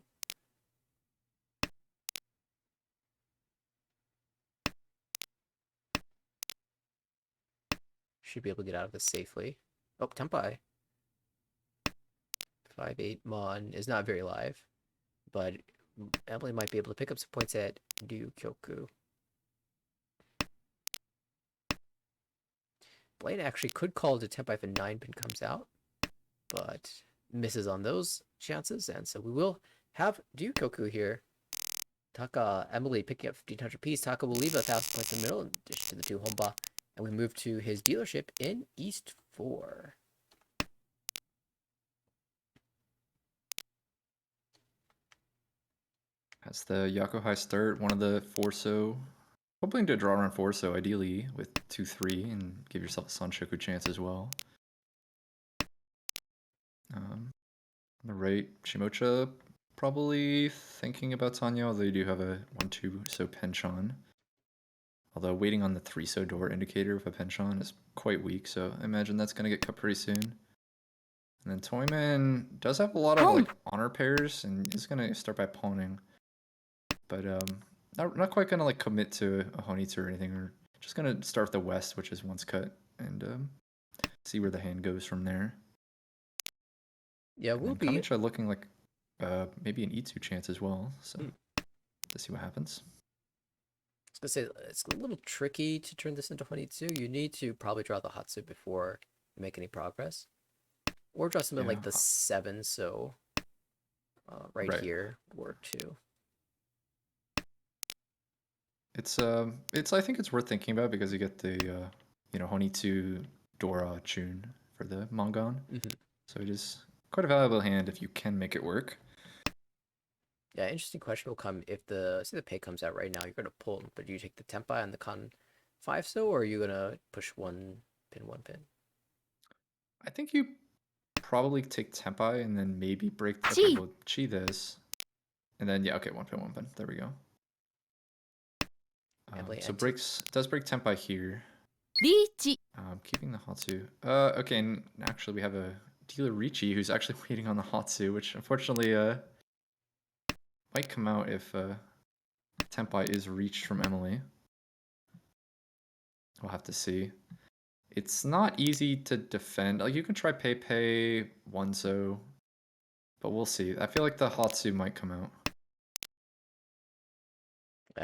should be able to get out of this safely. Oh, Tenpai. 5-8 Mon is not very live, but Emily might be able to pick up some points at Ryukyoku. Blaine actually could call it a Tenpai if a 9-pin comes out, but misses on those chances, and so we will have Ryukyoku here. Taka, Emily picking up 1,500 piece. Taka will leave 1,000 points in the middle in addition to the 2 Honba, and we move to his dealership in East 4.
Has the Yakuhai start, one of the 4 so. Hoping to draw around 4 so ideally with 2-3 and give yourself a Sanshoku chance as well. On the right, Shimocha probably thinking about Tanya, although you do have a 1-2 so penchon. Although waiting on the 3 so door indicator with a penchon is quite weak, so I imagine that's going to get cut pretty soon. And then Toyman does have a lot of like honor pairs and is going to start by pawning. But not quite going to like commit to a Honitsu or anything. We're just going to start with the west, which is once cut, and see where the hand goes from there.
Yeah,
And
we'll
then
be.
Kamicha looking like maybe an Itsu chance as well. So let's see what happens.
I was gonna say it's a little tricky to turn this into Honitsu. You need to probably draw the Hatsu before you make any progress, or draw something like
Yeah.
the 7. So right here would work too.
It's I think it's worth thinking about because you get the Honitsu Dora Chun for the Mangan. So it is quite a valuable hand if you can make it work.
Yeah, interesting question will come if the pay comes out right now. You're gonna pull, but do you take the Tenpai on the Con 5 so, or are you gonna push 1 pin?
I think you probably take Tenpai and then maybe break.
Chi.
Okay, we'll Chi this, and then yeah, okay, 1 pin. There we go. So does break Tenpai here.
リーチ
Keeping the Hatsu. Okay, and actually we have a dealer Riichi who's actually waiting on the Hatsu, which unfortunately might come out if Tenpai is reached from Emily. We'll have to see. It's not easy to defend. Like you can try pay 1 so, But we'll see. I feel like the Hatsu might come out.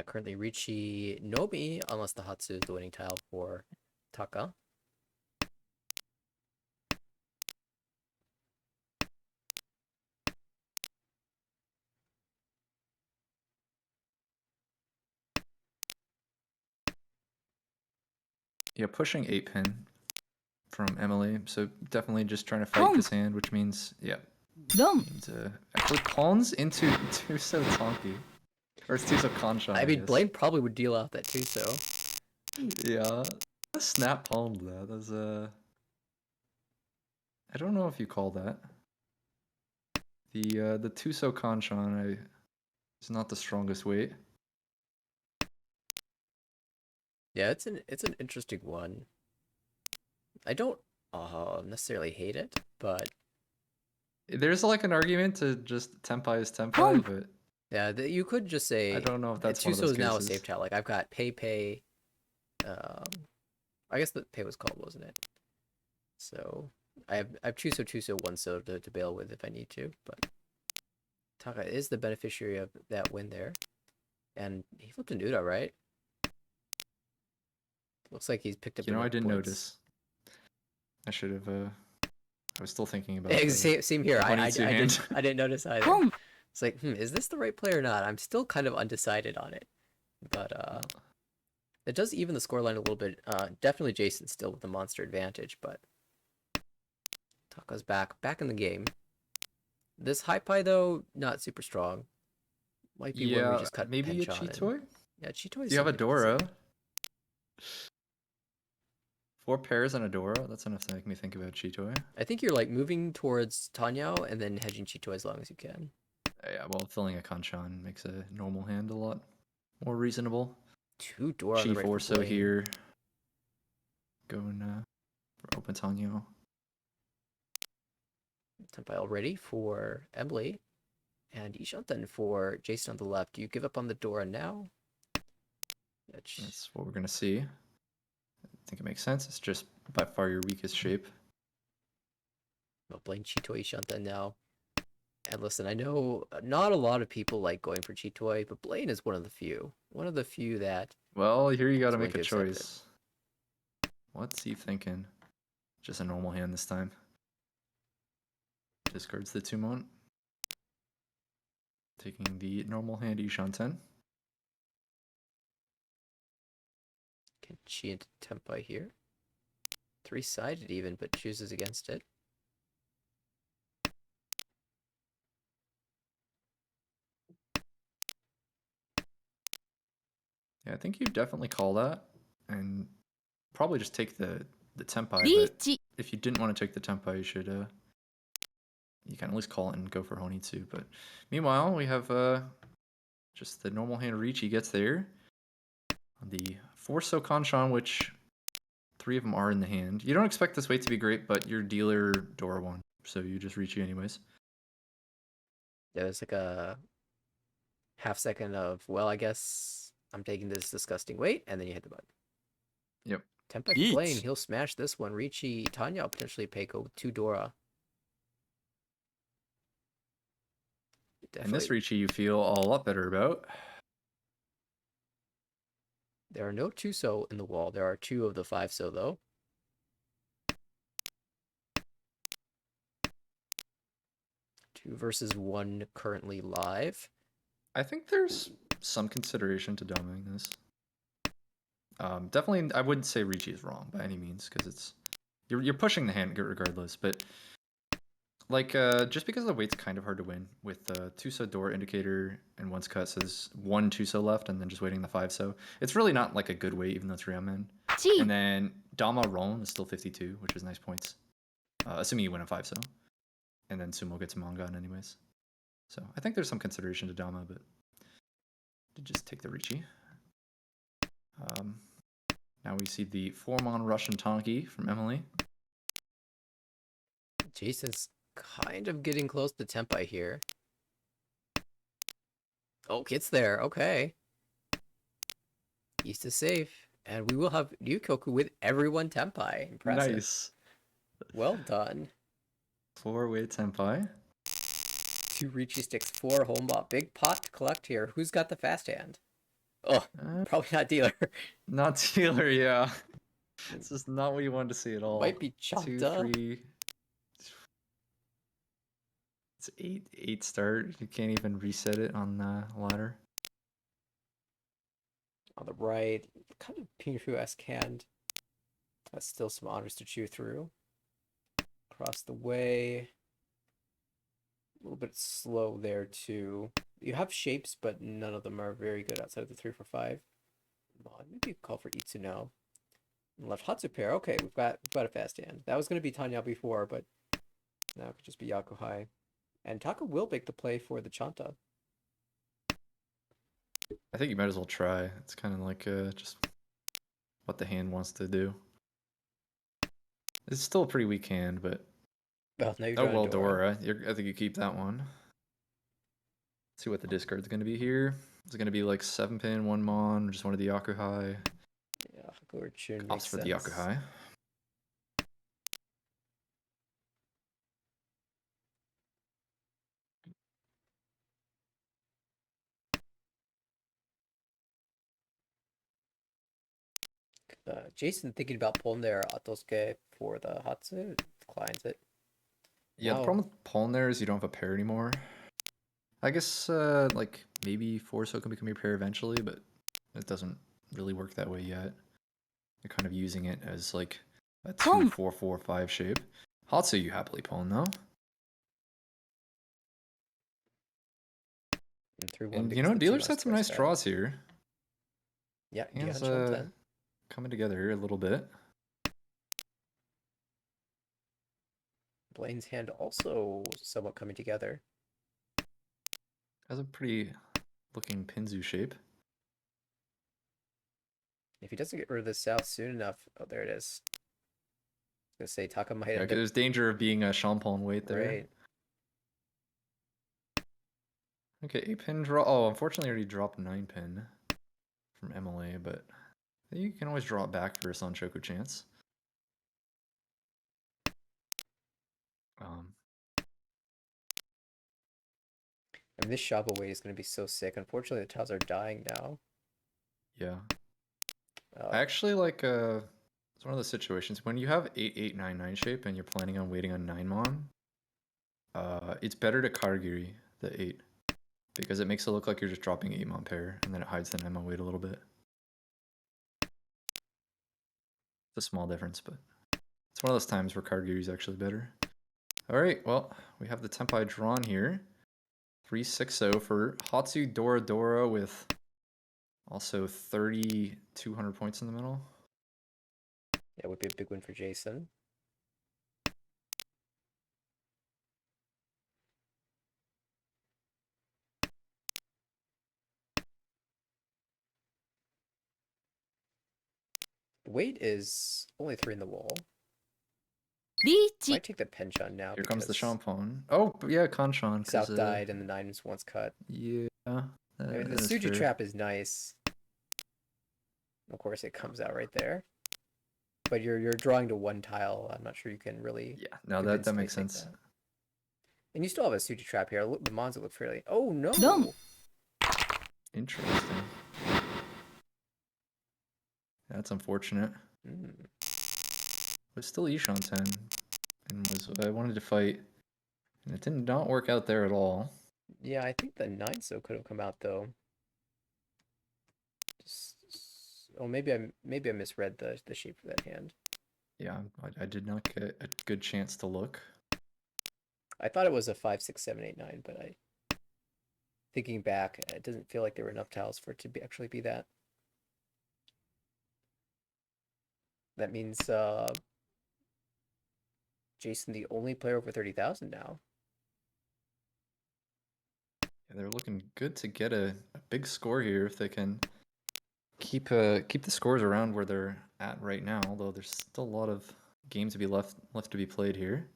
Currently Ricci Nomi, unless the Hatsu is the winning tile for Taka.
Yeah, pushing 8-pin from Emily. So definitely just trying to fight this hand, which means, yeah.
ドン
Means, actually pawns into Tuso Tonki. Or it's Tuso Kanshan,
I mean,
guess.
Blaine probably would deal out that too, so.
Yeah. Snap palmed that. That's I don't know if you call that. The Tuso Kanshan is not the strongest weight.
Yeah, it's an interesting one. I don't necessarily hate it, but
There's like an argument to just Tenpai is Tenpai, but
yeah, you could just say
I don't know if that's one of
Tuso
those
is now a
cases.
safe tile. Like I've got Pei. I guess the Pei was called, wasn't it? So I have Tuso 1 so to bail with if I need to, but Taka is the beneficiary of that win there. And he flipped a Nuda, right? Looks like he's picked up
You know,
enough
I didn't
points.
notice. I should have. I was still thinking about.
Same here. I
hand.
didn't notice either.
ポン
It's like, is this the right play or not? I'm still kind of undecided on it, but it does even the scoreline a little bit. Definitely Jason's still with the monster advantage, but Taka's back in the game. This high pie though, not super strong. Might be one we just cut
maybe a
Pench on.
Chitoy?
Yeah, Chitoy.
Do you have a Dora? 4 pairs and a Dora? That's enough to make me think about Chitoy.
I think you're like moving towards Tanyao and then hedging Chitoy as long as you can.
Yeah, well, filling a Kanchan makes a normal hand a lot more reasonable.
2 Dora on the right for
Chi-Forso
Blaine.
here. Going for open Tanyo.
Tenpai already for Emily. And Ishanten for Jason on the left. Do you give up on the Dora now?
That's what we're going to see. I think it makes sense. It's just by far your weakest shape.
Well, Blaine Chitoy Ishanten now. And listen, I know not a lot of people like going for Chitoy, but Blaine is one of the few. One of the few that...
Well, here you got to
is willing
make a
accept it.
choice. What's he thinking? Just a normal hand this time. Discards the Tumon. Taking the normal hand Ishanten.
Can chi into Tenpai here? 3-sided even, but chooses against it.
Yeah, I think you definitely call that. And probably just take the Tenpai.
リー
But
チ
if you didn't want to take the Tenpai, you should you can at least call it and go for Honitsu. But meanwhile, we have just the normal hand Ricci gets there. On the Forso Kanshan, which 3 of them are in the hand. You don't expect this weight to be great, but your dealer Dora won, so you just Ricci anyways.
Yeah, there's like a half second of, well, I guess I'm taking this disgusting weight, and then you hit the button.
Yep.
Tenpai
Eat.
for Blaine, he'll smash this one. Ricci, Tanya potentially Peiko with 2 Dora.
And this
Definitely,
Ricci you feel a lot better about.
there are no 2-so in the wall. There are 2 of the 5-so, though. Two versus 1 currently live.
I think there's some consideration to dominating this. Definitely, I wouldn't say Ricci is wrong by any means, because it's you're pushing the hand regardless. But like, just because the weight's kind of hard to win with the 2-so door indicator and once cut says 1 2-so left, and then just waiting the 5-so. It's really not like a good weight, even though it's Ryomen.
チ
And then Dama Ron is still 52, which is nice points, assuming you win a 5-so. And then Sumo gets Mangan anyways. So I think there's some consideration to Dama, but to just take the Ricci. Now we see the 4-mon Russian Tonki from Emily.
Jason's kind of getting close to Tenpai here. Oh, gets there. Okay. East is safe. And we will have Ryukoku with everyone Tenpai. Impressive.
Nice.
Well done.
4-way Tenpai.
2 Ricci sticks, 4 homebot. Big pot to collect here. Who's got the fast hand? Oh, probably not dealer.
Not dealer, yeah. This is not what you wanted to see at all.
Might be
2,
Chanta.
3. It's 8 start. You can't even reset it on the ladder.
On the right, kind of Pingu-esque hand. That's still some honors to chew through. Across the way. A little bit slow there too. You have shapes, but none of them are very good outside of the 3 for 5. Maybe you call for Itsuno. Left Hatsu pair. Okay, we've got a fast hand. That was going to be Tanya before, but now it could just be Yakuhai. And Taka will make the play for the Chanta.
I think you might as well try. It's kind of like just what the hand wants to do. It's still a pretty weak hand, but
Well, now you're
oh
drawing
well,
Dora.
Dora. I think you keep that one. Let's see what the discard's going to be here. Is it going to be like 7-pin, 1 mon, or just one of the Yakuhai?
Yeah, Haku or Chun
Opts
makes
for
sense.
the Yakuhai.
Jason thinking about pulling their Atosuke for the Hatsu. Declines it.
Yeah, the
Wow.
problem with pulling there is you don't have a pair anymore. I guess like maybe Forso can become your pair eventually, but it doesn't really work that way yet. You're kind of using it as like a 2-4-4-5 shape. Hatsu you happily pulling though.
And 3-1
And you
because
know,
the
dealers
2
had some nice draws here.
Yeah,
Hands
Dion Chunten.
coming together here a little bit.
Blaine's hand also somewhat coming together.
Has a pretty looking Pinzu shape.
If he doesn't get rid of the south soon enough, oh, there it is. I was gonna say Taka might
Yeah,
end up
there's danger of being a Champon weight there.
right.
Okay, 8-pin draw. Oh, unfortunately, I already dropped 9-pin from MLA, but you can always draw it back for a Sanchoku chance.
I mean, this Shaba weight is gonna be so sick. Unfortunately, the tiles are dying now.
Yeah. I actually like it's one of those situations when you have 8-8-9-9 shape and you're planning on waiting on 9-mon. It's better to Karagiri the 8 because it makes it look like you're just dropping 8-mon pair and then it hides the 9-mon weight a little bit. It's a small difference, but it's one of those times where Karagiri is actually better. All right, well, we have the Tempai drawn here. 360 for Hatsu Dora Dora with also 3,200 points in the middle.
Yeah, would be a big win for Jason. The weight is only 3 in the wall. Might take the Penchon now.
Here comes the
because
Champon. Oh, yeah, Kanchan.
South died and the 9 was once cut.
Yeah.
I mean, the Suji trap is nice. Of course, it comes out right there. But you're drawing to 1 tile. I'm not sure you can really.
Yeah, no, that makes sense.
That. And you still have a Suji trap here. The Monza look fairly. Oh no!
Interesting. That's unfortunate. But still Ishan 10. And I wanted to fight. And it did not work out there at all.
Yeah, I think the 9 so could have come out though. Maybe I misread the shape of that hand.
Yeah, I did not get a good chance to look.
I thought it was a 5, 6, 7, 8, 9, but thinking back, it doesn't feel like there were enough tiles for it to actually be that. That means Jason, the only player over 30,000 now.
Yeah, they're looking good to get a big score here if they can keep the scores around where they're at right now. Although there's still a lot of games to be left to be played here.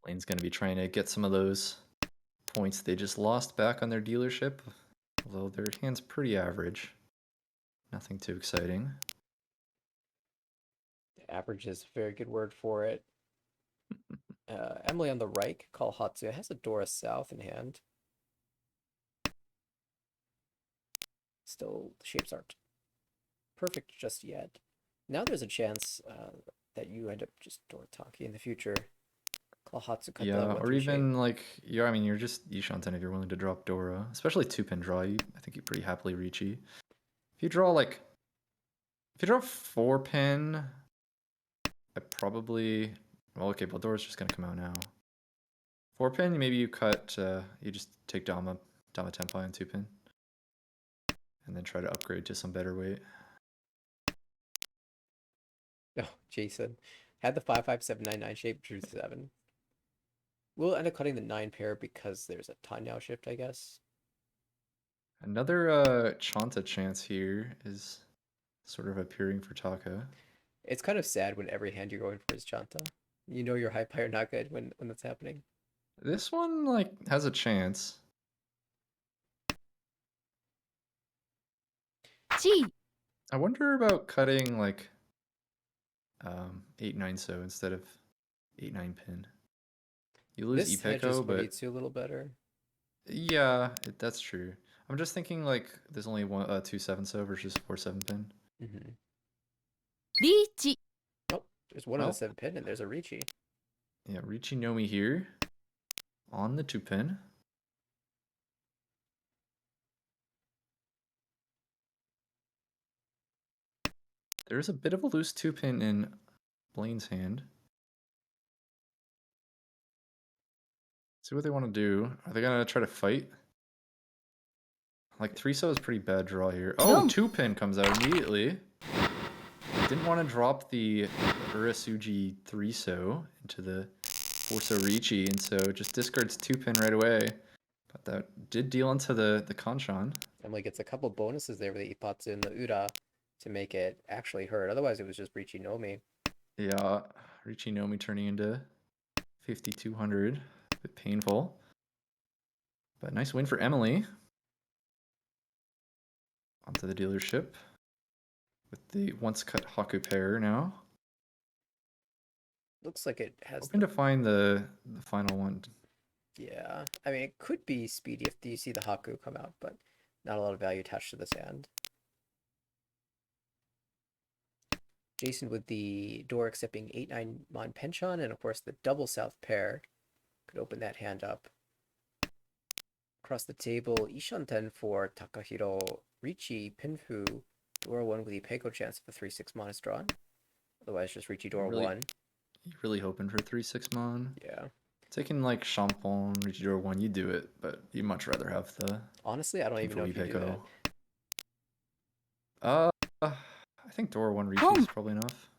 Lane's going to be trying to get some of those points they just lost back on their dealership, although their hand's pretty average. Nothing too exciting.
Average is a very good word for it. Emily on the right, call Hatsu, has a Dora South in hand. Still, the shapes aren't perfect just yet. Now there's a chance that you end up just Dorataki in the future. Call Hatsu cut the
Yeah, or
1-3 shape.
even like, yeah, I mean, you're just Yishanten if you're willing to drop Dora, especially 2-pin draw. I think you pretty happily Ricci. If you draw like, if you draw 4-pin, I probably, well, okay, but Dora's just gonna come out now. 4-pin, maybe you cut, you just take Dama Tenpai and 2-pin, and then try to upgrade to some better weight.
No, Jason had the 5-5-7-9-9 shape, drew 7. We'll end up cutting the 9 pair because there's a Tanyao shift, I guess.
Another Chanta chance here is sort of appearing for Taka.
It's kind of sad when every hand you're going for is Chanta. You know you're high or not good when that's happening.
This one like has a chance.
G.
I wonder about cutting like 8-9 so instead of 8-9 pin. You lose
This hand just
Ipeko, but
Moritsu a little better.
yeah, that's true. I'm just thinking like there's only one 2-7 so versus 4-7 pin.
Mm-hmm.
Richi.
Oh, there's one on the 7 pin and there's a Ricci.
Yeah, Ricci Nomi here on the 2 pin. There's a bit of a loose 2 pin in Blaine's hand. See what they want to do. Are they gonna try to fight? Like 3-so is pretty bad draw here. Oh, 2 pin comes out immediately. Didn't want to drop the Urasugi 3-so into the 4-so Ricci, and so just discards 2 pin right away. But that did deal into the Kanchan.
Emily gets a couple bonuses there with the Ipatsu and the Ura to make it actually hurt. Otherwise, it was just Ricci Nomi.
Yeah, Ricci Nomi turning into 5,200. A bit painful. But nice win for Emily. Onto the dealership. With the once cut Haku pair now.
Looks like it has.
Hoping to find the final one.
Yeah, I mean, it could be speedy if you see the Haku come out, but not a lot of value attached to this hand. Jason with the door accepting 8-9 Mon Penchon, and of course the double south pair could open that hand up. Across the table, Ishanten for Takahiro, Ricci, Pinfu, Dora 1 with the Peiko chance of a 3-6 Mon is drawn. Otherwise, just Ricci Dora 1.
You're really hoping for 3-6 Mon.
Yeah.
Taking like Champon, Ricci Dora 1, you do it, but you'd much rather have the.
Honestly, I don't even know if you do that.
I think Dora 1 Ricci is probably enough.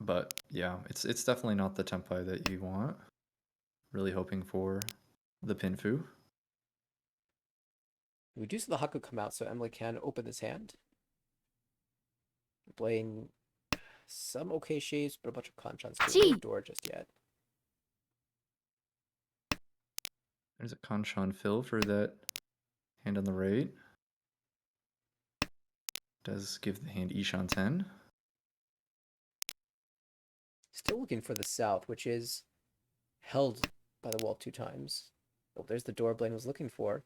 But yeah, it's definitely not the Tenpai that you want. Really hoping for the Pinfu.
We do see the Haku come out, so Emily can open this hand. Playing some okay shapes, but a bunch of Kanchans too. No door just yet.
There's a Kanchan fill for that hand on the right. Does give the hand Ishan 10.
Still looking for the south, which is held by the wall 2 times. Oh, there's the door Blaine was looking for.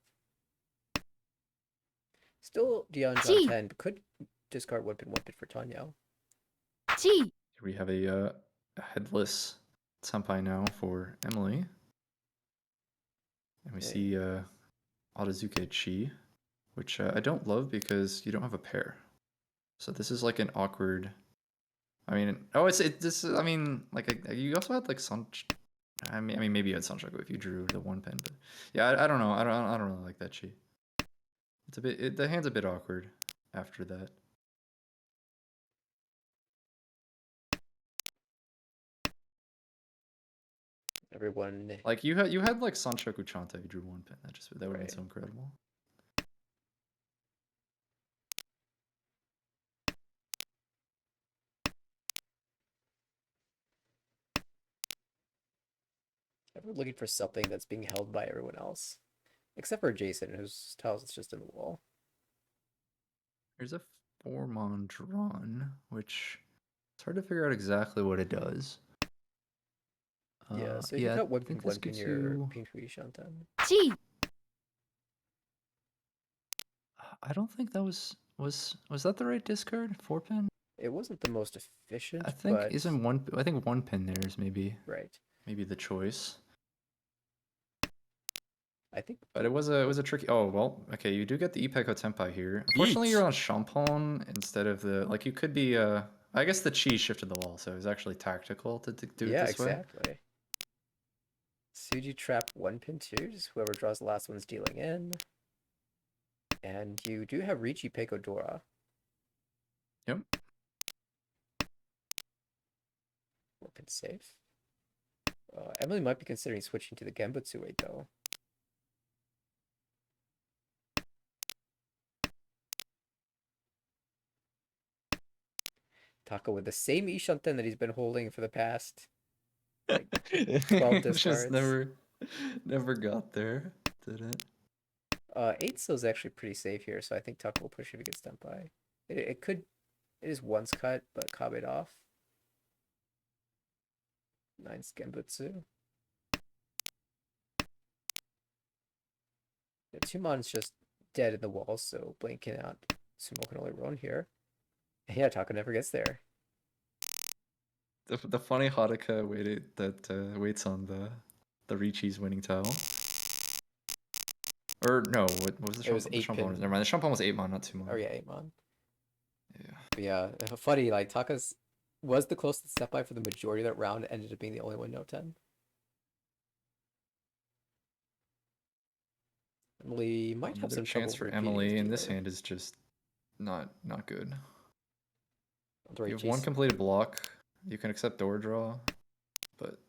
Still Dion's on 10, but could discard 1 pin for Tanyao.
Here we have a headless Senpai now for Emily. And we see Odazuke Chi, which I don't love because you don't have a pair. So this is like an awkward. I mean, I mean, like you also had like I mean, maybe you had Sanshoku if you drew the 1 pin, but yeah, I don't know. I don't really like that Chi. It's a bit. The hand's a bit awkward after that.
Everyone.
Like you had like Sanshoku Chanta if you drew 1 pin. That would have been so incredible.
Everyone looking for something that's being held by everyone else. Except for Jason, whose tiles is just in the wall.
Here's a 4-mon drawn, which it's hard to figure out exactly what it does.
Yeah, so if you
yeah,
got
I think this
one pin,
gives
you're
you.
pin Shantan.
地
I don't think that was that the right discard? 4 pin?
It wasn't the most efficient,
I think
but
isn't one. I think 1 pin there is
right.
maybe the choice.
I think
But it was a tricky. Oh well, okay. You do get the Ipeco Tenpai here. Unfortunately, you're on Champon instead of the like. You could be. I guess the chi shifted the wall, so it was actually tactical to do it
yeah,
this way.
exactly. Suji trap 1 pin 2, just whoever draws the last one's dealing in. And you do have Ricci Peiko Dora.
Yep.
4 pin safe. Emily might be considering switching to the Genbutsu 8 though. Taka with the same Ishanten that he's been holding for the past like 12
Just
discards.
never got there, did it?
8 still is actually pretty safe here, so I think Taka will push if he gets done by. It could. It is once cut, but Kabe'd off. 9's Genbutsu. Yeah, Tumon's just dead in the walls, so Blink cannot. Sumo can only run here. And yeah, Taka never gets there.
The funny Haruka waits on the Ricci's winning tile. Or no, what was the
It was
Champon? The
8
Champon
pin.
was never mind. The Champon was 8 mon, not 2 mon.
Oh yeah, 8 mon.
Yeah.
But yeah, funny, like Taka's was the closest step by for the majority of that round, ended up being the only one no 10. Emily might have
Another
some trouble
chance for
repeating his
Emily, and this
dealer.
hand is just not good.
On the right
You have one
chase.
completed block. You can accept door draw, but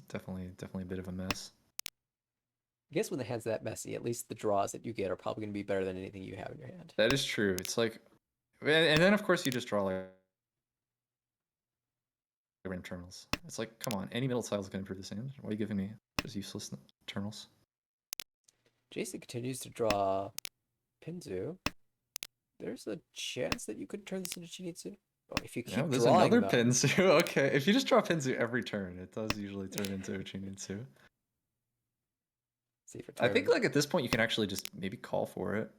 definitely a bit of a mess.
I guess when the hand's that messy, at least the draws that you get are probably going to be better than anything you have in your hand.
That is true. It's like, and then of course you just draw like random terminals. It's like, come on, any middle tile is going to improve this hand. Why are you giving me just useless terminals?
Jason continues to draw Pinzu. There's a chance that you could turn this into Chinitsu. Oh, if you keep
There's
drawing
another
them.
Pinzu. Okay, if you just draw Pinzu every turn, it does usually turn into a Chinitsu.
See for
I think like at this point you can actually just maybe call for it.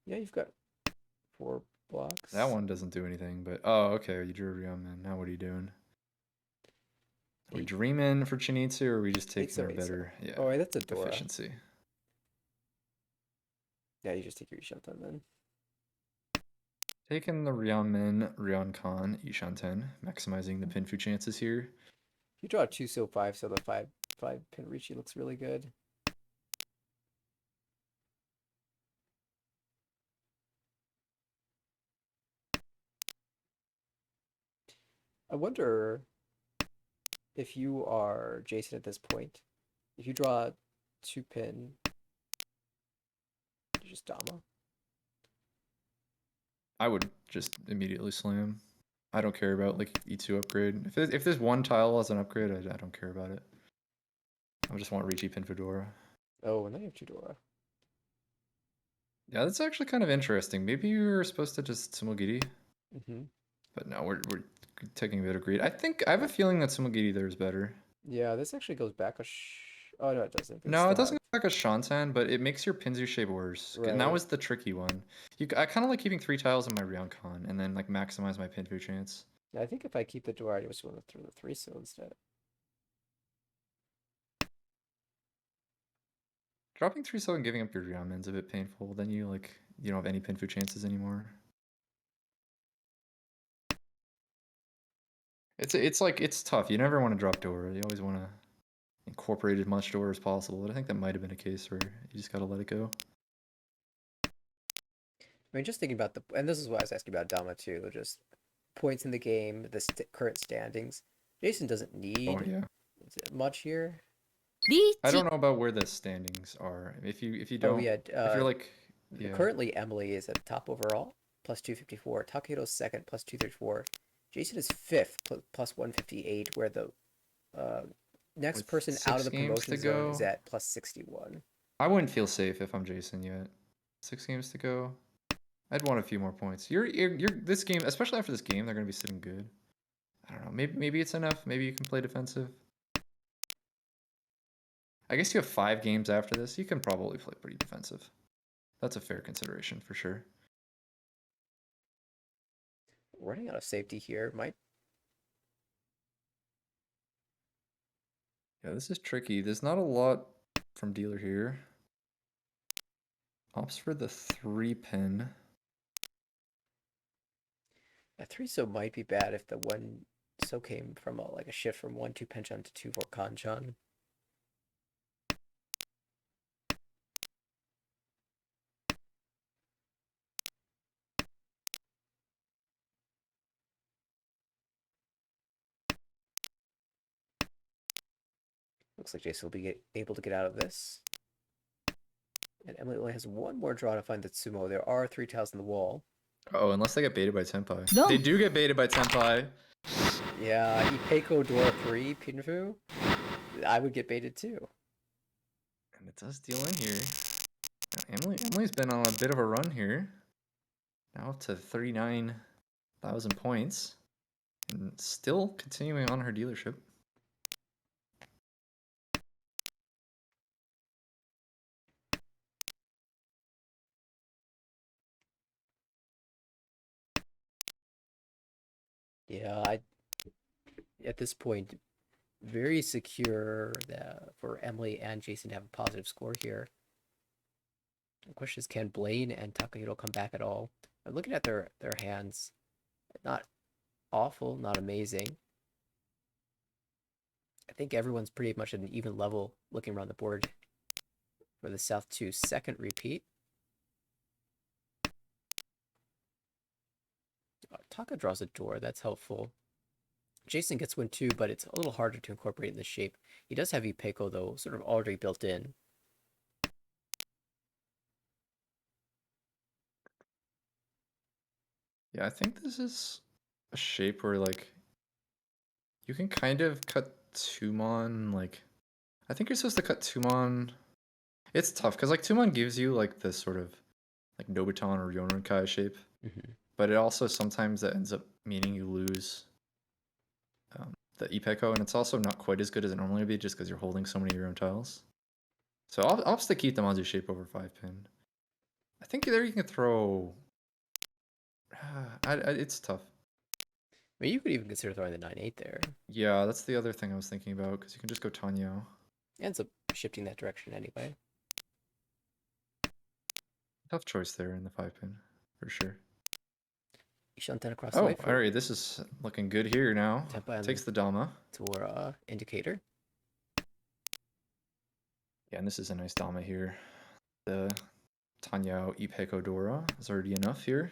Yeah, you've got 4 blocks.
That one doesn't do anything, but oh, okay, you drew a Ryomen. Now what are you doing? Are we dreaming for Chinitsu, or are we just taking our better
Oh, wait, that's a Dora.
efficiency?
Yeah, you just take your Ishanten then.
Taking the Ryomen, Ryonkon, Ishanten, maximizing the Pinfu chances here.
You draw a 2 so 5, so the 5 pin Ricci looks really good. I wonder if you are Jason at this point. If you draw 2 pin, you just Dama.
I would just immediately slam. I don't care about like E2 upgrade. If there's one tile as an upgrade, I don't care about it. I just want Ricci Pin Fedora.
Oh, and then you have 2 Dora.
Yeah, that's actually kind of interesting. Maybe you were supposed to just Sumogiri.
Mm-hmm.
But no, we're taking a bit of greed. I have a feeling that Sumogiri there is better.
Yeah, this actually goes back a oh no, it doesn't.
No, it doesn't go back a Shantan, but it makes your Pinzu shape worse.
Right.
And that was the tricky one. I kind of like keeping 3 tiles in my Ryonkon and then like maximize my Pinfu chance.
Yeah, I think if I keep the Dora, I just want to throw the 3 so instead.
Dropping 3 and giving up your Ryomen's a bit painful. Then you don't have any Pinfu chances anymore. It's tough. You never want to drop Dora. You always want to incorporate as much Dora as possible. But I think that might have been a case where you just gotta let it go.
I mean, just thinking about and this is what I was asking about Dama too, just points in the game, the current standings. Jason doesn't need much here.
I don't know about where the standings are. If you don't, if you're like,
currently Emily is at the top overall, plus 254. Takehiro's second, plus 234. Jason is fifth, plus 158, where the next person out of the promotion zone is at plus 61.
I wouldn't feel safe if I'm Jason yet. 6 games to go. I'd want a few more points. You're this game, especially after this game, they're gonna be sitting good. I don't know. Maybe it's enough. Maybe you can play defensive. I guess you have 5 games after this. You can probably play pretty defensive. That's a fair consideration for sure.
Running out of safety here might.
Yeah, this is tricky. There's not a lot from dealer here. Opts for the 3-pin.
A 3-so might be bad if the 1-so came from like a shift from 1-2 Penchon to 2-4 Kanchon. Looks like Jason will be able to get out of this. And Emily only has 1 more draw to find the Sumo. There are 3 tiles in the wall.
Oh, unless they get baited by Senpai.
No.
They do get baited by Senpai.
Yeah, Ipeko Dora 3, Pinfu. I would get baited too.
And it does deal in here. Now, Emily's been on a bit of a run here. Now up to 39,000 points. And still continuing on her dealership.
Yeah, at this point, very secure for Emily and Jason to have a positive score here. The question is, can Blaine and Takahiro come back at all? I'm looking at their hands. Not awful, not amazing. I think everyone's pretty much at an even level looking around the board for the South 2 second repeat. Taka draws a door, that's helpful. Jason gets one too, but it's a little harder to incorporate in the shape. He does have Ipeko though, sort of already built in.
Yeah, I think this is a shape where like you can kind of cut Tumon, like I think you're supposed to cut Tumon. It's tough because like Tumon gives you like this sort of like Nobuton or Yonenkai shape, but it also sometimes that ends up meaning you lose the Ipeko, and it's also not quite as good as it normally would be just because you're holding so many of your own tiles. So I'll to keep the Manzu shape over 5-pin. I think there you can throw. It's tough.
I mean, you could even consider throwing the 9-8 there.
Yeah, that's the other thing I was thinking about because you can just go Tanyo.
Ends up shifting that direction anyway.
Tough choice there in the 5-pin, for sure.
Ishanten across the
Oh,
way for
alright, this is looking good here now.
Tempa
Takes the Dama.
Tora indicator.
Yeah, and this is a nice Dama here. The Tanyao Ipeko Dora is already enough here.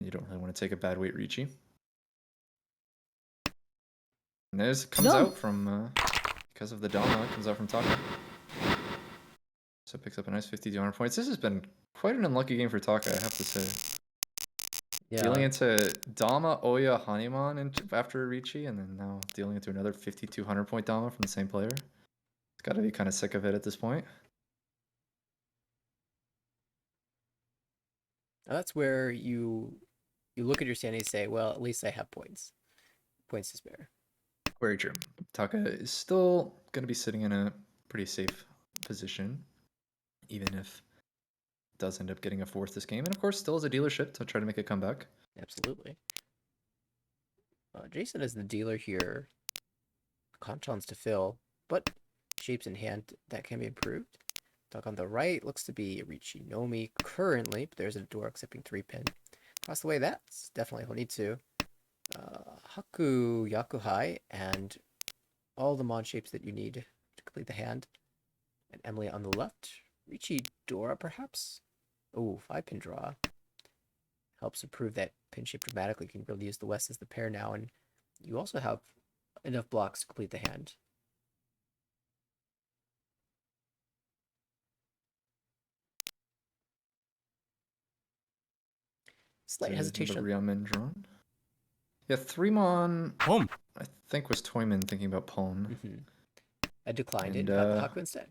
You don't really want to take a bad weight Ricci. And this comes
No.
out from, because of the Dama, it comes out from Taka. So it picks up a nice 5,200 points. This has been quite an unlucky game for Taka, I have to say.
Yeah.
Dealing into Dama, Oya, Hanuman after Ricci, and then now dealing into another 5,200 point Dama from the same player. It's got to be kind of sick of it at this point.
Now that's where you look at your standing and say, well, at least I have points. Points to spare.
Very true. Taka is still going to be sitting in a pretty safe position, even if it does end up getting a 4th this game. And of course, still has a dealership to try to make a comeback.
Absolutely. Jason is the dealer here. Conchons to fill, but shapes in hand that can be improved. Duck on the right looks to be Ricci Nomi currently, but there's a door accepting 3-pin. Across the way, that's definitely Honitsu. Haku Yakuhai, and all the mon shapes that you need to complete the hand. And Emily on the left. Ricci Dora, perhaps? Oh, 5-pin draw. Helps improve that pin shape dramatically. You can really use the West as the pair now, and you also have enough blocks to complete the hand. Slight hesitation.
The Ryamen drawn. Yeah, 3-mon.
Home.
I think was Toyman thinking about Palm.
I declined
And,
it. Got the Haku instead.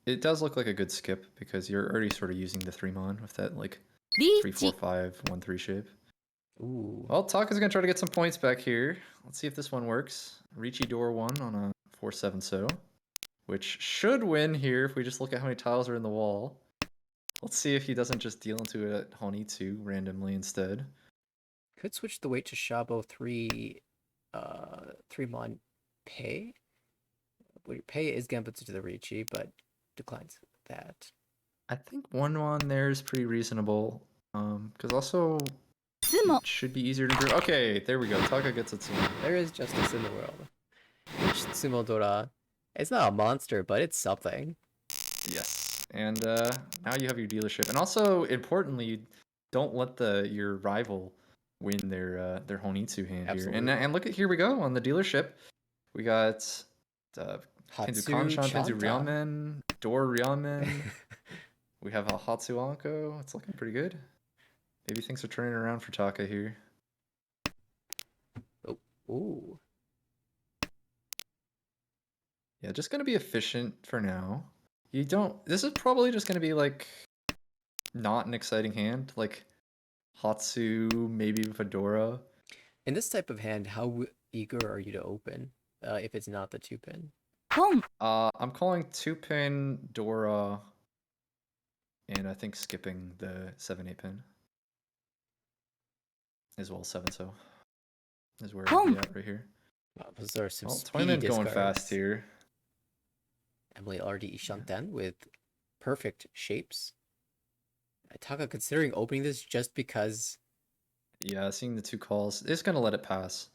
It does look like a good skip because you're already sort of using the 3-mon with that like 3-4-5 1-3 shape.
Ooh.
Well, Taka's gonna try to get some points back here. Let's see if this one works. Ricci door 1 on a 4-7 so, which should win here if we just look at how many tiles are in the wall. Let's see if he doesn't just deal into a Honitsu randomly instead.
Could switch the weight to Shabo 3 mon pay. Wait, pay is Gambitsu to the Ricci, but declines that.
I think 1-1 there is pretty reasonable. Because also
つも
it should be easier to improve. Okay, there we go. Taka gets a Tsumo.
There is justice in the world. Tsumodora. It's not a monster, but it's something.
Yes, and now you have your dealership, and also importantly, you don't let your rival win their Honitsu hand here.
Absolutely.
And look at, here we go on the dealership. We got Tenzu
Hatsu
Kanshan, Tenzu
Chanta.
Ryamen, Door Ryamen. We have a Hatsu Anko. It's looking pretty good. Maybe things are turning around for Taka here.
Ooh.
Yeah, just gonna be efficient for now. You don't. This is probably just gonna be like not an exciting hand, like Hatsu, maybe Fedora.
In this type of hand, how eager are you to open if it's not the 2-pin?
ポン
I'm calling 2-pin Dora, and I think skipping the 7-8 pin as well. 7 so is where we'll be at right here.
Wow, those are some
Well,
speedy
Toyman going
discards.
fast here.
Emily already Ishanten with perfect shapes. Taka considering opening this just because.
Yeah, seeing the 2 calls is gonna let it pass.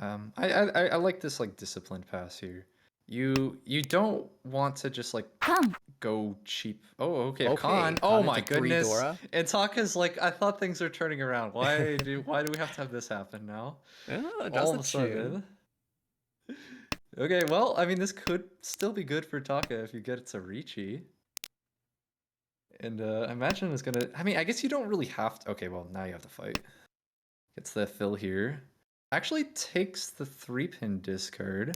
I like this like disciplined pass here. You don't want to just like
カン
go cheap. Oh, okay, a
Okay,
con.
con
Oh
into
my
3
goodness.
Dora.
And Taka's like, I thought things are turning around. Why do we have to have this happen now?
Oh,
All of a
that's true.
sudden. Okay, well, I mean, this could still be good for Taka if you get it to Ricci. And I imagine it's gonna. I mean, I guess you don't really have to. Okay, well, now you have to fight. Gets the fill here. Actually takes the 3-pin discard.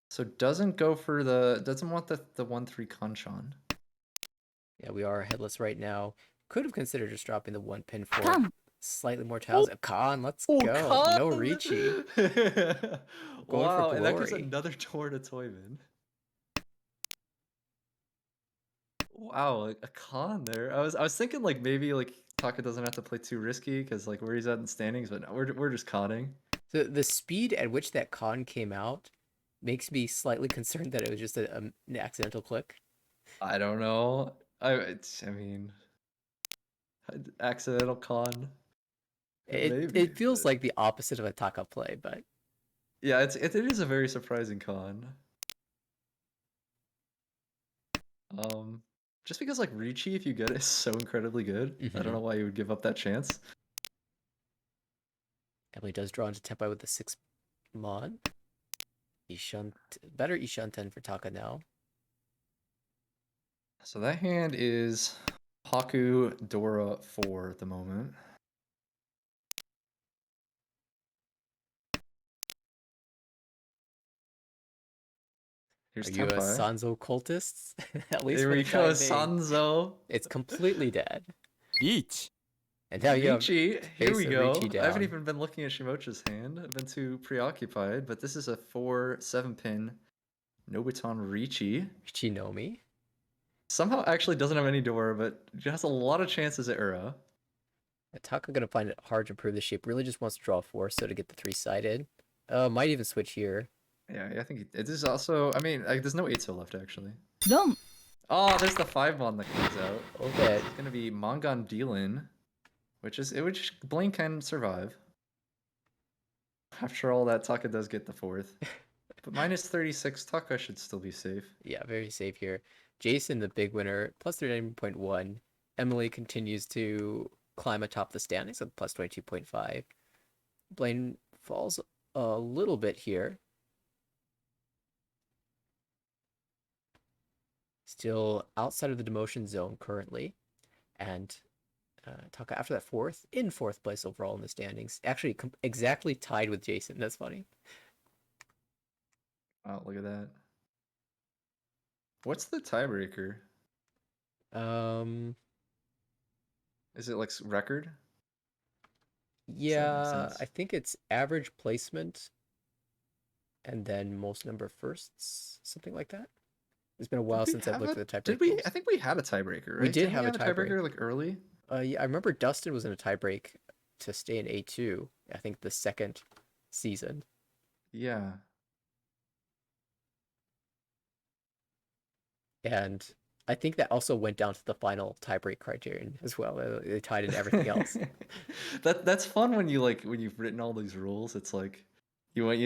So doesn't go for doesn't want the 1-3 Kanchan.
Yeah, we are headless right now. Could have considered just dropping the 1-pin for
カン
slightly more tiles. A con, let's
Oh,
go. No
Khan!
Ricci.
Wow,
for
and that gives
glory.
another door to Toyman. Wow, a con there. I was thinking like maybe like Taka doesn't have to play too risky because like where he's at in standings, but no, we're just conning.
So the speed at which that con came out makes me slightly concerned that it was just an accidental click.
I don't know. I mean, accidental con. Maybe.
It feels like the opposite of a Taka play, but
Yeah, it is a very surprising con. Just because like Ricci, if you get it, is so incredibly good. I don't know why you would give up that chance.
Emily does draw into Tenpai with the 6 mod. Better Ishanten for Taka now.
So that hand is Haku Dora 4 at the moment. Here's
Are you a
Tenpai.
Sanzo cultist? At least
There
for
we
the
go,
time being.
Sanzo.
It's completely dead.
リーチ
And now you have
Ricci, here
face
we
of
go.
Ricci
I haven't
down.
even been looking at Shimocha's hand. I've been too preoccupied, but this is a 4-7 pin Nobuton Ricci.
Ichinomi.
Somehow actually doesn't have any door, but has a lot of chances at Ura.
Taka gonna find it hard to improve the shape. Really just wants to draw 4 so to get the 3-sided. Might even switch here.
Yeah, I think it is also. I mean, like, there's no 8 so left actually.
ドン
Oh, there's the 5 mon that comes out.
Okay.
It's gonna be Mangan Dealin, which Blaine can survive. After all that, Taka does get the 4th. But minus 36, Taka should still be safe.
Yeah, very safe here. Jason, the big winner, plus 39.1. Emily continues to climb atop the standings with plus 22.5. Blaine falls a little bit here. Still outside of the demotion zone currently. And Taka, after that 4th, in 4th place overall in the standings. Actually, exactly tied with Jason. That's funny.
Oh, look at that. What's the tiebreaker?
Um,
Is it like record? Does that make
Yeah,
sense?
I think it's average placement and then most number of firsts, something like that. It's been a while
Did we
since I've
have
looked
a?
at the
Did
tiebreak
we? I
rules.
think we had a tiebreaker,
We
right?
did
Didn't we
have a
have a
tiebreak.
tiebreaker like early?
Yeah, I remember Dustin was in a tiebreak to stay in A2, I think the second season.
Yeah.
And I think that also went down to the final tiebreak criterion as well. They tied in everything else.
That's fun when you like when you've written all these rules. It's like you want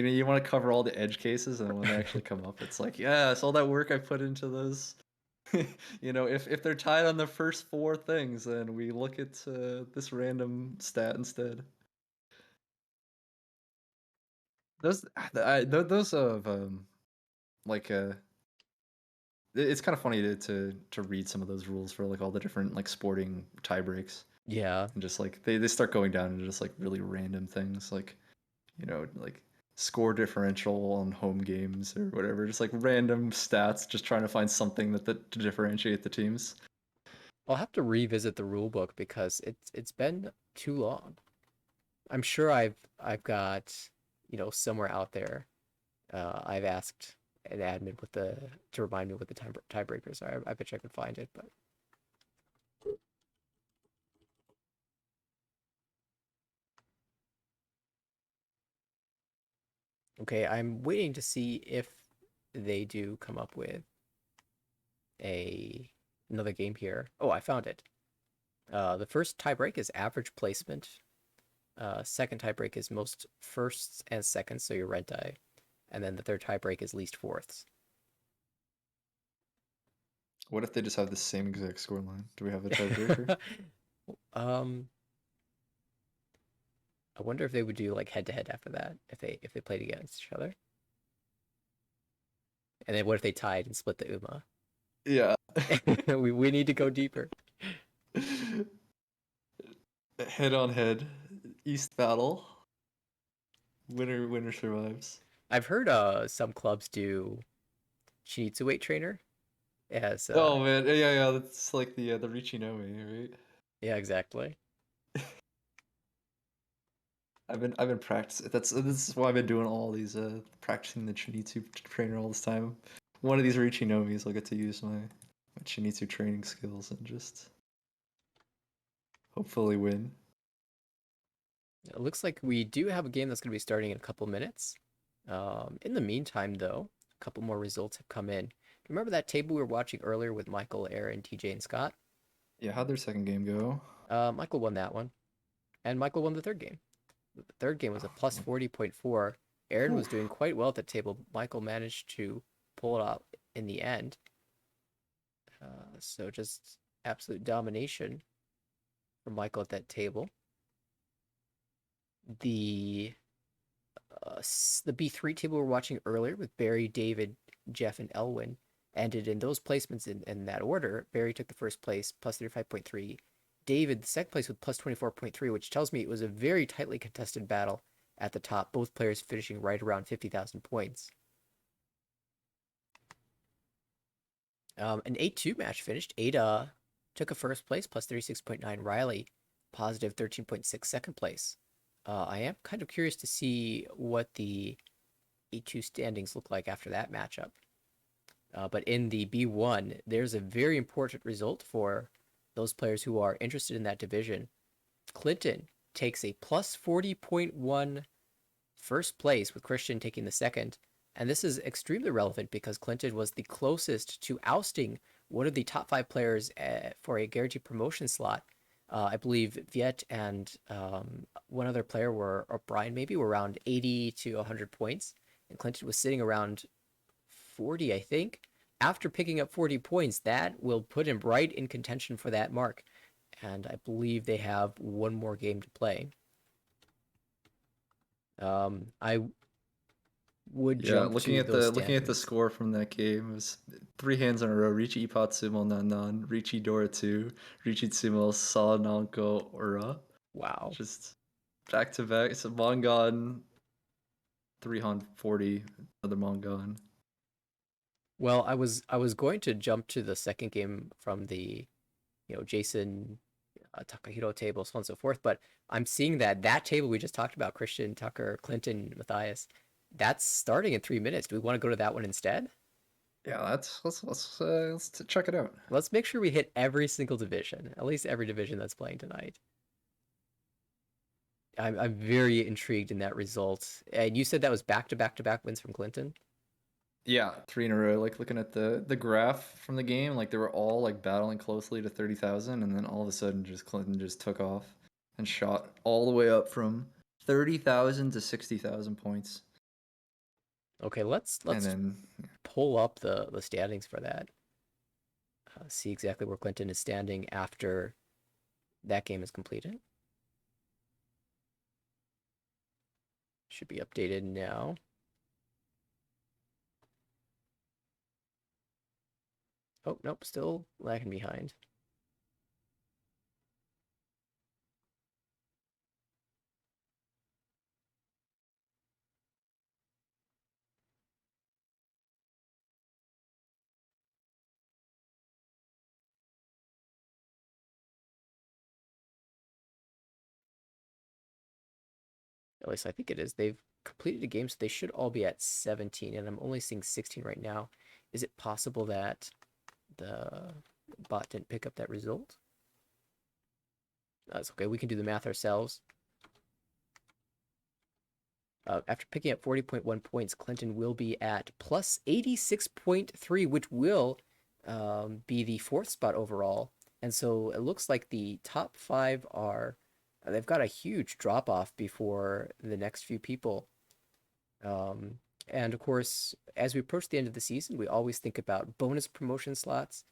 to cover all the edge cases, and when they actually come up, it's like yes, all that work I put into those. If they're tied on the first four things, then we look at this random stat instead. Those of like it's kind of funny to read some of those rules for like all the different like sporting tie breaks.
Yeah.
And just like they start going down into just like really random things like like score differential on home games or whatever, just like random stats, just trying to find something that to differentiate the teams.
I'll have to revisit the rule book because it's been too long. I'm sure I've got, somewhere out there. I've asked an admin with the to remind me what the tiebreakers are. I bet you I could find it, but okay, I'm waiting to see if they do come up with a another game here. Oh, I found it. The first tiebreak is average placement. Second tiebreak is most firsts and seconds, so your red die. And then the third tiebreak is least fourths.
What if they just have the same exact scoreline? Do we have a tiebreaker?
um, I wonder if they would do like head to head after that if they played against each other. And then what if they tied and split the UMA?
Yeah.
we need to go deeper.
Head on head, East battle. Winner survives.
I've heard some clubs do Shinitsu weight trainer as
Oh man, yeah, that's like the Richinomi, right?
yeah, exactly.
I've been practicing. This is why I've been doing all these practicing the Chinitsu trainer all this time. One of these Richinomis, I'll get to use my Chinitsu training skills and just hopefully win.
It looks like we do have a game that's going to be starting in a couple minutes. In the meantime, though, a couple more results have come in. Remember that table we were watching earlier with Michael, Aaron, TJ, and Scott?
Yeah, how'd their second game go?
Michael won that one, and Michael won the third game. The third game was a plus
Oh,
40.4. Aaron
whew.
was doing quite well at the table. Michael managed to pull it out in the end. So just absolute domination from Michael at that table. The the B3 table we were watching earlier with Barry, David, Jeff, and Elwin ended in those placements in that order. Barry took the first place, plus 35.3. David, the second place with plus 24.3, which tells me it was a very tightly contested battle at the top, both players finishing right around 50,000 points. An 8-2 match finished. Ada took a first place, plus 36.9. Riley, positive 13.6 second place. I am kind of curious to see what the A2 standings look like after that matchup. But in the B1, there's a very important result for those players who are interested in that division. Clinton takes a plus 40.1 first place, with Christian taking the second. And this is extremely relevant because Clinton was the closest to ousting one of the top 5 players for a guaranteed promotion slot. I believe Viet and one other player or Brian maybe, were around 80 to 100 points. And Clinton was sitting around 40, I think. After picking up 40 points, that will put him right in contention for that mark. And I believe they have one more game to play. I would
Yeah,
jump
looking
to
at
those
the
standings.
score from that game, it was 3 hands in a row. Richi Ipatsumo Nanan, Richi Dora 2, Richi Tsumo Salanko Ura.
Wow.
Just back to back. It's a Mangan 340, another Mangan.
Well, I was going to jump to the second game from the Jason Takahiro table, so on and so forth. But I'm seeing that table we just talked about, Christian, Tucker, Clinton, Matthias, that's starting in 3 minutes. Do we want to go to that one instead?
Yeah, let's check it out.
Let's make sure we hit every single division, at least every division that's playing tonight. I'm very intrigued in that result. And you said that was back to back to back wins from Clinton.
Yeah, 3 in a row. Like looking at the graph from the game, like they were all like battling closely to 30,000, and then all of a sudden, just Clinton just took off and shot all the way up from 30,000 to 60,000 points.
Okay, let's
And then
pull up the standings for that. See exactly where Clinton is standing after that game is completed. Should be updated now. Oh, nope, still lagging behind. At least I think it is. They've completed a game, so they should all be at 17, and I'm only seeing 16 right now. Is it possible that the bot didn't pick up that result? That's okay. We can do the math ourselves. After picking up 40.1 points, Clinton will be at plus 86.3, which will be the 4th spot overall. And so it looks like the top 5 are, they've got a huge drop off before the next few people. And of course, as we approach the end of the season, we always think about bonus promotion slots.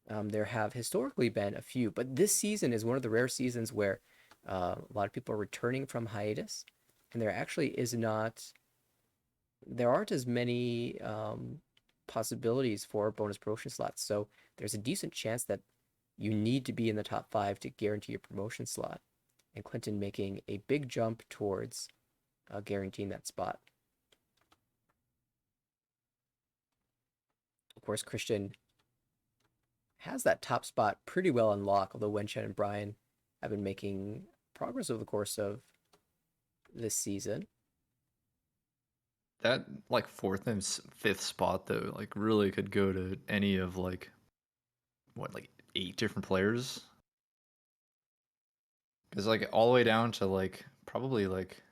There have historically been a few, but this season is one of the rare seasons where a lot of people are returning from hiatus, and there actually there aren't as many possibilities for bonus promotion slots. So there's a decent chance that you need to be in the top 5 to guarantee your promotion slot. And Clinton making a big jump towards guaranteeing that spot. Of course, Christian has that top spot pretty well unlocked, although Wenchen and Brian have been making progress over the course of this season.
that like 4th and 5th spot though, like really could go to any of like what, like 8 different players. Because like all the way down to like probably like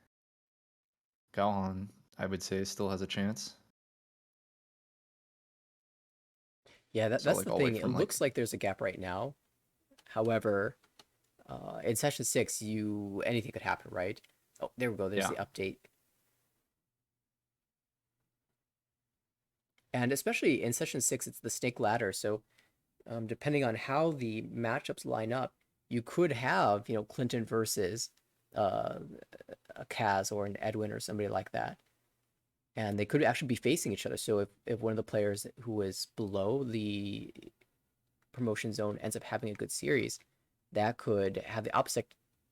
Galhan, I would say still has a chance.
Yeah,
So
that's
like
the
all the way
thing. It
from like
looks like there's a gap right now. However, in session 6, anything could happen, right? Oh, there we go. There's the update. And especially in session 6, it's the snake ladder. So depending on how the matchups line up, you could have, Clinton versus a Kaz or an Edwin or somebody like that. And they could actually be facing each other. So if one of the players who is below the promotion zone ends up having a good series, that could have the opposite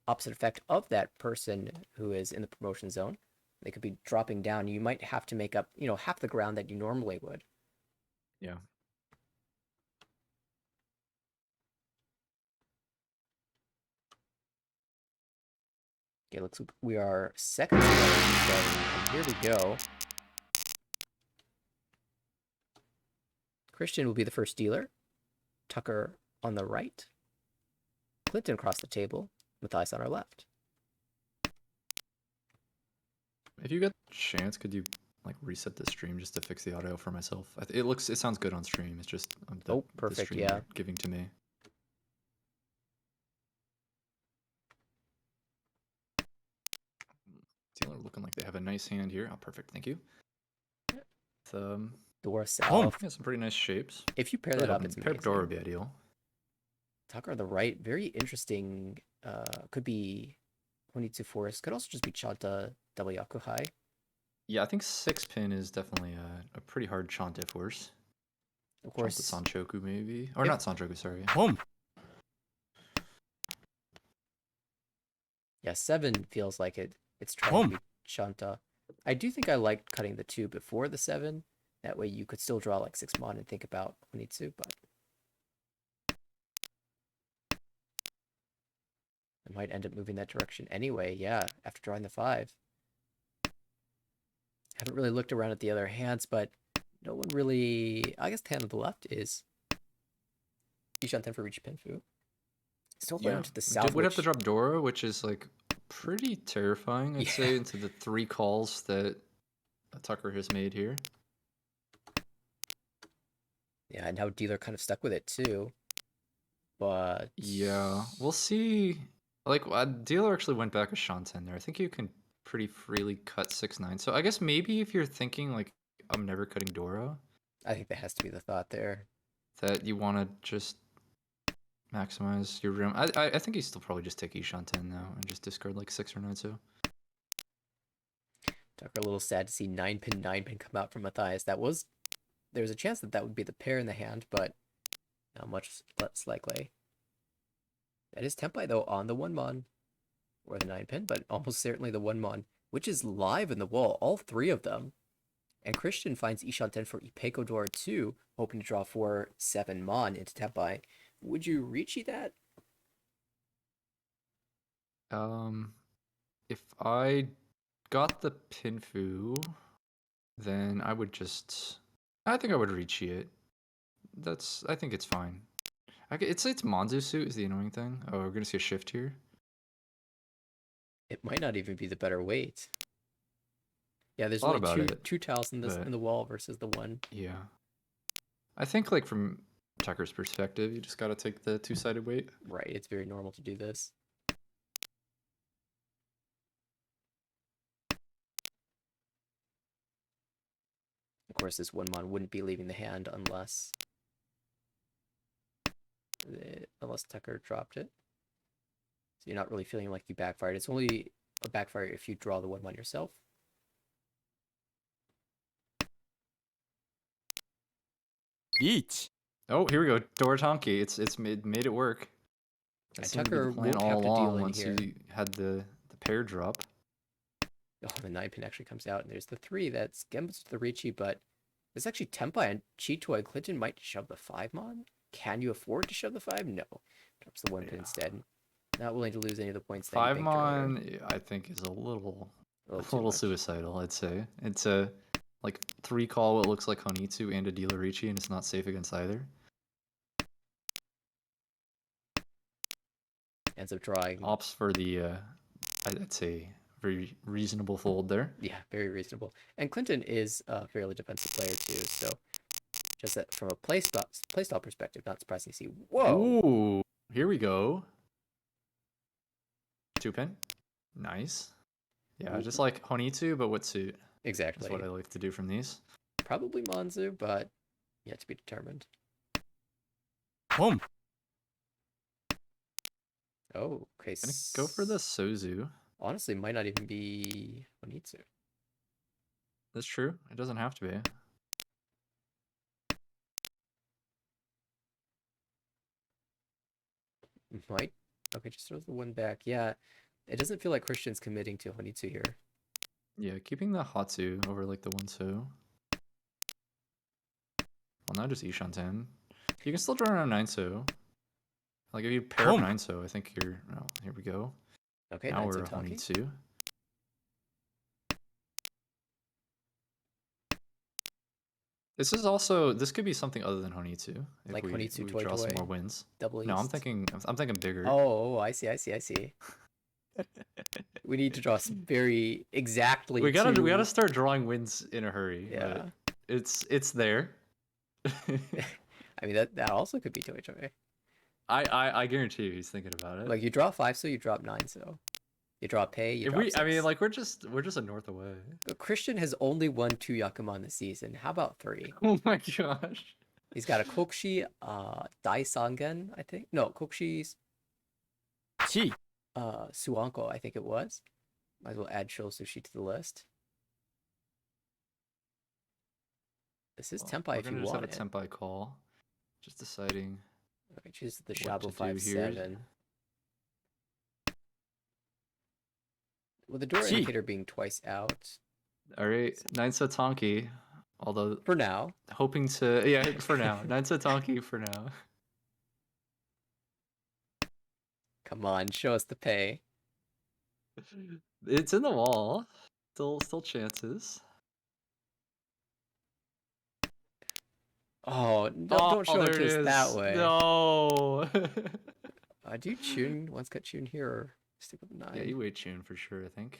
effect of that person who is in the promotion zone. They could be dropping down. You might have to make up, half the ground that you normally would.
Yeah.
Okay, looks like we are second to and here we go. Christian will be the first dealer. Tucker on the right. Clinton across the table. Matthias on our left.
If you get a chance, could you like reset the stream just to fix the audio for myself? It sounds good on stream. It's just
Perfect,
the stream
yeah.
you're giving to me. Dealer looking like they have a nice hand here. Oh, perfect. Thank you.
Dora south.
Yeah, some pretty nice shapes.
If you pair that up, it's
pair
amazing.
Dora would be ideal.
Tucker on the right, very interesting. Could be Honitsu Forest. Could also just be Chanta double Yakuhai.
Yeah, I think 6-pin is definitely a pretty hard Chanta force.
Of course,
Chanta Sanchoku maybe, or not Sanchoku. Sorry.
Boom.
Yeah, 7 feels like it's trying to be Chanta. I do think I like cutting the 2 before the 7. That way you could still draw like 6 mon and think about Honitsu, but I might end up moving that direction anyway. Yeah, after drawing the 5. Haven't really looked around at the other hands, but no one really. I guess the hand on the left is Ishan for Ricci Pinfu. Still going on to the south.
Would have to drop Dora, which is like pretty terrifying, I'd say,
Yeah.
into the 3 calls that Tucker has made here.
Yeah, and now dealer kind of stuck with it too. But
yeah, we'll see. Like dealer actually went back a Shanten there. I think you can pretty freely cut 6-9. So I guess maybe if you're thinking like I'm never cutting Dora,
I think that has to be the thought there.
that you want to just maximize your room. I think you still probably just take Ishanten now and just discard like 6 or 9. So
Tucker a little sad to see 9-pin, 9-pin come out from Matthias. There was a chance that that would be the pair in the hand, but not much less likely. That is Tempai though on the 1-mon, or the 9-pin, but almost certainly the 1-mon, which is live in the wall, all 3 of them. And Christian finds Ishanten for Ipeko Dora 2, hoping to draw 4-7 mon into Tempai. Would you reach that?
if I got the Pinfu, then I would just. I think I would reach it. I think it's fine. It's Manzu suit is the annoying thing. Oh, we're gonna see a shift here.
It might not even be the better weight. Yeah, there's
Thought
only
about
two tiles in
but-
the wall versus the 1.
Yeah. I think like from Tucker's perspective, you just gotta take the 2-sided weight.
Right, it's very normal to do this. Of course, this 1-mon wouldn't be leaving the hand unless Tucker dropped it. So you're not really feeling like you backfired. It's only a backfire if you draw the 1-mon yourself.
Each.
Oh, here we go. Dorotonki. It's made it work. That
And
seemed to be the
Tucker
plan
won't
all
have to deal
along
in
once
here.
you had the pair drop.
Oh, the 9-pin actually comes out, and there's the 3. That's Gembutsu to the Ricci, but it's actually Tempai and Chito and Clinton might shove the 5-mon. Can you afford to shove the 5? No. Drops the 1-pin instead. Not willing to lose any of the points that you banked earlier.
5-mon, I think, is a little
A little too much.
suicidal, I'd say. It's a like 3 call what looks like Honitsu and a dealer Ricci, and it's not safe against either.
Ends up drawing.
Opts for the, I'd say, very reasonable fold there.
Yeah, very reasonable. And Clinton is a fairly defensive player too, so just that from a playstyle perspective, not surprising to see. Whoa!
Ooh, here we go. 2-pin. Nice. Yeah, just like Honitsu, but what suit?
Exactly.
That's what I like to do from these.
Probably Manzu, but yet to be determined.
Home.
Oh, okay.
Gonna go for the Sozu.
Honestly, might not even be Onitsu.
That's true. It doesn't have to be.
Might. Okay, just throws the 1 back. Yeah, it doesn't feel like Christian's committing to Honitsu here.
Yeah, keeping the Hatsu over like the 1-so. Well, now just Ishanten. You can still draw around 9-so. Like if you pair up 9-so, I think you're. Oh, here we go.
Okay,
Now
Nine
we're
Sotaki.
Honitsu. This could be something other than Honitsu. If
Like
we
Honitsu
draw
Toy
some
Toy?
more wins.
Double
No, I'm
East.
thinking bigger.
Oh, I see. We need to draw some very exactly.
we gotta start drawing wins in a hurry.
Yeah.
But it's there.
I mean that also could be Toy Toy.
I guarantee you he's thinking about it.
Like you draw 5, so you drop 9, so you draw pay. You
if
drop
we,
6.
I mean, like we're just a north away.
But Christian has only won 2 Yakuman this season. How about 3?
Oh my gosh.
He's got a Kokshi, Daisangen, I think. No, Kokshi's
Chi.
Suanko, I think it was. Might as well add Shou Sushi to the list. This is Tempai if you
just
want
have
it.
a Tempai call. Just deciding.
Okay, choose the
what to
Shabu
do here.
5-7. With the door
Gee.
indicator being twice out.
All right, 9-so Tonki. Although
For now.
hoping to for now 9-so Tonki for now.
Come on, show us the pay.
It's in the wall. Still chances.
Oh, don't show it
there
to
it
us that
is.
way.
No.
Do you tune? Once got tune here or stick with the 9?
Yeah, you wait tune for sure, I think.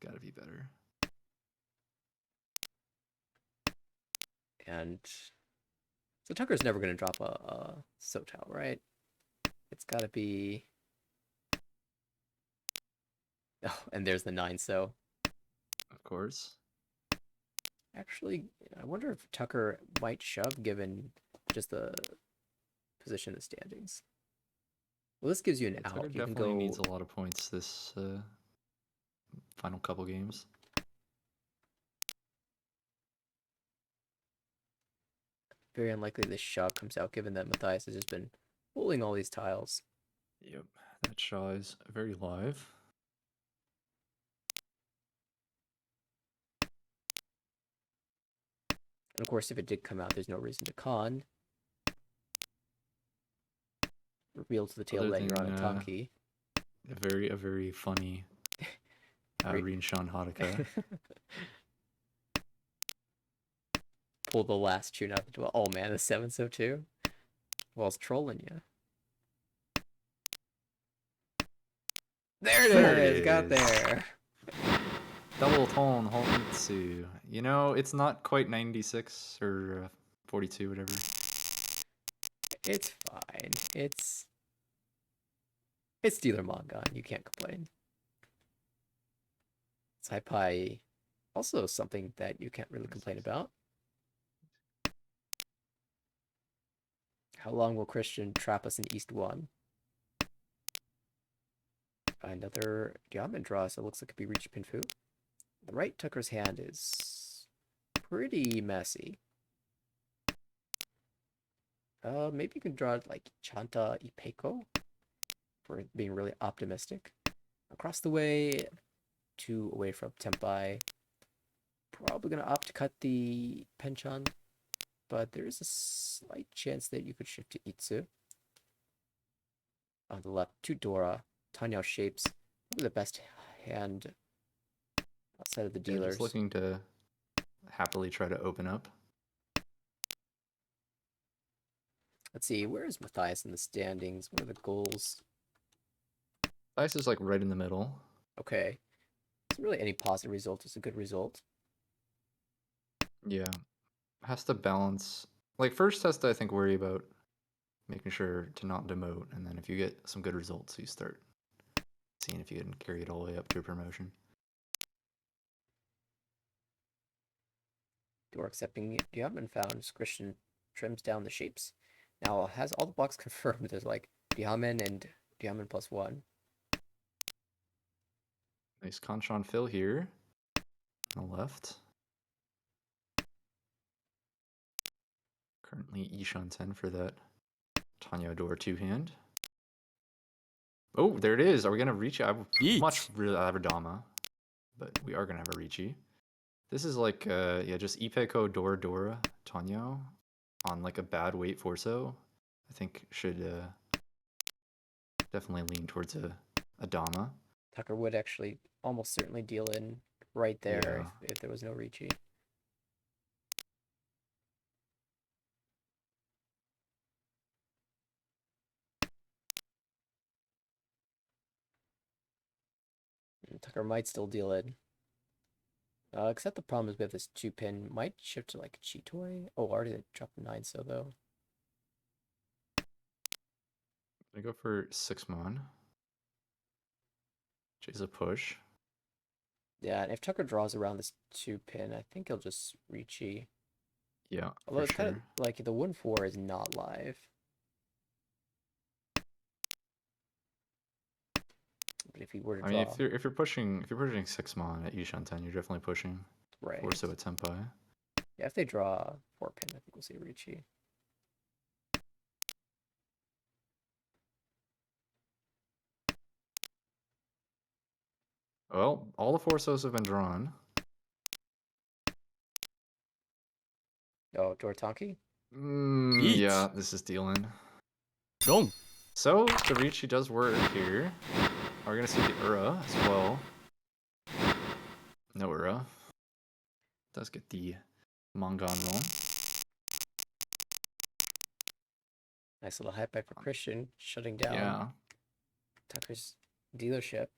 Gotta be better.
And so Tucker's never going to drop a Sotal, right? It's got to be. Oh, and there's the 9. So
Of course.
actually, I wonder if Tucker might shove given just the position of the standings. Well, this gives you an
Yeah,
out.
Tucker
You can
definitely
go.
needs a lot of points this final couple games.
Very unlikely this shove comes out given that Matthias has just been pulling all these tiles.
Yep, that Shaw is very live.
And of course, if it did come out, there's no reason to con. Reveal to the tail
Other
that you're on a
than,
Tonki.
a very funny Rinshan Hadaka.
Pull the last tune out of the 12. Oh man, the 7 so too. Well, it's trolling you. There
There
it
it
is. Got
is.
there.
Double tone Honitsu. You know, it's not quite 96 or 42, whatever.
It's fine. It's dealer Mangan. You can't complain. Saipai, also something that you can't really complain about. How long will Christian trap us in East 1? Another diamond draw, so it looks like it could be reach Pinfu. The right Tucker's hand is pretty messy. Maybe you can draw like Chanta Ipeko for being really optimistic. Across the way, 2 away from Tempai. Probably gonna opt to cut the Penchan, but there is a slight chance that you could shift to Itsu. On the left, 2 Dora. Tanyao shapes. Probably the best hand outside of the
Yeah,
dealers.
just looking to happily try to open up.
Let's see, where is Matthias in the standings? What are the goals?
Ice is like right in the middle.
Okay. Isn't really any positive result. It's a good result.
Yeah. Has to balance. Like, first has to, I think, worry about making sure to not demote. And then if you get some good results, you start seeing if you can carry it all the way up to a promotion.
Door accepting Diamond found. Christian trims down the shapes. Now has all the blocks confirmed. There's like Diamond and Diamond +1.
Nice Conchon fill here. On the left. Currently Ishan 10 for that Tanyo door 2-hand. Oh, there it is. Are we gonna reach? I would much really have a Dama, but we are gonna have a Richi. This is like yeah, just Ipeko door Dora Tanyo on like a bad weight Forso. I think should definitely lean towards a Dama.
Tucker would actually almost certainly deal in right there if there was no Ricci. Tucker might still deal in. Except the problem is we have this 2-pin. Might shift to like Chitoy. Oh, already dropped the 9 so though.
I go for 6-mon. Jay's a push.
Yeah, and if Tucker draws around this 2-pin, I think he'll just Ricci.
Yeah,
Although it's
sure.
kind of like the 1-4 is not live. But if he were to draw,
I mean, if you're pushing 6-mon at Ishan 10, you're definitely pushing.
right?
Forso at Tempai.
Yeah, if they draw 4-pin, I think we'll see Ricci.
Well, all the Forsos have been drawn.
Oh, Dortanki?
Yeah, this is dealing.
ロン
So the Ricci does work here. We're gonna see the Ura as well. No Ura. Does get the Mangan roll.
Nice little high back for Christian, shutting down
Yeah.
Tucker's dealership.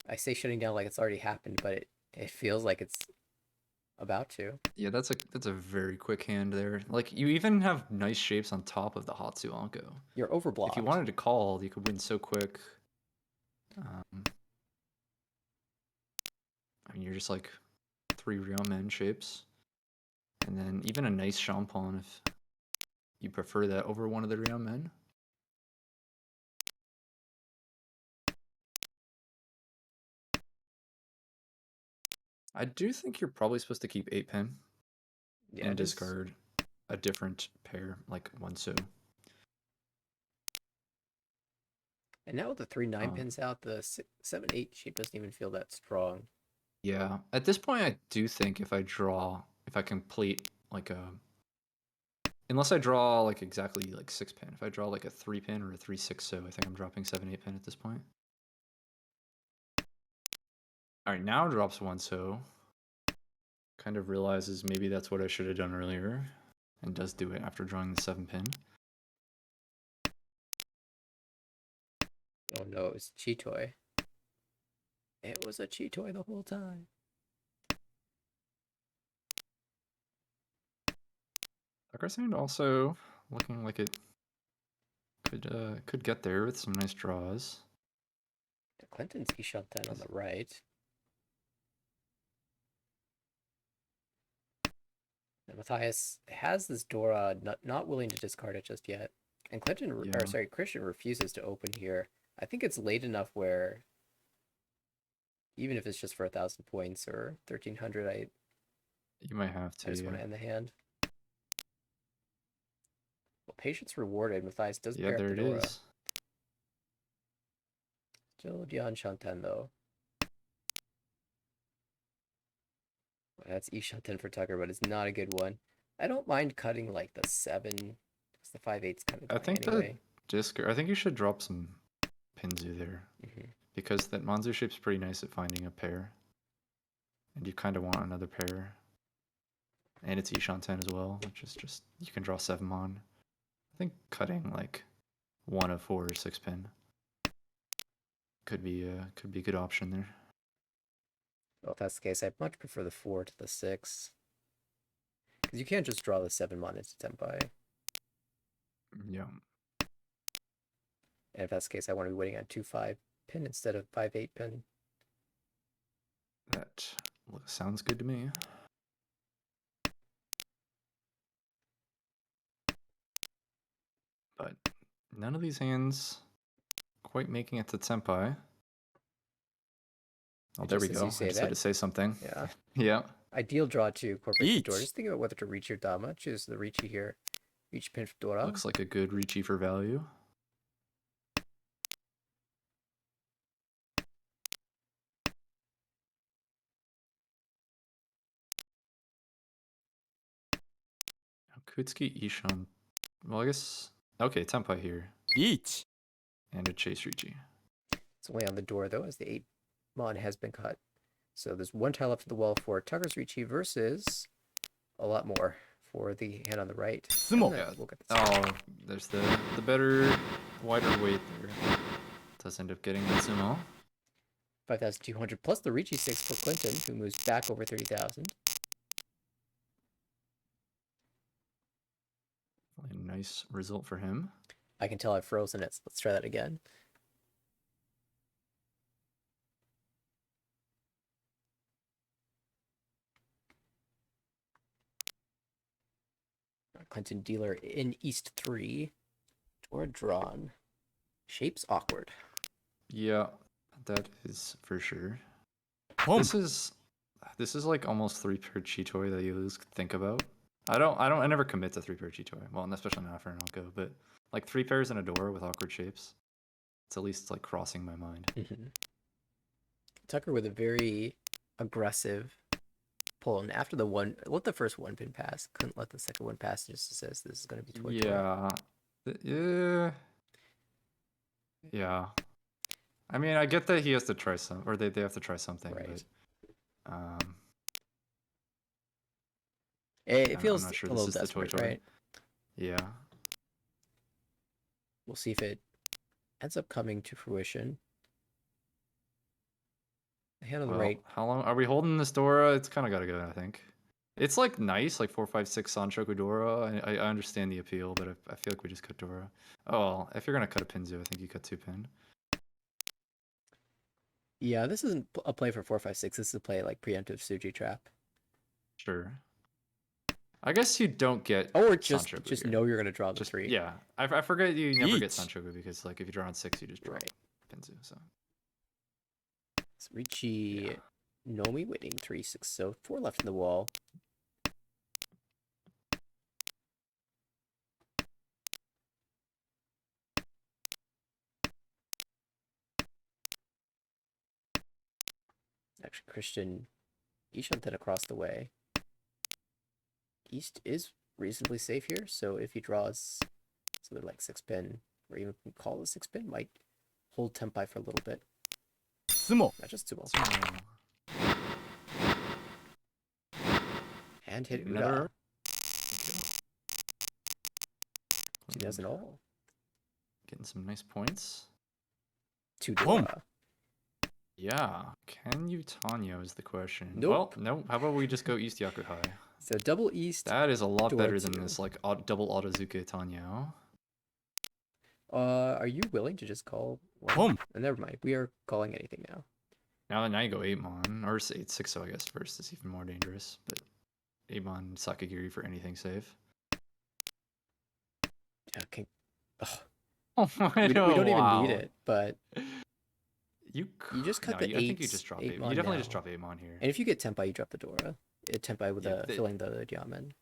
I say shutting down like it's already happened, but it feels like it's about to.
Yeah, that's a very quick hand there. Like you even have nice shapes on top of the Hatsuanko.
You're overblocked.
If you wanted to call, you could win so quick. I mean, you're just like 3 real men shapes, and then even a nice champagne if you prefer that over one of the real men. I do think you're probably supposed to keep 8 pin
Yeah,
and
it is.
discard a different pair, like 1 so.
And now with the 3 9 pins out, the 7 8 shape doesn't even feel that strong.
Yeah, at this point, I do think if I complete like a, unless I draw like exactly like 6 pin, if I draw like a 3 pin or a 3 6 so, I think I'm dropping 7 8 pin at this point. All right, now drops 1 so. Kind of realizes maybe that's what I should have done earlier, and does do it after drawing the 7 pin.
Oh no, it's Chitoy. It was a Chitoy the whole time.
Tuckersand also looking like it could get there with some nice draws.
Clinton's Ishanten on the right. And Matthias has this Dora, not willing to discard it just yet. And Christian refuses to open here. I think it's late enough where, even if it's just for 1,000 points or 1,300,
You might have to.
I just want to end the hand. Well, patience rewarded. Matthias does pair up
there
the
it
Dora.
is.
Still Dian Shanten though. That's Ishanten for Tucker, but it's not a good one. I don't mind cutting like the 7, because the 5/8's kind of
I think
anyway.
I think you should drop some Pinzu there, because that Manzu shape's pretty nice at finding a pair, and you kind of want another pair. And it's Ishanten as well, which is just, you can draw 7 mon. I think cutting like 1 of 4 or 6 pin could be a good option there.
Well, if that's the case, I'd much prefer the 4 to the 6. Because you can't just draw the 7 mon into Tenpai.
Yeah.
And if that's the case, I want to be waiting on 2/5 pin instead of 5/8 pin.
That sounds good to me. But none of these hands quite making it to Tenpai. Oh, there we go. I just had to say something.
Yeah.
Yeah.
Ideal draw to corporate the Dora. Just think about whether to reach your Dama. Choose the Richi here. Reach pin for Dora.
Looks like a good Richi for value. Kutsuki, Ishan. Well, I guess. Okay, Tenpai here.
Each.
And a Chase Richi.
It's only on the door, though, as the 8 mon has been cut. So there's 1 tile left of the well for Tucker's Richi versus a lot more for the hand on the right.
Sumo.
Yeah.
We'll
Oh, there's the better, wider weight there. Does end up getting the Sumo.
5,200 plus the Richi 6 for Clinton, who moves back over 30,000.
A nice result for him.
I can tell I've frozen it, so let's try that again. Clinton dealer in East 3. Or drawn. Shape's awkward.
Yeah, that is for sure.
Boom.
This is like almost 3 pair Chitoy that you lose think about. I never commit to 3 pair Chitoy. Well, and especially not for an Onko, but like 3 pairs in a door with awkward shapes. It's at least like crossing my mind.
Tucker with a very aggressive pull, and after the first 1 pin pass, couldn't let the second one pass. Just says this is going to be Toy.
Yeah, Yeah. Yeah. I mean, I get that he has to try some, or they have to try something,
Right.
but
It
I'm
feels
not sure
a
this
little
is the toy
desperate,
toy.
right?
Yeah.
We'll see if it ends up coming to fruition. The hand on the
Well,
right.
how long are we holding this Dora? It's kind of got to go, I think. It's like nice, like 456 Sanshoku Dora. I understand the appeal, but I feel like we just cut Dora. Oh, well, if you're gonna cut a Pinzu, I think you cut two pin.
Yeah, this isn't a play for 456. This is a play like preemptive Suji trap.
Sure. I guess you don't get
Or just
Sanshoku here.
know you're gonna draw the
Just
3.
yeah, I forget you never get
Each.
Sanshoku because like if you draw on 6, you just draw
Right.
Pinzu. So
It's Ricci
yeah.
Nomi waiting 3-6. So 4 left in the wall. Actually, Christian Ishanten across the way. East is reasonably safe here, so if he draws something like 6 pin, or even call a 6 pin, might hold Tempai for a little bit.
相撲
Not just Tsubo.
So,
And hit
another.
Uda. 2,000 all.
Getting some nice points.
2
Boom.
Dora.
Yeah. Can you Tanyo is the question.
Nope.
Well, no. How about we just go East Yakuhai?
So double East.
That is a lot
Dora
better than
2.
this like double Autozuke Tanyo.
Are you willing to just call one?
Boom.
Never mind. We are calling anything now.
Now you go 8 Mon or 8-6, so I guess first is even more dangerous. But 8 Mon Sakagiri for anything safe.
Okay.
Oh,
We don't even need it, but
You
just cut
no,
the
I think you
8s,
just drop
8
8. You
mon
definitely just
now.
drop 8 Mon here.
And if you get Tempai, you drop the Dora. Tempai with
Yeah,
filling the Diamond.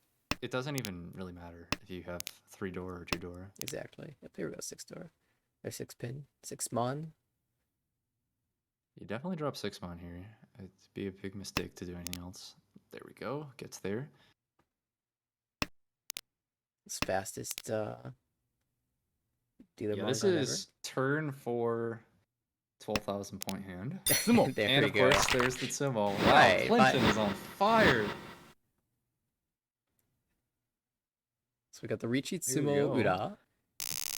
It doesn't even really matter if you have 3 door or 2 door.
Exactly. Yep, there we go. 6 Dora. Or 6 pin. 6 mon.
You definitely drop 6 Mon here. It'd be a big mistake to do anything else. There we go. Gets there.
It's fastest dealer
Yeah, this
Mangan
is turn 4, 12,000 point hand.
相撲
ever. There
And
we
of
go.
course, there's the Tsumo. Wow,
Right,
Clinton is on fire.
So we got the Ricci
Here we
Tsumo
go.
Uda.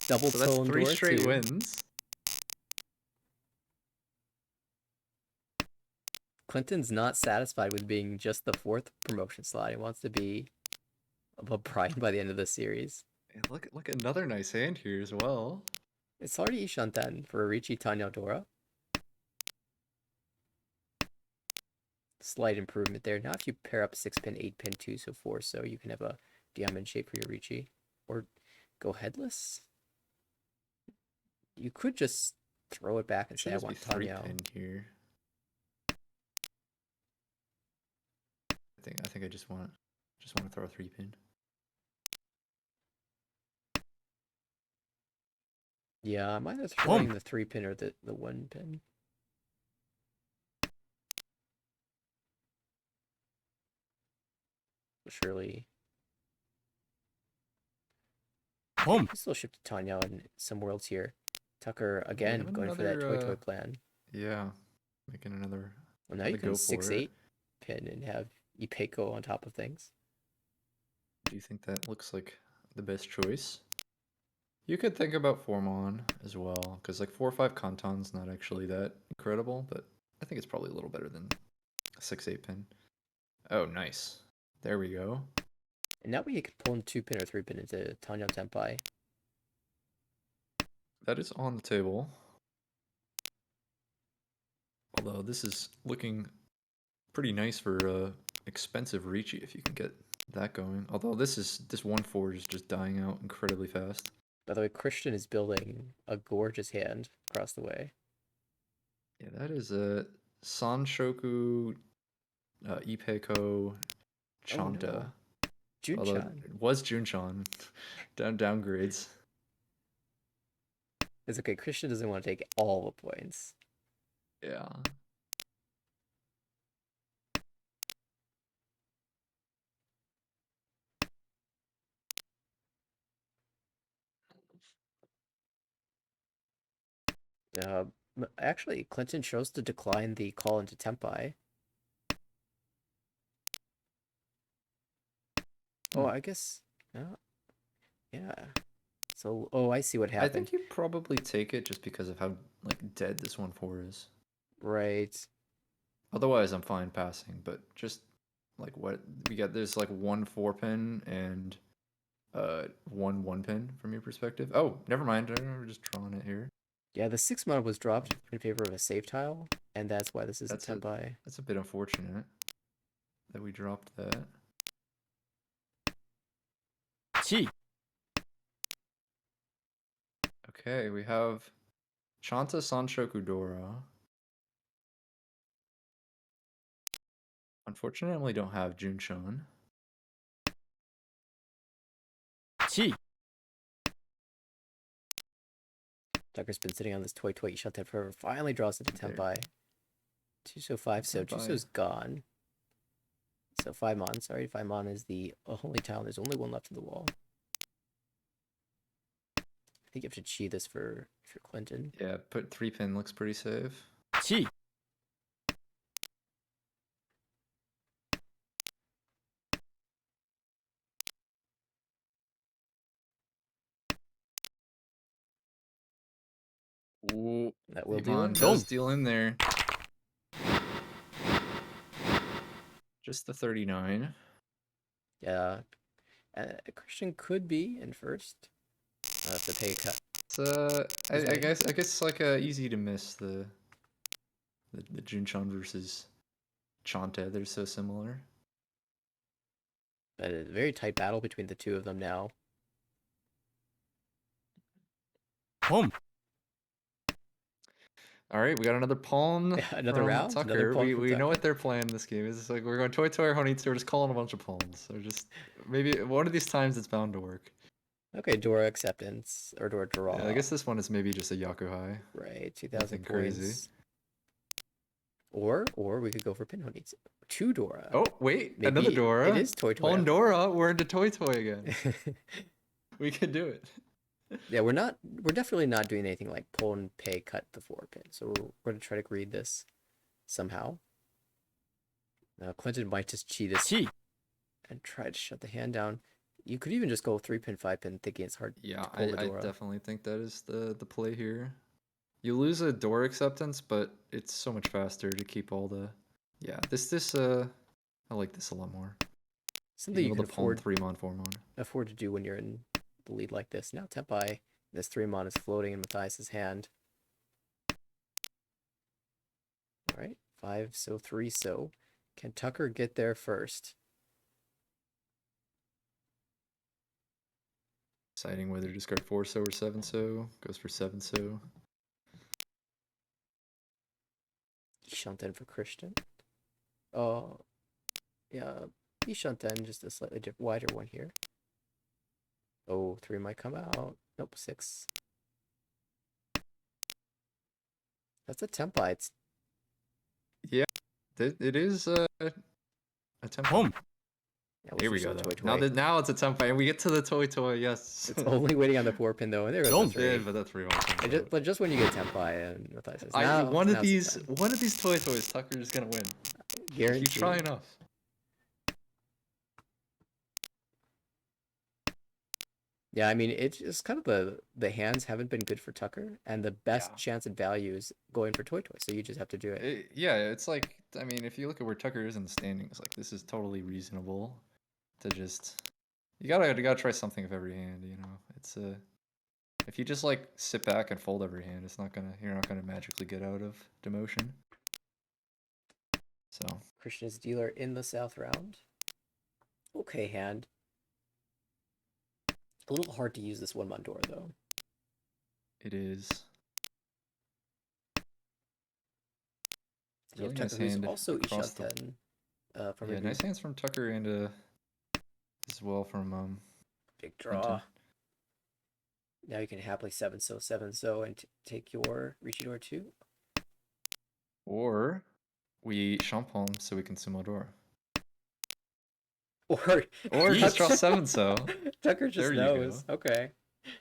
Double
So that's
tone
3
Dora
straight
2.
wins.
Clinton's not satisfied with being just the 4th promotion slot. He wants to be above Brian by the end of the series.
And look, another nice hand here as well.
It's already Ishanten for Ricci Tanya Dora. Slight improvement there. Now if you pair up 6 pin, 8 pin, 2, so 4, so you can have a diamond shape for your Ricci. Or go headless. You could just throw it back and say I
Should
want
just be 3
Tanya.
pin here. I think I just want to throw a 3 pin.
Yeah, I'm either throwing the 3 pin or the 1 pin. Surely.
Boom.
We still ship to Tanya in some worlds here. Tucker again
have
going for that
another,
toy plan.
Yeah, making another.
Well, now
another
you can
go for
6-8
it.
pin and have Ipeco on top of things.
Do you think that looks like the best choice? You could think about Formon as well, because like 4-5 Kanton's not actually that incredible, but I think it's probably a little better than a 6-8 pin. Oh, nice. There we go.
And now we can pull in 2 pin or 3 pin into Tanya Tempai.
That is on the table. Although this is looking pretty nice for expensive Ricci if you can get that going. Although this 1-4 is just dying out incredibly fast.
By the way, Christian is building a gorgeous hand across the way.
Yeah, that is a Sanshoku Ipeco Chanta. Although
Junchan.
it was Junchan. Downgrades.
It's okay. Christian doesn't want to take all the points.
Yeah.
Uh, Actually, Clinton chose to decline the call into Tempai. Oh,
Hmm.
I guess. Yeah. So, oh, I see what
I
happened.
think you probably take it just because of how like dead this 1-4 is.
Right.
Otherwise, I'm fine passing, but just like what we got, there's like 1 4-pin and 1 1-pin from your perspective. Oh, never mind. We're just drawing it here.
Yeah, the 6 mana was dropped in favor of a save tile, and that's why this is a
That's a
Tempai.
that's a bit unfortunate that we dropped that.
地
Okay, we have Chanta Sanshoku Dora. Unfortunately, we don't have Junchan.
地
Tucker's been sitting on this toy toy shut that forever. Finally draws it to
There.
Tempai. 2 so 5 so. 2
Tempai.
so's gone. So 5 mon. Sorry, 5 mon is the only tile. There's only one left in the wall. I think you have to cheat this for if you're Clinton.
Yeah, put 3-pin looks pretty safe.
地
Ooh,
That will deal
Iman
it.
does deal in there. Just the 39.
Yeah. Christian could be in first. If the pay cut.
It's
He's
I
right.
guess like easy to miss the Junchan versus Chanta. They're so similar.
But a very tight battle between the two of them now.
ポン
All right, we got another pawn
Another
from
round? Another
Tucker.
pawn
We
from
we know
Tucker.
what they're playing this game. It's like we're going toy toy or honey. We're just calling a bunch of pawns. Or just maybe one of these times it's bound to work.
Okay, Dora acceptance or Dora draw.
Yeah, I guess this one is maybe just a Yakuhai.
Right, 2,000
Nothing
points.
crazy.
Or we could go for Pinhoney. 2 Dora.
Oh wait,
Maybe
another Dora.
It is toy toy.
Pawn Dora. We're into toy toy again. We can do it.
Yeah, we're definitely not doing anything like pull and pay cut the 4-pin. So we're gonna try to read this somehow. Now Clinton might just cheat this
地
and try to shut the hand down. You could even just go 3-pin, 5-pin, thinking it's hard
Yeah,
to pull the
I
Dora.
definitely think that is the play here. You lose a door acceptance, but it's so much faster to keep all the. Yeah, I like this a lot more.
Something you
Being
can
able to pawn
afford
3-mon, 4-mon.
to do when you're in the lead like this. Now Tempai, this 3-mon is floating in Matthias's hand. All right, 5 so 3 so. Can Tucker get there first?
Deciding whether to discard 4 so or 7 so. Goes for 7 so.
Ishanten for Christian. Oh, yeah, Ishanten, just a slightly wider one here. Oh, 3 might come out. Nope, 6. That's a Tempai. It's
Yeah, it is a tempo.
ポン
yeah,
Here we
just
go
a
though.
toy.
Now it's a tempo, and we get to the toy toy. Yes.
It's only waiting on the 4-pin though, and there goes
Don't
the
Yeah,
3.
but that 3-mon.
But just when you get Tempai and Matthias says, now,
One of
now's the
these toy toys, Tucker is gonna win.
time.
If
Guaranteed.
you try enough.
Yeah, I mean, it's just kind of the hands haven't been good for Tucker, and the best
Yeah.
chance and value is going for toy toy. So you just have to do it.
Yeah, it's like, I mean, if you look at where Tucker is in the standings, like this is totally reasonable to just. You gotta try something with every hand, you know. It's if you just like sit back and fold every hand, you're not gonna magically get out of demotion. So
Christian is dealer in the South round. Okay, hand. A little hard to use this one Mondora though.
it is.
You have
Really nice
Tucker, who's
hand
also
across the-
Ishanten. From
Yeah,
review.
nice hands from Tucker and as well from
Big draw.
Clinton.
Now you can happily 7 so and take your Richidor 2.
Or we Champon so we can Sumodora.
Or
Just draw 7 so.
Tucker just
There you
knows.
go.
Okay.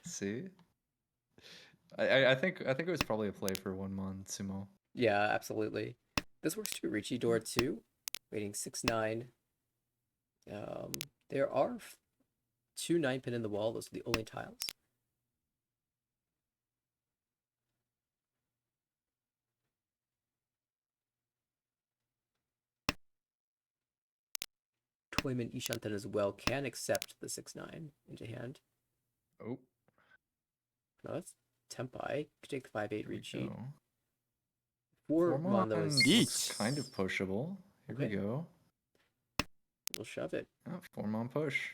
See? I think it was probably a play for 1-mon sumo.
Yeah, absolutely. This works too. Ricci door 2, waiting 6-9. There are 2 9-pin in the wall. Those are the only tiles. Toyman Ishanten as well can accept the 6-9 into hand.
Oh,
No, that's Tempai. Could take the 5-8
here we
Ricci.
go.
4-mon though is
looks
Yeet.
kind of pushable. Here we
Okay.
go.
We'll shove it.
Oh, 4-mon push.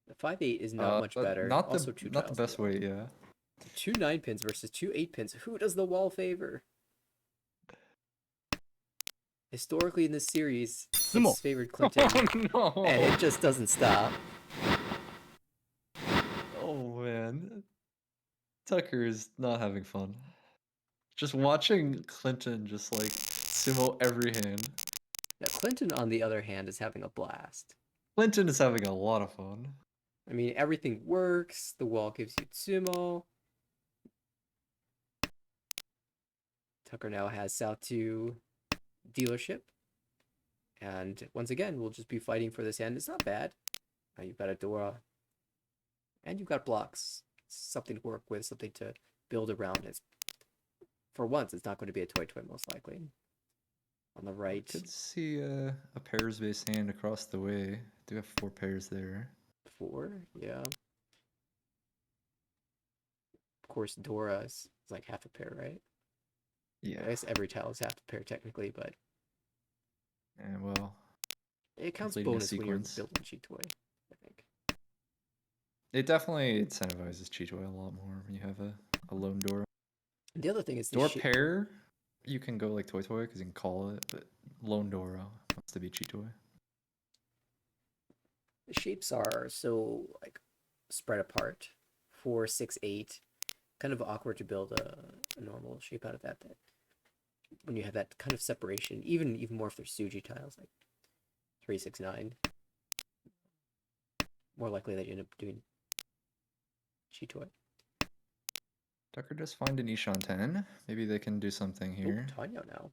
The 5-8 is not much
but
better.
Not
Also
the
2
not the
tiles in
best
wall.
way, yeah.
2 9-pins versus 2 8-pins. Who does the wall favor? Historically in this series,
Sumo.
it's favored Clinton,
Oh no!
and it just doesn't stop.
Oh man, Tucker is not having fun. Just watching Clinton just like sumo every hand.
Now, Clinton, on the other hand, is having a blast.
Clinton is having a lot of fun.
I mean, everything works. The wall gives you Tsumo. Tucker now has South 2 dealership. And once again, we'll just be fighting for this hand. It's not bad. You've got a Dora. And you've got blocks. Something to work with, something to build around. It's, for once, it's not going to be a toy most likely. On the right.
Could see a pairs-based hand across the way. Do have 4 pairs there.
4, yeah. Of course, Dora is like half a pair, right?
Yeah.
I guess every tile is half a pair technically, but
And well,
it counts
completing a
bonus when you're
sequence.
building cheat toy, I think.
It definitely incentivizes Cheetoy a lot more when you have a lone door.
And the other thing is
Door pair, you can go like Toy because you can call it, but lone Dora wants to be Cheetoy.
the shapes are so like spread apart. 4, 6, 8. Kind of awkward to build a normal shape out of that. When you have that kind of separation, even more if they're Suji tiles, like 3, 6, 9. More likely that you end up doing Cheetoy.
Tucker just find an Ishan 10. Maybe they can do something here.
Oh, Tanyo now.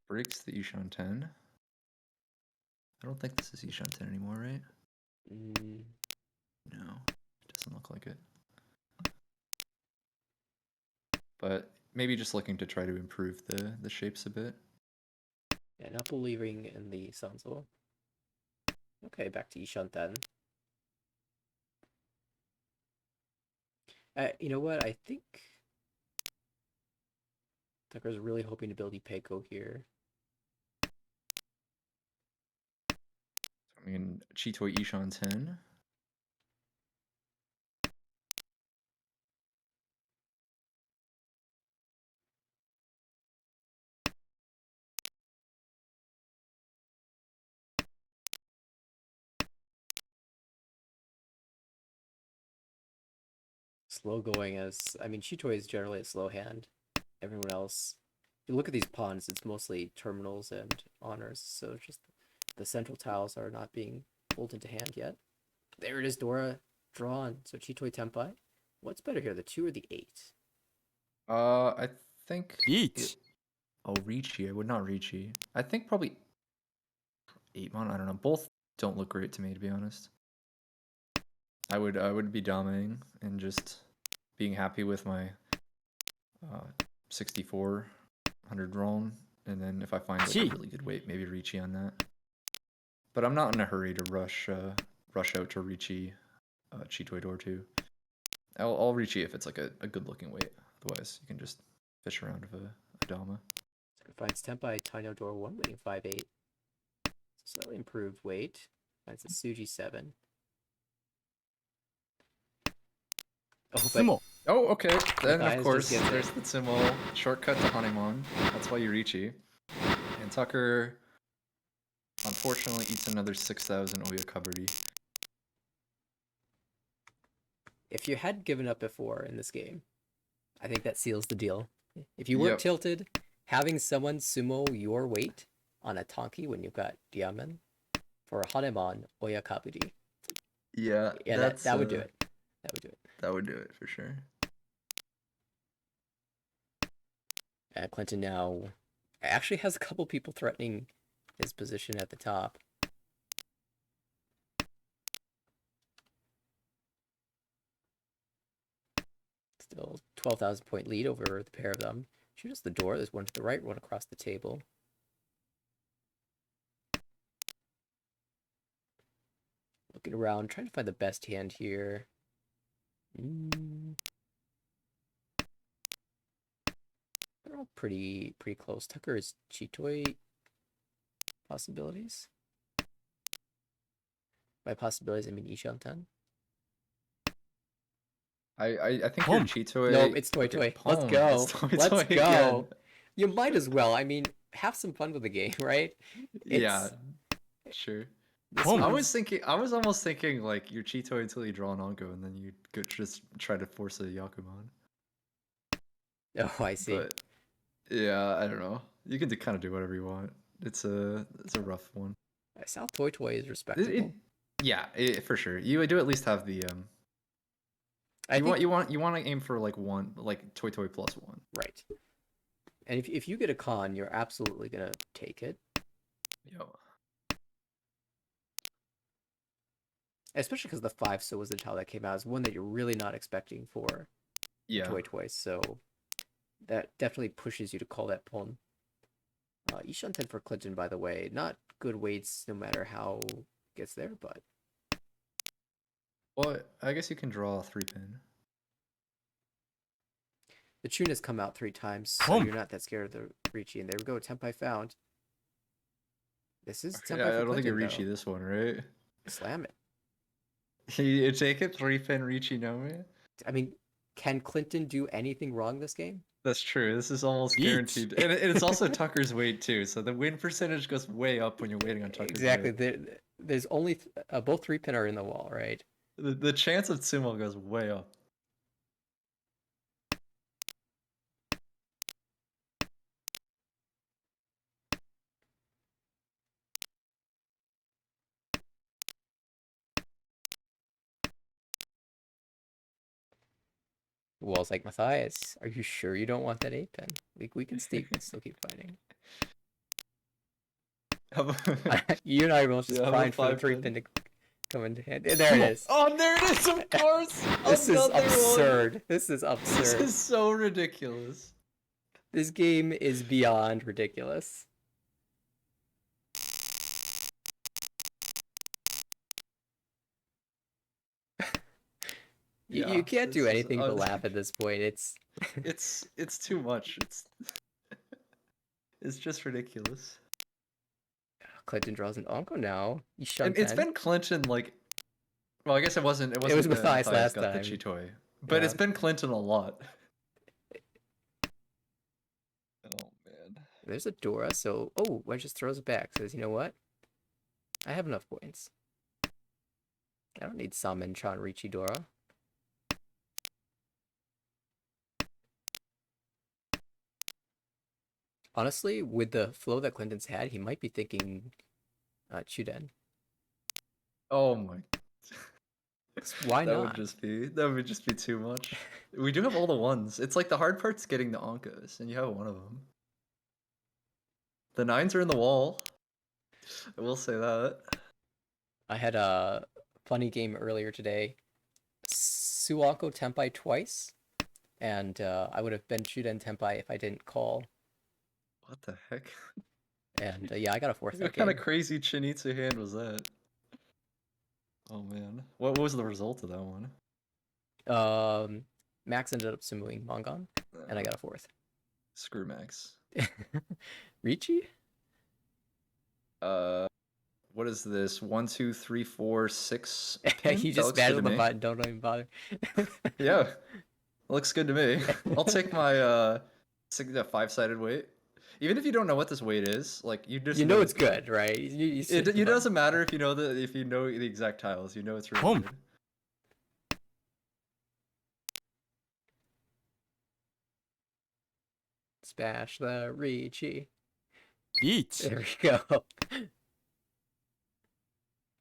Breaks the Ishan 10. I don't think this is Ishan 10 anymore, right? No, it doesn't look like it. But maybe just looking to try to improve the shapes a bit.
Yeah, not believing in the Sanzo. Okay, back to Ishanten. You know what? I think Tucker's really hoping to build Ipeko here.
I mean, Cheetoy Ishan 10.
Slow going as, I mean, Chitoy is generally a slow hand. Everyone else, if you look at these pawns, it's mostly terminals and honors, so just the central tiles are not being pulled into hand yet. There it is, Dora drawn. So Chitoy Tempai. What's better here, the 2 or the 8?
I think.
Yeet.
Oh, Ricci. I would not Ricci. I think probably 8-mon. I don't know. Both don't look great to me, to be honest. I would be dominating and just being happy with my 6,400 roll, and then if I find like a really good weight, maybe Ricci on that. But I'm not in a hurry to rush out to Ricci Cheetoy Door 2. I'll Ricci if it's like a good looking weight. Otherwise, you can just fish around with a Dama.
So finds Tempai Taino Door 1, weighting 5-8. Slightly improved weight. Finds the Suji 7. Oh, but
Sumo.
Oh, okay. Then
Matthias
of course
just gets
there's the Sumo shortcut to Hanemon. That's why you Ricci. And Tucker unfortunately eats another 6,000 Oya Kabari.
if you had given up before in this game, I think that seals the deal. If you weren't
Yep.
tilted, having someone sumo your weight on a Tonki when you've got Diamond, for Hanemon Oyakaburi.
Yeah,
Yeah, that would do it. That would do it.
That would do it for sure.
Clinton now actually has a couple people threatening his position at the top. Still 12,000 point lead over the pair of them. Shoot us the door. There's one to the right, one across the table. Looking around, trying to find the best hand here. They're all pretty close. Tucker is Chitoi possibilities. By possibilities, I mean Ishantan.
I think
Boom.
you're Chitoy.
Nope, it's Toy
Okay,
Toy. Let's
Pong.
go.
It's Toy
Let's
Toy
go.
again.
You might as well. I mean, have some fun with the game, right?
Yeah, sure.
This
Boom.
I
one's-
was almost thinking like you're Chitoy until you draw an Onko and then you go just try to force a Yakuman.
Oh, I see.
But yeah, I don't know. You can kind of do whatever you want. It's a rough one.
South Toy Toy is respectable.
Yeah, for sure. You do at least have the
I think,
you want to aim for like one, like Toy Toy plus one.
right. And if you get a con, you're absolutely gonna take it.
Yo.
Especially because the 5 so was the tile that came out is one that you're really not expecting for
Yeah.
Toy Toy. So that definitely pushes you to call that pon. Ishanten for Clinton, by the way, not good weights no matter how it gets there, but
Well, I guess you can draw a 3-pin.
the tune has come out 3 times, so
Boom.
you're not that scared of the Ricci. And there we go, Tempai found. This is Tempai
Yeah, I
for
don't think you
Clinton,
Ricci
though.
this one, right?
Slam it.
You take it 3-pin Ricci no me.
I mean, can Clinton do anything wrong this game?
That's true. This is almost
Yeet.
guaranteed, and it's also Tucker's weight too. So the win percentage goes way up when you're waiting on Tucker's
Exactly.
weight.
There's only both 3-pin are in the wall, right?
The chance of Sumo goes way up.
Wall's like, Matthias, are you sure you don't want that 8-pin? We can still keep fighting. You and I are both just
Yeah, I'm a
crying for the
5-pin.
3-pin to come into hand. There it is.
Oh, there it is! Of course.
This is
Another one.
absurd. This is
This
absurd.
is so ridiculous.
This game is beyond ridiculous.
Yeah,
You can't do
this is
anything but laugh at this point. It's
It's too much. It's just ridiculous.
Clinton draws an Onko now.
And it's
Ishanten.
been Clinton like. Well, I guess it wasn't. It
was
wasn't
Matthias last
got
time.
the Chitoy, but
Yeah.
it's been Clinton a lot. Oh man.
There's a Dora, so Wedge just throws it back. Says, you know what? I have enough points. I don't need Samen Chan Ricci Dora. Honestly, with the flow that Clinton's had, he might be thinking Chuden.
Oh my.
Why
that
not?
would just be too much. We do have all the ones. It's like the hard part's getting the Onkos, and you have one of them. The 9s are in the wall. I will say that.
I had a funny game earlier today. Suwako Tempai twice, and I would have been Chuden Tempai if I didn't call.
What the heck?
And yeah, I got a 4th
What
that
kind
game.
of crazy Chinitsu hand was that? Oh man. What was the result of that one?
Max ended up sumuing Mangan, and I got a 4th.
Screw Max.
Ricci?
What is this? 1, 2, 3, 4, 6.
You
That
just
looks
smash
good
on
to
the
me.
button, don't even bother.
Yeah, looks good to me. I'll take my 5-sided weight. Even if you don't know what this weight is, like you just
You know it's good, right?
It doesn't matter if you know the exact tiles. You know it's really
Boom.
good.
Smash the Ricci.
Eat.
There we go.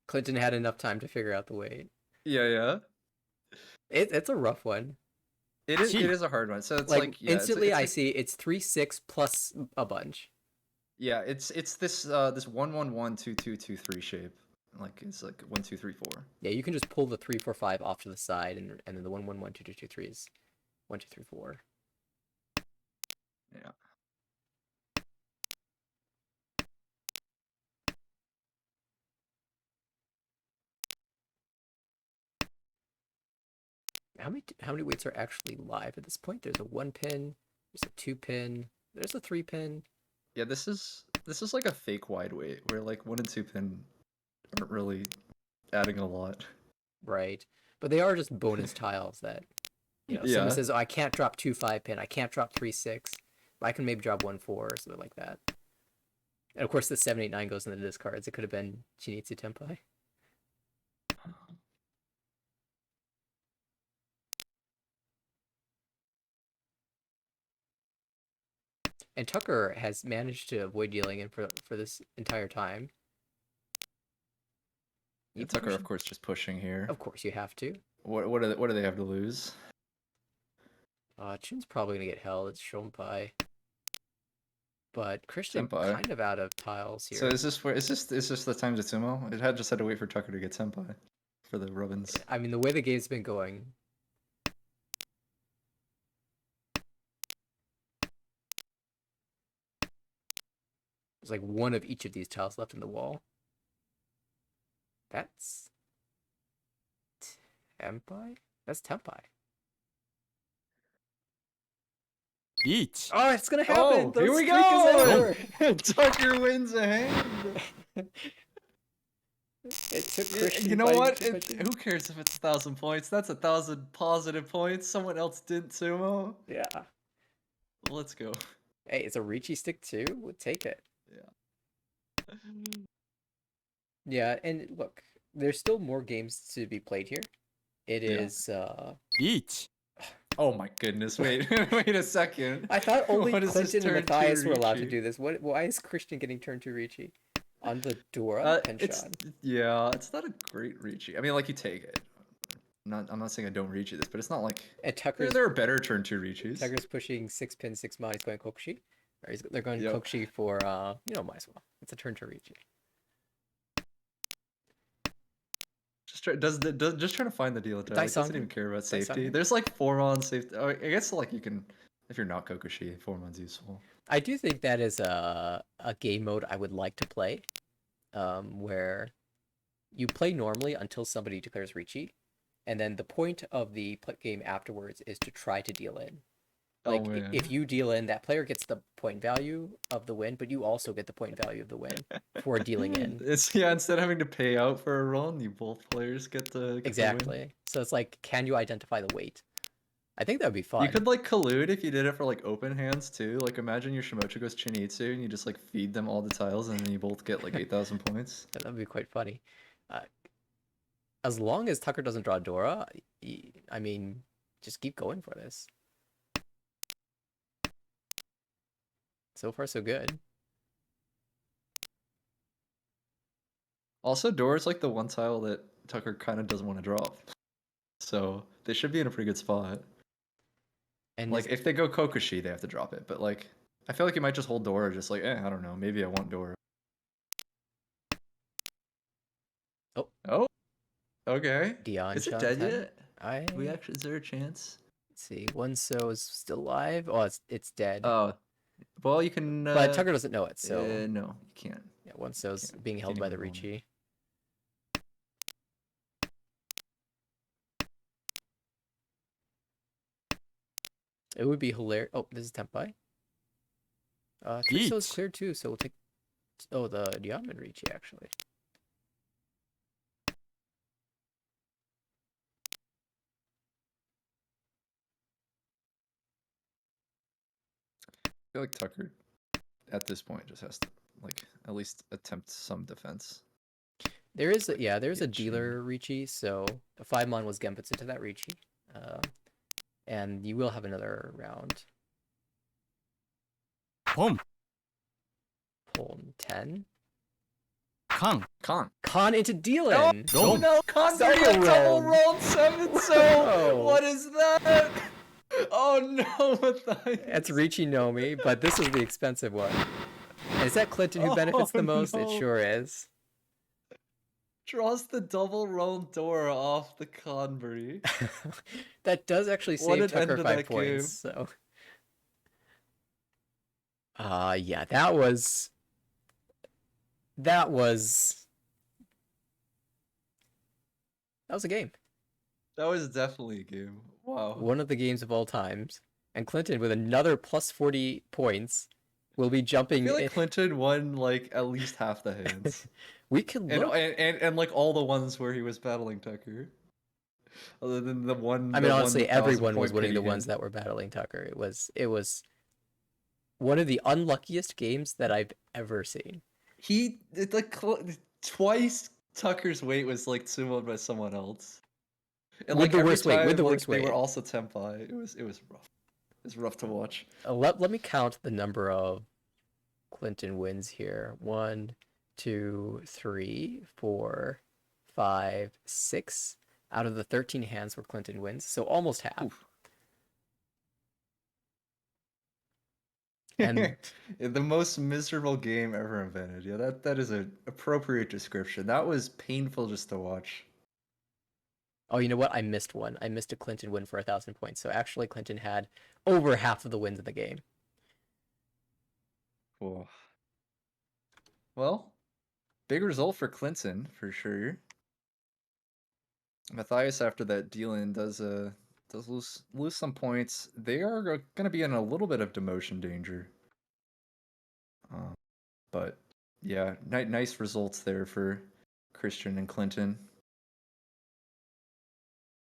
Clinton had enough time to figure out the weight.
Yeah.
It's a rough one.
It is.
Gee.
It is a hard one. So it's
Like
like
instantly,
it's
I
like,
see it's 3-6 plus a bunch.
yeah. It's this this 1-1-1-2-2-2-3 shape. Like it's like 1-2-3-4.
Yeah, you can just pull the 3-4-5 off to the side, and then the 1-1-1-2-2-2-3 is 1-2-3-4.
Yeah.
How many weights are actually live at this point? There's a 1 pin, there's a 2 pin, there's a 3 pin.
Yeah. This is like a fake wide weight where like 1 and 2 pin aren't really adding a lot.
Right? But they are just bonus tiles that, someone
Yeah.
says, oh, I can't drop 2 5 pin, I can't drop 3-6, but I can maybe drop 1-4 or something like that. And of course, the 7-8-9 goes in the discards. It could have been Chinitsu Tenpai. And Tucker has managed to avoid dealing in for this entire time.
Yeah, Tucker, of course, just pushing here.
Of course, you have to.
What do they have to lose?
Chun's probably gonna get held. It's Shompai. But Christian
Senpai.
kind of out of tiles here.
So is this the time to sumo? It just had to wait for Tucker to get senpai for the Robins.
I mean, the way the game's been going. There's like one of each of these tiles left in the wall. That's Tenpai? That's Tenpai.
Each.
Oh, it's gonna happen!
Oh, here we
streak is
go!
over!
Tucker wins a hand.
It took Christian.
You know
fighting
what?
to finish it.
Who cares if it's 1,000 points? That's 1,000 positive points. Someone else didn't sumo.
Yeah.
Let's go.
Hey, it's a Ricci stick too. We'll take it.
Yeah.
Yeah, and look, there's still more games to be played here. It is.
Each.
Oh my goodness! Wait, wait a second.
I thought only
What is this
Clinton and
turn two
Matthias were allowed to
Ricci?
do this. Why is Christian getting turned to Ricci on the Dora
It's
Penshad?
it's not a great Ricci. I mean, like you take it. I'm not saying I don't Ricci this, but it's not like
And Tucker's
there are better turn two Riccis.
Tucker's pushing 6 pin 6 mod. He's going Kokushi. Or they're going
Yep.
Kokushi for might as well. It's a turn to Ricci.
Just trying to find the deal. Like, doesn't
Daisanku?
even care about safety.
Daisanku?
There's like 4-mon safety. Oh, I guess like you can, if you're not Kokushi, 4-mon's useful.
I do think that is a game mode I would like to play, where you play normally until somebody declares Ricci, and then the point of the game afterwards is to try to deal in. Like,
Oh man.
if you deal in, that player gets the point value of the win, but you also get the point value of the win for dealing in.
It's instead of having to pay out for a run, you both players get the win.
Exactly. So it's like, can you identify the weight? I think that would be fun.
You could like collude if you did it for like open hands too. Like imagine your Shimocho goes Chinitsu and you just like feed them all the tiles and then you both get like 8,000 points.
That would be quite funny. As long as Tucker doesn't draw Dora, I mean, just keep going for this. So far, so good.
Also, Dora's like the one tile that Tucker kind of doesn't want to drop. So they should be in a pretty good spot.
And
Like if they go Kokushi, they have to drop it. But like, I feel like you might just hold Dora, just like, I don't know, maybe I want Dora. Oh, okay.
Dion
Is it
Chan
dead
10?
yet? Is there a chance?
Let's see. One so is still alive. Oh, it's dead.
Oh, well, you can.
But Tucker doesn't know it, so
no, you can't.
yeah, one so's
can't-
being held
can't
by the
even roll it.
Ricci. It would be hilarious. Oh, this is Tenpai. Three so's
Yeet.
clear too, so we'll take. Oh, the Diamond Ricci actually.
I feel like Tucker, at this point, just has to like at least attempt some defense.
There is there's a
Get
dealer Ricci, so the 5-mon was Genbutsu to that Ricci. And you will have another round.
Boom.
Pull 10.
Kang.
Con into Dylan.
Oh
Roll.
no, Con
Double
double
rolled.
rolled 7
Whoa.
so what is that? Oh no, Matthias.
That's Richie Nomi, but this is the expensive one. And is that Clinton who benefits the most? It
no.
sure is.
Draws the double rolled door off the Conbury.
That does actually
What
save
an end
Tucker
to
5
that
points.
game.
So, yeah, that was a game.
That was definitely a game. Wow.
One of the games of all times. And Clinton with another plus 40 points will be
I
jumping.
feel like Clinton won like at least half the hands.
We can
and,
look.
and like all the ones where he was battling Tucker. Other than the one.
I mean, honestly,
the
everyone was
1,000-point
winning the
pity
ones
hand.
that were battling Tucker. It was one of the unluckiest games that I've ever seen.
Twice Tucker's weight was like summoned by someone else. And
With
like
the
every
worst weight,
time,
with the
like,
worst
they were
weight.
also Tempai. It was rough. It was rough to watch.
Let me count the number of Clinton wins here. 1, 2, 3, 4, 5, 6 out of the 13 hands where Clinton wins. So almost half.
Oof.
And
The most miserable game ever invented. Yeah, that is an appropriate description. That was painful just to watch.
oh, you know what? I missed one. I missed a Clinton win for 1,000 points. So actually, Clinton had over half of the wins in the game.
Cool. Well, big result for Clinton for sure. Matthias after that Dylan does lose some points. They are going to be in a little bit of demotion danger. But yeah, nice results there for Christian and Clinton.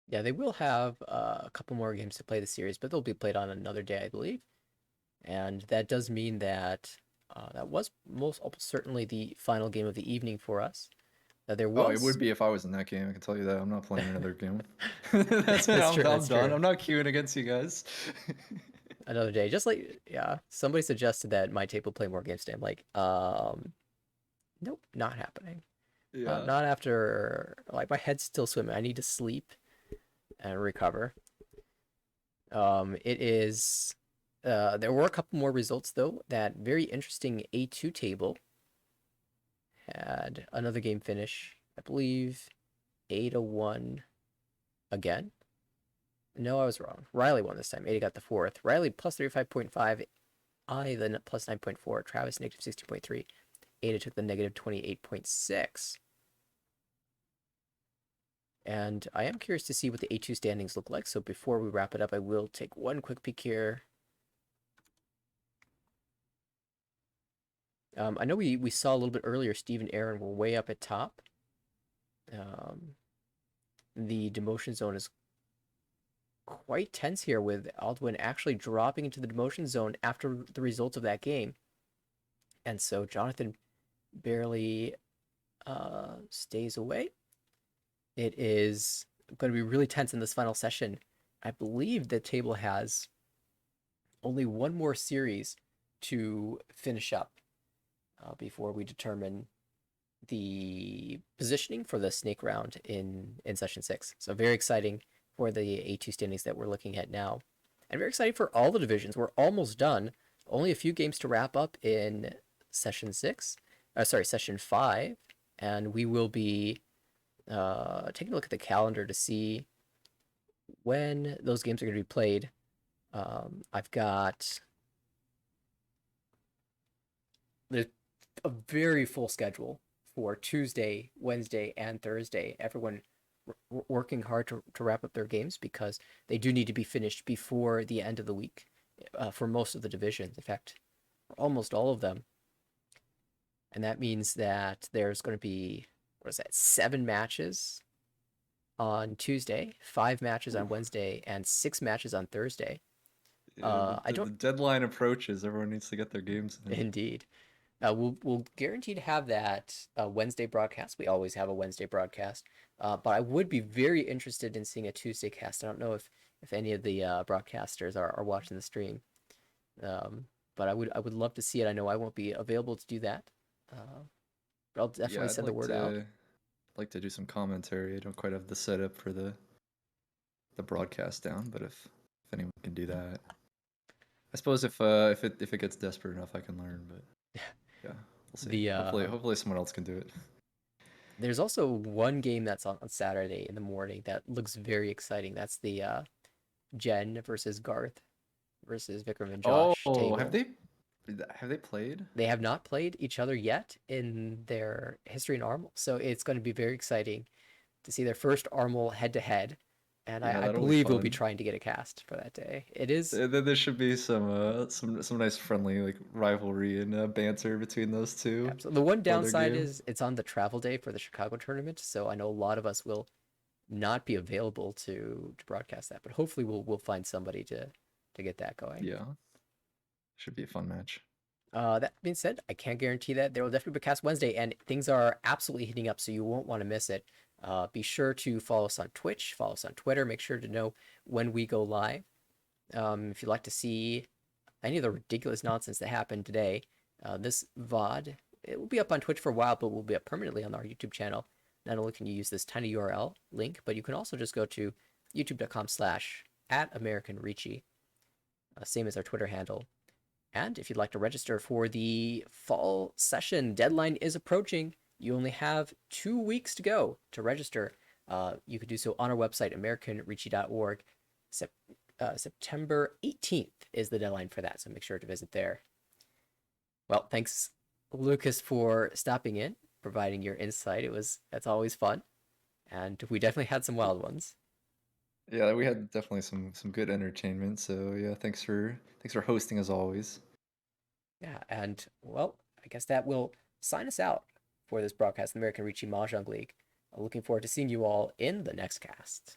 Yeah, they will have a couple more games to play the series, but they'll be played on another day, I believe. And that does mean that that was most certainly the final game of the evening for us. There was.
Oh, it would be if I was in that game. I can tell you that. I'm not playing another game. That's it.
That's true,
I'm
that's
done.
true.
I'm not queuing against you guys.
Another day. Just like, yeah, somebody suggested that my tape will play more games today. I'm like, nope, not happening.
Yeah.
Not after, like, my head's still swimming. I need to sleep and recover. It is, there were a couple more results, though. That very interesting A2 table had another game finish, I believe, 8-1 again. No, I was wrong. Riley won this time. Ada got the fourth. Riley plus 35.5. I then plus 9.4. Travis negative 16.3. Ada took the negative 28.6. And I am curious to see what the A2 standings look like. So before we wrap it up, I will take one quick peek here. I know we saw a little bit earlier, Steve and Aaron were way up at top. The demotion zone is quite tense here with Aldwin actually dropping into the demotion zone after the results of that game. And so Jonathan barely stays away. It is going to be really tense in this final session. I believe the table has only one more series to finish up before we determine the positioning for the snake round in session 6. So very exciting for the A2 standings that we're looking at now. And very exciting for all the divisions. We're almost done. Only a few games to wrap up in session 5. And we will be taking a look at the calendar to see when those games are going to be played. I've got a very full schedule for Tuesday, Wednesday, and Thursday. Everyone working hard to wrap up their games because they do need to be finished before the end of the week for most of the divisions. In fact, almost all of them. And that means that there's going to be, 7 matches on Tuesday, 5 matches on Wednesday, and 6 matches on Thursday.
Yeah, the deadline approaches. Everyone needs to get their games in.
Indeed. We'll guarantee to have that Wednesday broadcast. We always have a Wednesday broadcast. But I would be very interested in seeing a Tuesday cast. I don't know if any of the broadcasters are watching the stream. But I would love to see it. I know I won't be available to do that. But I'll definitely
Yeah, I'd
send the
like
word out.
to do some commentary. I don't quite have the setup for the broadcast down, but if anyone can do that, I suppose if it gets desperate enough, I can learn. But yeah, we'll see.
The
Hopefully someone else can do it.
There's also one game that's on Saturday in the morning that looks very exciting. That's the Jen versus Garth versus Vikram and Josh
Oh,
table.
have they played?
They have not played each other yet in their history in Armel, so it's going to be very exciting to see their first Armel head to head. And
Yeah,
I
that'll be
believe we'll be
fun.
trying to get a cast for that day. It is
Then there should be some nice friendly like rivalry and banter between those two
absolutely the one
while their
downside
game.
is it's on the travel day for the Chicago tournament, so I know a lot of us will not be available to broadcast that, but hopefully we'll find somebody to get that going.
Yeah, should be a fun match.
That being said, I can't guarantee that there will definitely be a cast Wednesday, and things are absolutely heating up, so you won't want to miss it. Be sure to follow us on Twitch, follow us on Twitter. Make sure to know when we go live. If you'd like to see any of the ridiculous nonsense that happened today, this VOD, it will be up on Twitch for a while, but will be up permanently on our YouTube channel. Not only can you use this tiny URL link, but you can also just go to youtube.com/@AmericanRicci, same as our Twitter handle. And if you'd like to register for the fall session, deadline is approaching. You only have 2 weeks to go to register. You could do so on our website, americanricci.org. September 18th is the deadline for that, so make sure to visit there. Well, thanks, Lucas, for stopping in, providing your insight. That's always fun, and we definitely had some wild ones.
Yeah, we had definitely some good entertainment. So yeah, thanks for hosting as always.
Yeah, and well, I guess that will sign us out for this broadcast, the American Ricci Mahjong League. I'm looking forward to seeing you all in the next cast.